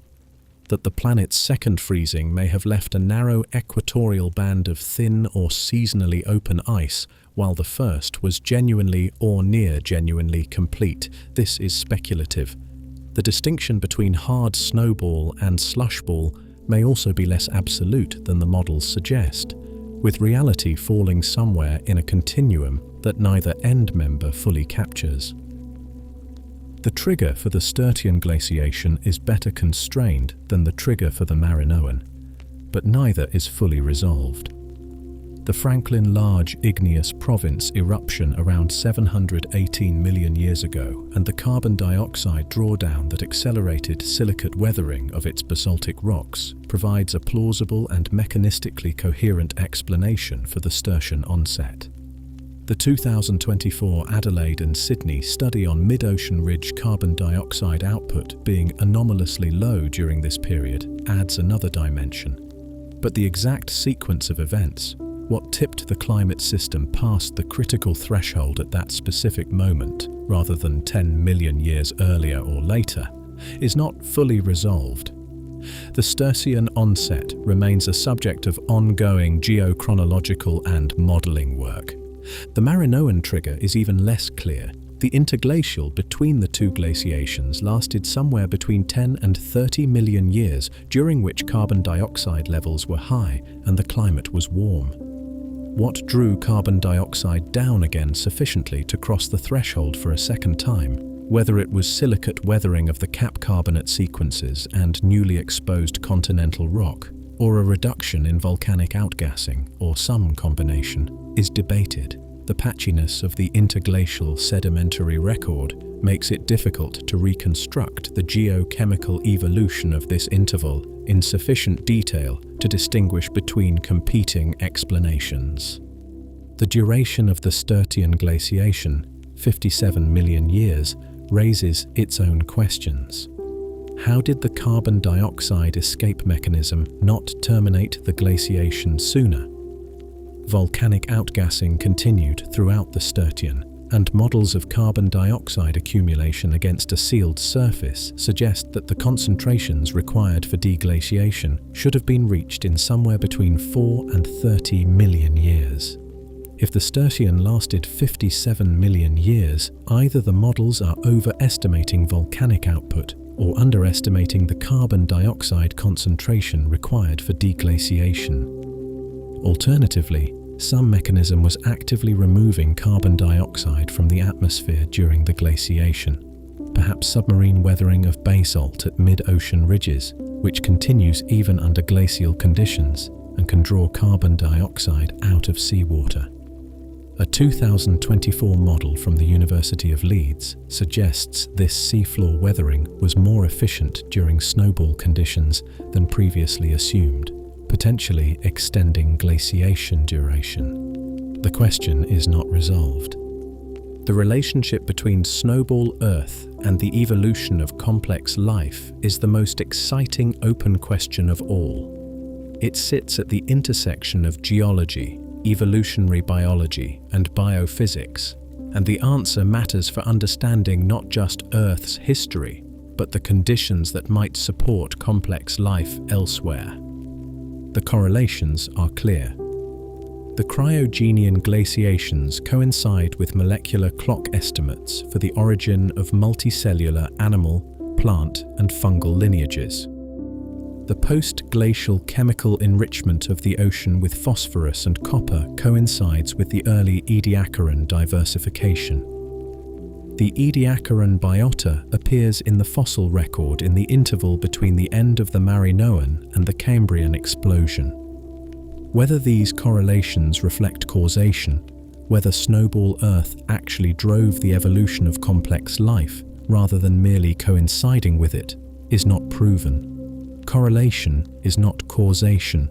that the planet's second freezing may have left a narrow equatorial band of thin or seasonally open ice, while the first was genuinely or near genuinely complete. This is speculative. The distinction between hard snowball and slushball may also be less absolute than the models suggest, with reality falling somewhere in a continuum that neither end member fully captures. The trigger for the Sturtian glaciation is better constrained than the trigger for the Marinoan, but neither is fully resolved. The Franklin Large Igneous Province eruption around 718 million years ago and the carbon dioxide drawdown that accelerated silicate weathering of its basaltic rocks provides a plausible and mechanistically coherent explanation for the Sturtian onset. The 2024 Adelaide and Sydney study on mid-ocean ridge carbon dioxide output being anomalously low during this period adds another dimension. But the exact sequence of events, what tipped the climate system past the critical threshold at that specific moment, rather than 10 million years earlier or later, is not fully resolved. The Sturtian onset remains a subject of ongoing geochronological and modelling work. The Marinoan trigger is even less clear. The interglacial between the two glaciations lasted somewhere between 10 and 30 million years, during which carbon dioxide levels were high and the climate was warm. What drew carbon dioxide down again sufficiently to cross the threshold for a second time? Whether it was silicate weathering of the cap carbonate sequences and newly exposed continental rock, or a reduction in volcanic outgassing, or some combination, is debated. The patchiness of the interglacial sedimentary record makes it difficult to reconstruct the geochemical evolution of this interval in sufficient detail to distinguish between competing explanations. The duration of the Sturtian glaciation, 57 million years, raises its own questions. How did the carbon dioxide escape mechanism not terminate the glaciation sooner? Volcanic outgassing continued throughout the Sturtian, and models of carbon dioxide accumulation against a sealed surface suggest that the concentrations required for deglaciation should have been reached in somewhere between 4 and 30 million years. If the Sturtian lasted 57 million years, either the models are overestimating volcanic output or underestimating the carbon dioxide concentration required for deglaciation. Alternatively, some mechanism was actively removing carbon dioxide from the atmosphere during the glaciation, perhaps submarine weathering of basalt at mid-ocean ridges, which continues even under glacial conditions and can draw carbon dioxide out of seawater. A 2024 model from the University of Leeds suggests this seafloor weathering was more efficient during snowball conditions than previously assumed, potentially extending glaciation duration. The question is not resolved. The relationship between snowball Earth and the evolution of complex life is the most exciting open question of all. It sits at the intersection of geology, evolutionary biology, and biophysics, and the answer matters for understanding not just Earth's history, but the conditions that might support complex life elsewhere. The correlations are clear. The cryogenian glaciations coincide with molecular clock estimates for the origin of multicellular animal, plant, and fungal lineages. The post-glacial chemical enrichment of the ocean with phosphorus and copper coincides with the early Ediacaran diversification. The Ediacaran biota appears in the fossil record in the interval between the end of the Marinoan and the Cambrian explosion. Whether these correlations reflect causation, whether snowball Earth actually drove the evolution of complex life rather than merely coinciding with it, is not proven. Correlation is not causation,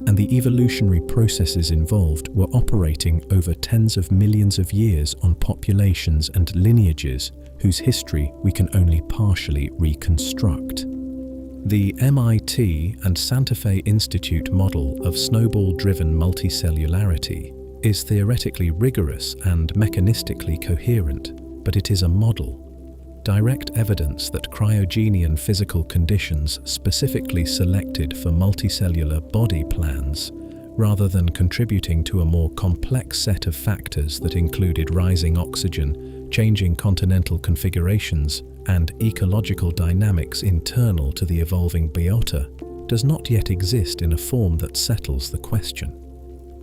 and the evolutionary processes involved were operating over tens of millions of years on populations and lineages whose history we can only partially reconstruct. The MIT and Santa Fe Institute model of snowball-driven multicellularity is theoretically rigorous and mechanistically coherent, but it is a model. Direct evidence that cryogenian physical conditions specifically selected for multicellular body plans, rather than contributing to a more complex set of factors that included rising oxygen, changing continental configurations, and ecological dynamics internal to the evolving biota, does not yet exist in a form that settles the question.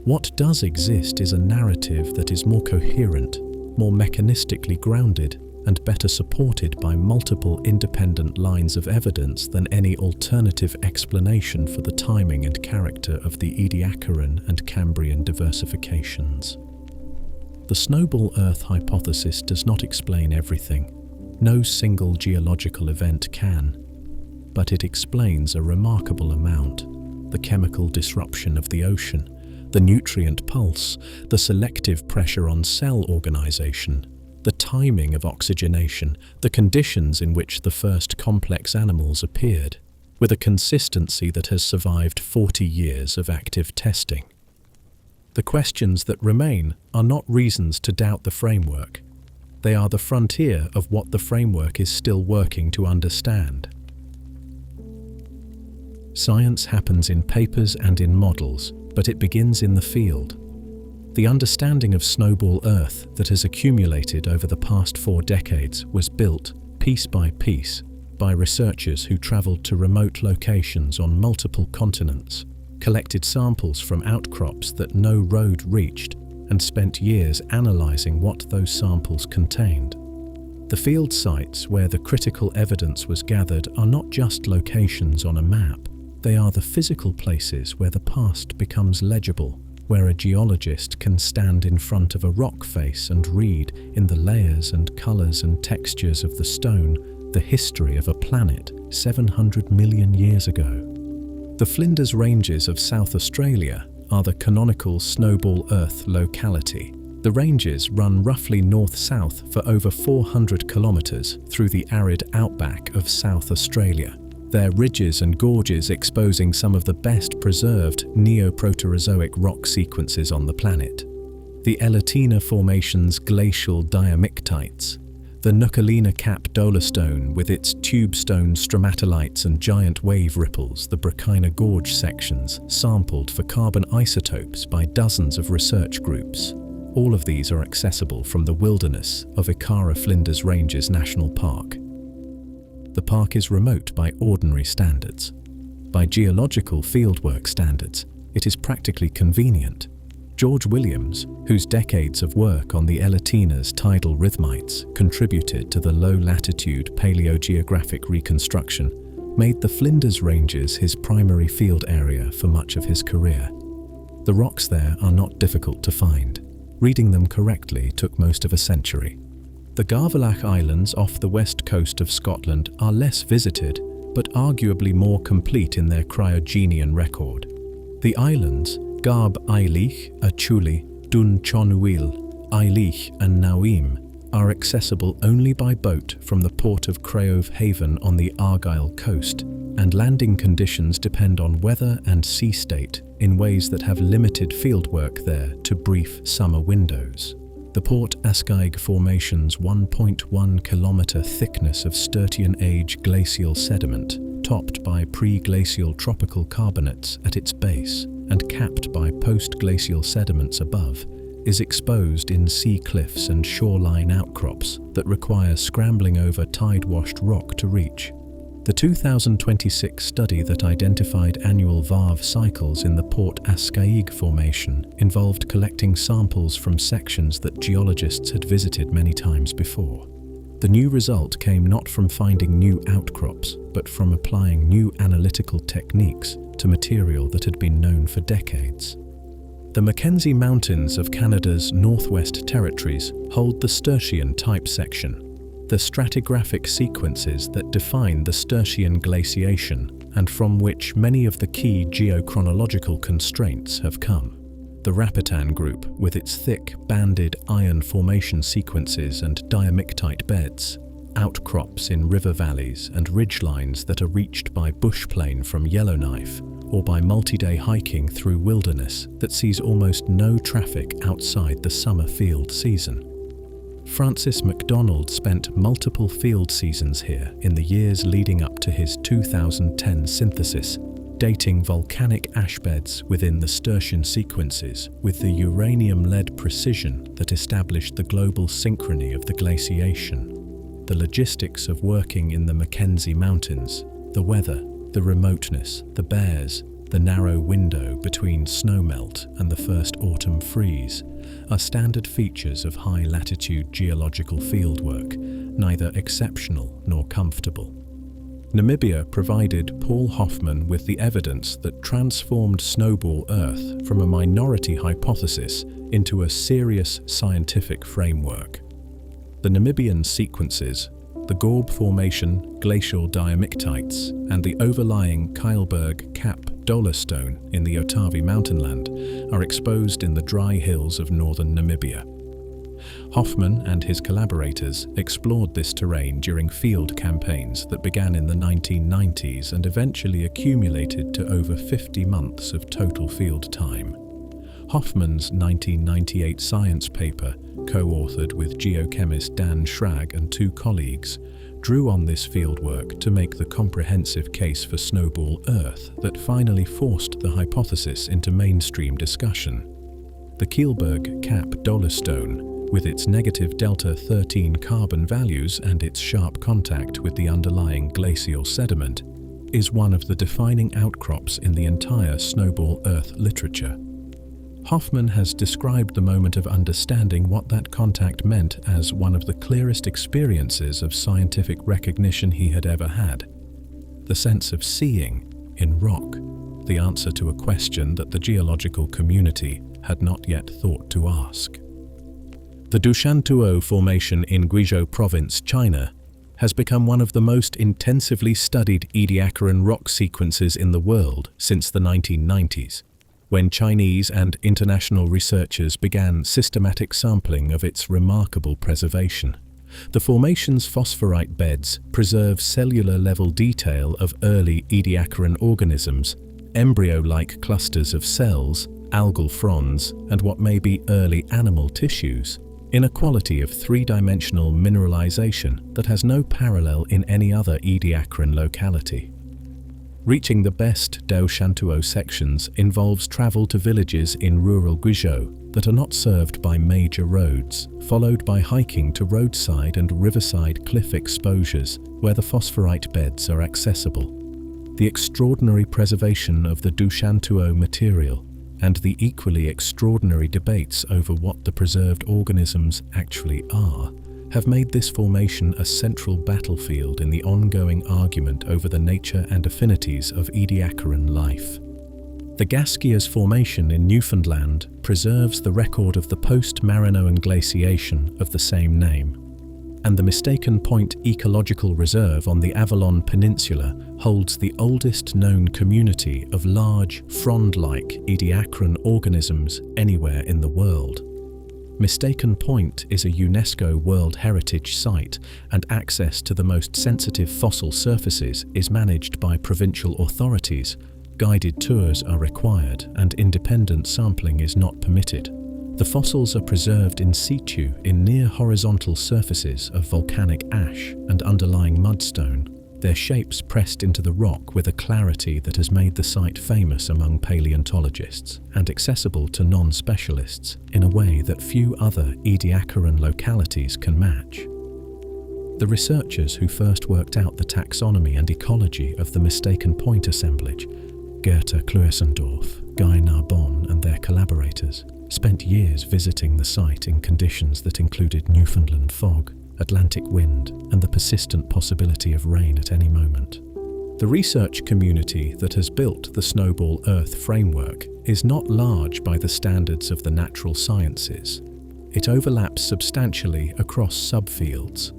What does exist is a narrative that is more coherent, more mechanistically grounded, and better supported by multiple independent lines of evidence than any alternative explanation for the timing and character of the Ediacaran and Cambrian diversifications. The Snowball Earth hypothesis does not explain everything. No single geological event can, but it explains a remarkable amount: the chemical disruption of the ocean, the nutrient pulse, the selective pressure on cell organization, the timing of oxygenation, the conditions in which the first complex animals appeared, with a consistency that has survived 40 years of active testing. The questions that remain are not reasons to doubt the framework. They are the frontier of what the framework is still working to understand. Science happens in papers and in models, but it begins in the field. The understanding of Snowball Earth that has accumulated over the past 4 decades was built, piece by piece, by researchers who traveled to remote locations on multiple continents, collected samples from outcrops that no road reached, and spent years analyzing what those samples contained. The field sites where the critical evidence was gathered are not just locations on a map. They are the physical places where the past becomes legible, where a geologist can stand in front of a rock face and read, in the layers and colors and textures of the stone, the history of a planet 700 million years ago. The Flinders Ranges of South Australia are the canonical Snowball Earth locality. The ranges run roughly north-south for over 400 kilometers through the arid outback of South Australia, their ridges and gorges exposing some of the best preserved Neoproterozoic rock sequences on the planet. The Elatina Formation's glacial diamictites, the Nuckalina Cap dolostone with its tubestone stromatolites and giant wave ripples, the Brachina Gorge sections, sampled for carbon isotopes by dozens of research groups. All of these are accessible from the wilderness of Icara Flinders Ranges National Park. The park is remote by ordinary standards. By geological fieldwork standards, it is practically convenient. George Williams, whose decades of work on the Elatina's tidal rhythmites contributed to the low-latitude paleogeographic reconstruction, made the Flinders Ranges his primary field area for much of his career. The rocks there are not difficult to find. Reading them correctly took most of a century. The Garvalach Islands off the west coast of Scotland are less visited, but arguably more complete in their cryogenian record. The islands, Garb Ailich, Achuli, Dun Chonuil, Ailich and Nauim, are accessible only by boat from the port of Craiove Haven on the Argyll coast, and landing conditions depend on weather and sea state in ways that have limited fieldwork there to brief summer windows. The Port Ascaig Formation's 1.1 kilometer thickness of Sturtian age glacial sediment, topped by pre-glacial tropical carbonates at its base and capped by post-glacial sediments above, is exposed in sea cliffs and shoreline outcrops that require scrambling over tide-washed rock to reach. The 2026 study that identified annual varve cycles in the Port Ascaig Formation involved collecting samples from sections that geologists had visited many times before. The new result came not from finding new outcrops, but from applying new analytical techniques to material that had been known for decades. The Mackenzie Mountains of Canada's Northwest Territories hold the Sturtian type section, the stratigraphic sequences that define the Sturtian glaciation and from which many of the key geochronological constraints have come. The Rapitan group, with its thick, banded iron formation sequences and diamictite beds, outcrops in river valleys and ridgelines that are reached by bushplane from Yellowknife or by multi-day hiking through wilderness that sees almost no traffic outside the summer field season. Francis MacDonald spent multiple field seasons here in the years leading up to his 2010 synthesis, dating volcanic ash beds within the Sturtian sequences with the uranium-lead precision that established the global synchrony of the glaciation. The logistics of working in the Mackenzie Mountains, the weather, the remoteness, the bears, the narrow window between snowmelt and the first autumn freeze are standard features of high-latitude geological fieldwork neither exceptional nor comfortable. Namibia provided Paul Hoffman with the evidence that transformed Snowball Earth from a minority hypothesis into a serious scientific framework. The Namibian sequences, the Gorb Formation glacial diamictites, and the overlying Kyleberg Cap dolostone in the Otavi mountainland are exposed in the dry hills of northern Namibia. Hoffman and his collaborators explored this terrain during field campaigns that began in the 1990s and eventually accumulated to over 50 months of total field time. Hoffman's 1998 science paper, co-authored with geochemist Dan Schrag and two colleagues, drew on this fieldwork to make the comprehensive case for Snowball Earth that finally forced the hypothesis into mainstream discussion. The Kyleberg Cap dolostone, with its negative delta-13 carbon values and its sharp contact with the underlying glacial sediment, is one of the defining outcrops in the entire Snowball Earth literature. Hoffman has described the moment of understanding what that contact meant as one of the clearest experiences of scientific recognition he had ever had. The sense of seeing, in rock, the answer to a question that the geological community had not yet thought to ask. The Dushantuo Formation in Guizhou Province, China, has become one of the most intensively studied Ediacaran rock sequences in the world since the 1990s, when Chinese and international researchers began systematic sampling of its remarkable preservation. The formation's phosphorite beds preserve cellular-level detail of early Ediacaran organisms, embryo-like clusters of cells, algal fronds, and what may be early animal tissues, in a quality of three-dimensional mineralization that has no parallel in any other Ediacaran locality. Reaching the best Dushantuo sections involves travel to villages in rural Guizhou that are not served by major roads, followed by hiking to roadside and riverside cliff exposures where the phosphorite beds are accessible. The extraordinary preservation of the Dushantuo material and the equally extraordinary debates over what the preserved organisms actually are have made this formation a central battlefield in the ongoing argument over the nature and affinities of Ediacaran life. The Gasquias Formation in Newfoundland preserves the record of the post-Marinoan glaciation of the same name, and the Mistaken Point Ecological Reserve on the Avalon Peninsula holds the oldest known community of large, frond-like Ediacaran organisms anywhere in the world. Mistaken Point is a UNESCO World Heritage Site, and access to the most sensitive fossil surfaces is managed by provincial authorities. Guided tours are required, and independent sampling is not permitted. The fossils are preserved in situ in near horizontal surfaces of volcanic ash and underlying mudstone, their shapes pressed into the rock with a clarity that has made the site famous among paleontologists and accessible to non-specialists in a way that few other Ediacaran localities can match. The researchers who first worked out the taxonomy and ecology of the Mistaken Point assemblage, Goethe Kluesendorf, Guy Narbonne and their collaborators, spent years visiting the site in conditions that included Newfoundland fog, Atlantic wind, and the persistent possibility of rain at any moment. The research community that has built the Snowball Earth framework is not large by the standards of the natural sciences. It overlaps substantially across subfields.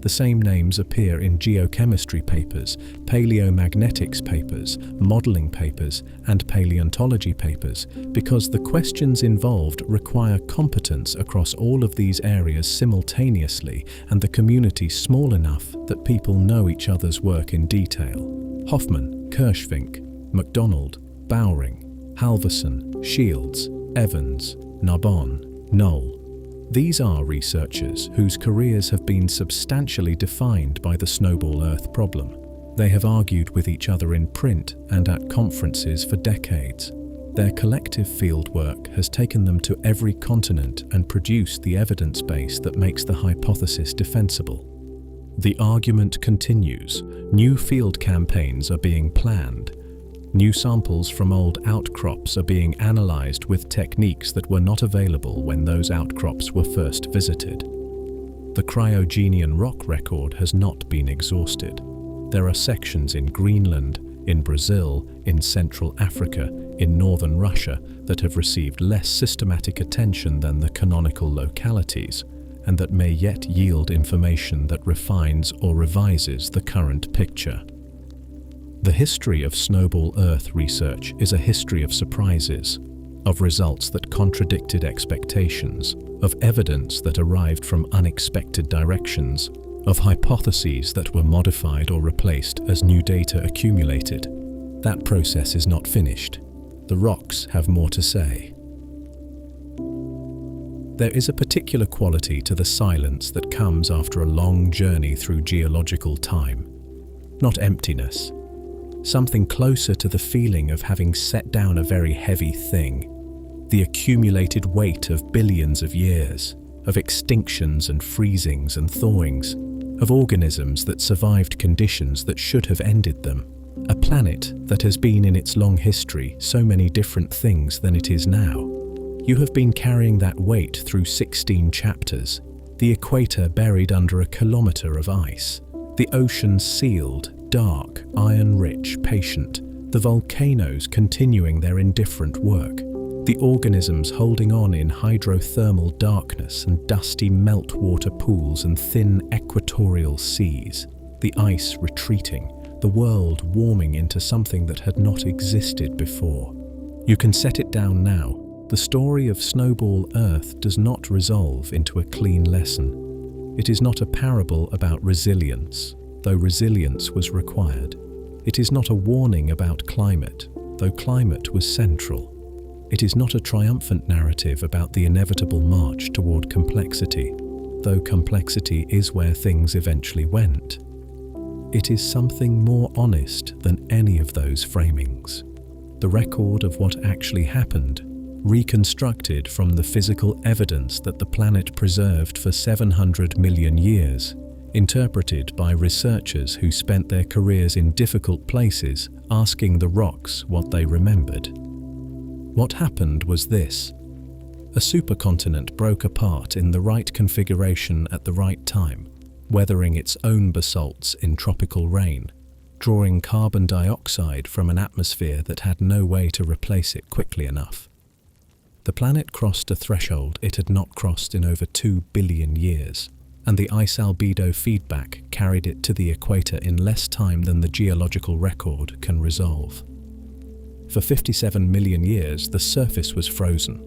The same names appear in geochemistry papers, paleomagnetics papers, modeling papers, and paleontology papers because the questions involved require competence across all of these areas simultaneously and the community small enough that people know each other's work in detail. Hoffman, Kirschvink, MacDonald, Bowring, Halverson, Shields, Evans, Narbonne, Knoll. These are researchers whose careers have been substantially defined by the Snowball Earth problem. They have argued with each other in print and at conferences for decades. Their collective fieldwork has taken them to every continent and produced the evidence base that makes the hypothesis defensible. The argument continues. New field campaigns are being planned. New samples from old outcrops are being analyzed with techniques that were not available when those outcrops were first visited. The Cryogenian rock record has not been exhausted. There are sections in Greenland, in Brazil, in Central Africa, in northern Russia that have received less systematic attention than the canonical localities, and that may yet yield information that refines or revises the current picture. The history of Snowball Earth research is a history of surprises, of results that contradicted expectations, of evidence that arrived from unexpected directions, of hypotheses that were modified or replaced as new data accumulated. That process is not finished. The rocks have more to say. There is a particular quality to the silence that comes after a long journey through geological time. Not emptiness. Something closer to the feeling of having set down a very heavy thing. The accumulated weight of billions of years, of extinctions and freezings and thawings, of organisms that survived conditions that should have ended them. A planet that has been in its long history so many different things than it is now. You have been carrying that weight through 16 chapters, the equator buried under a kilometre of ice, the oceans sealed, dark, iron-rich, patient, the volcanoes continuing their indifferent work, the organisms holding on in hydrothermal darkness and dusty meltwater pools and thin equatorial seas, the ice retreating, the world warming into something that had not existed before. You can set it down now. The story of Snowball Earth does not resolve into a clean lesson. It is not a parable about resilience, though resilience was required. It is not a warning about climate, though climate was central. It is not a triumphant narrative about the inevitable march toward complexity, though complexity is where things eventually went. It is something more honest than any of those framings. The record of what actually happened, reconstructed from the physical evidence that the planet preserved for 700 million years, interpreted by researchers who spent their careers in difficult places asking the rocks what they remembered. What happened was this. A supercontinent broke apart in the right configuration at the right time, weathering its own basalts in tropical rain, drawing carbon dioxide from an atmosphere that had no way to replace it quickly enough. The planet crossed a threshold it had not crossed in over 2 billion years, and the ice albedo feedback carried it to the equator in less time than the geological record can resolve. For 57 million years, the surface was frozen.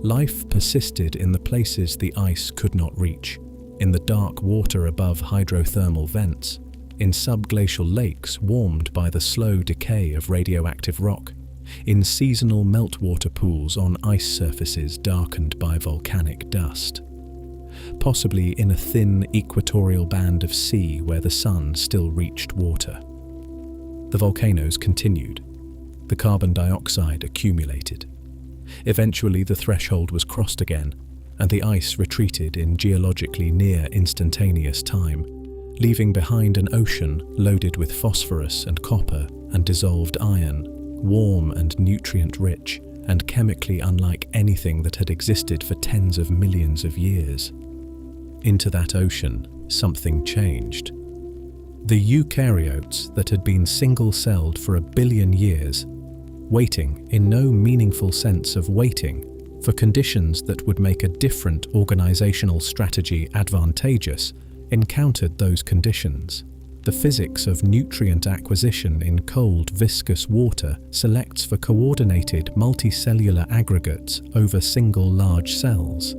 Life persisted in the places the ice could not reach, in the dark water above hydrothermal vents, in subglacial lakes warmed by the slow decay of radioactive rock, in seasonal meltwater pools on ice surfaces darkened by volcanic dust. Possibly in a thin equatorial band of sea where the sun still reached water. The volcanoes continued. The carbon dioxide accumulated. Eventually the threshold was crossed again, and the ice retreated in geologically near instantaneous time, leaving behind an ocean loaded with phosphorus and copper and dissolved iron, warm and nutrient-rich, and chemically unlike anything that had existed for tens of millions of years. Into that ocean, something changed. The eukaryotes that had been single-celled for 1 billion years, waiting, in no meaningful sense of waiting, for conditions that would make a different organizational strategy advantageous, encountered those conditions. The physics of nutrient acquisition in cold, viscous water selects for coordinated multicellular aggregates over single large cells.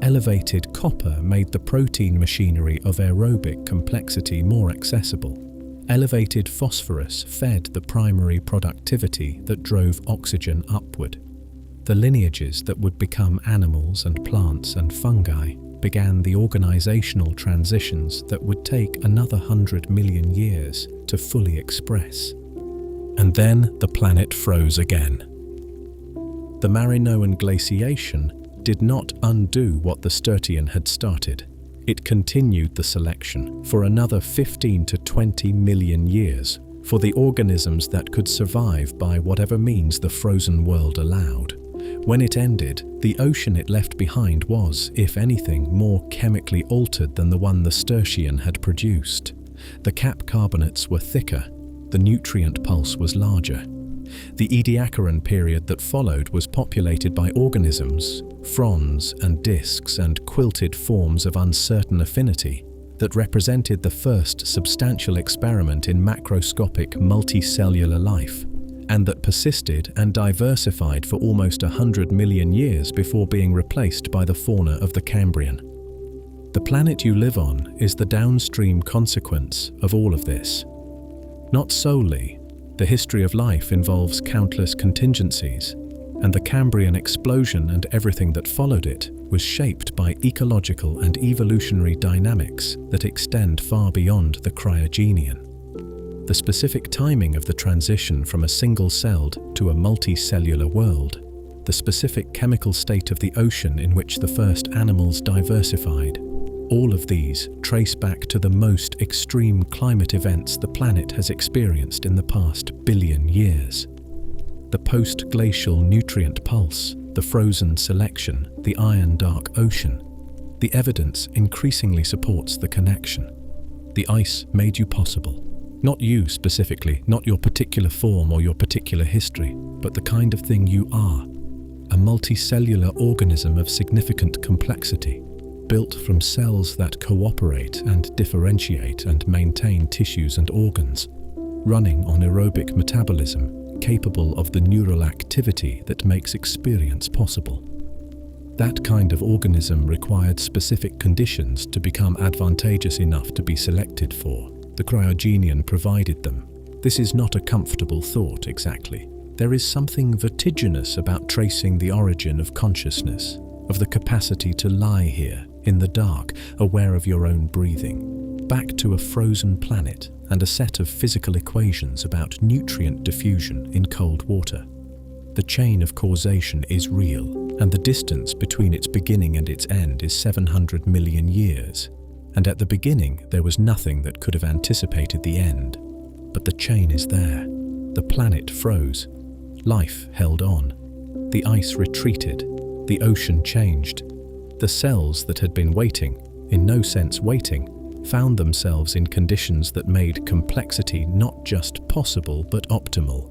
Elevated copper made the protein machinery of aerobic complexity more accessible. Elevated phosphorus fed the primary productivity that drove oxygen upward. The lineages that would become animals and plants and fungi began the organizational transitions that would take another 100 million years to fully express. And then the planet froze again. The Marinoan glaciation did not undo what the Sturtian had started. It continued the selection for another 15 to 20 million years for the organisms that could survive by whatever means the frozen world allowed. When it ended, the ocean it left behind was, if anything, more chemically altered than the one the Sturtian had produced. The cap carbonates were thicker, the nutrient pulse was larger. The Ediacaran period that followed was populated by organisms, fronds and discs and quilted forms of uncertain affinity that represented the first substantial experiment in macroscopic multicellular life, and that persisted and diversified for almost 100 million years before being replaced by the fauna of the Cambrian. The planet you live on is the downstream consequence of all of this. Not solely. The history of life involves countless contingencies, and the Cambrian explosion and everything that followed it was shaped by ecological and evolutionary dynamics that extend far beyond the Cryogenian. The specific timing of the transition from a single-celled to a multicellular world, the specific chemical state of the ocean in which the first animals diversified, all of these trace back to the most extreme climate events the planet has experienced in the past billion years. The post-glacial nutrient pulse, the frozen selection, the iron dark ocean. The evidence increasingly supports the connection. The ice made you possible. Not you specifically, not your particular form or your particular history, but the kind of thing you are. A multicellular organism of significant complexity, built from cells that cooperate and differentiate and maintain tissues and organs, running on aerobic metabolism, capable of the neural activity that makes experience possible. That kind of organism required specific conditions to become advantageous enough to be selected for. The Cryogenian provided them. This is not a comfortable thought exactly. There is something vertiginous about tracing the origin of consciousness, of the capacity to lie here, in the dark, aware of your own breathing, back to a frozen planet and a set of physical equations about nutrient diffusion in cold water. The chain of causation is real, and the distance between its beginning and its end is 700 million years. And at the beginning, there was nothing that could have anticipated the end. But the chain is there. The planet froze. Life held on. The ice retreated. The ocean changed. The cells that had been waiting, in no sense waiting, found themselves in conditions that made complexity not just possible but optimal.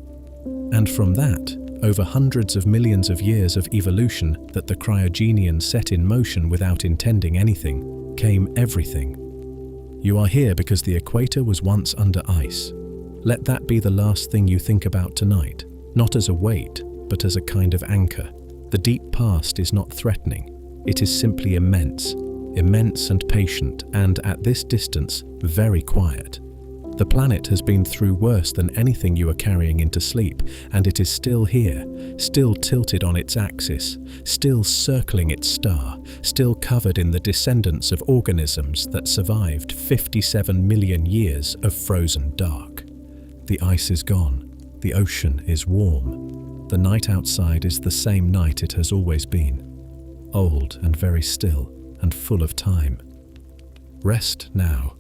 And from that, over hundreds of millions of years of evolution that the Cryogenian set in motion without intending anything, came everything. You are here because the equator was once under ice. Let that be the last thing you think about tonight, not as a weight, but as a kind of anchor. The deep past is not threatening. It is simply immense, immense and patient, and at this distance, very quiet. The planet has been through worse than anything you are carrying into sleep, and it is still here, still tilted on its axis, still circling its star, still covered in the descendants of organisms that survived 57 million years of frozen dark. The ice is gone. The ocean is warm. The night outside is the same night it has always been. Old and very still and full of time. Rest now.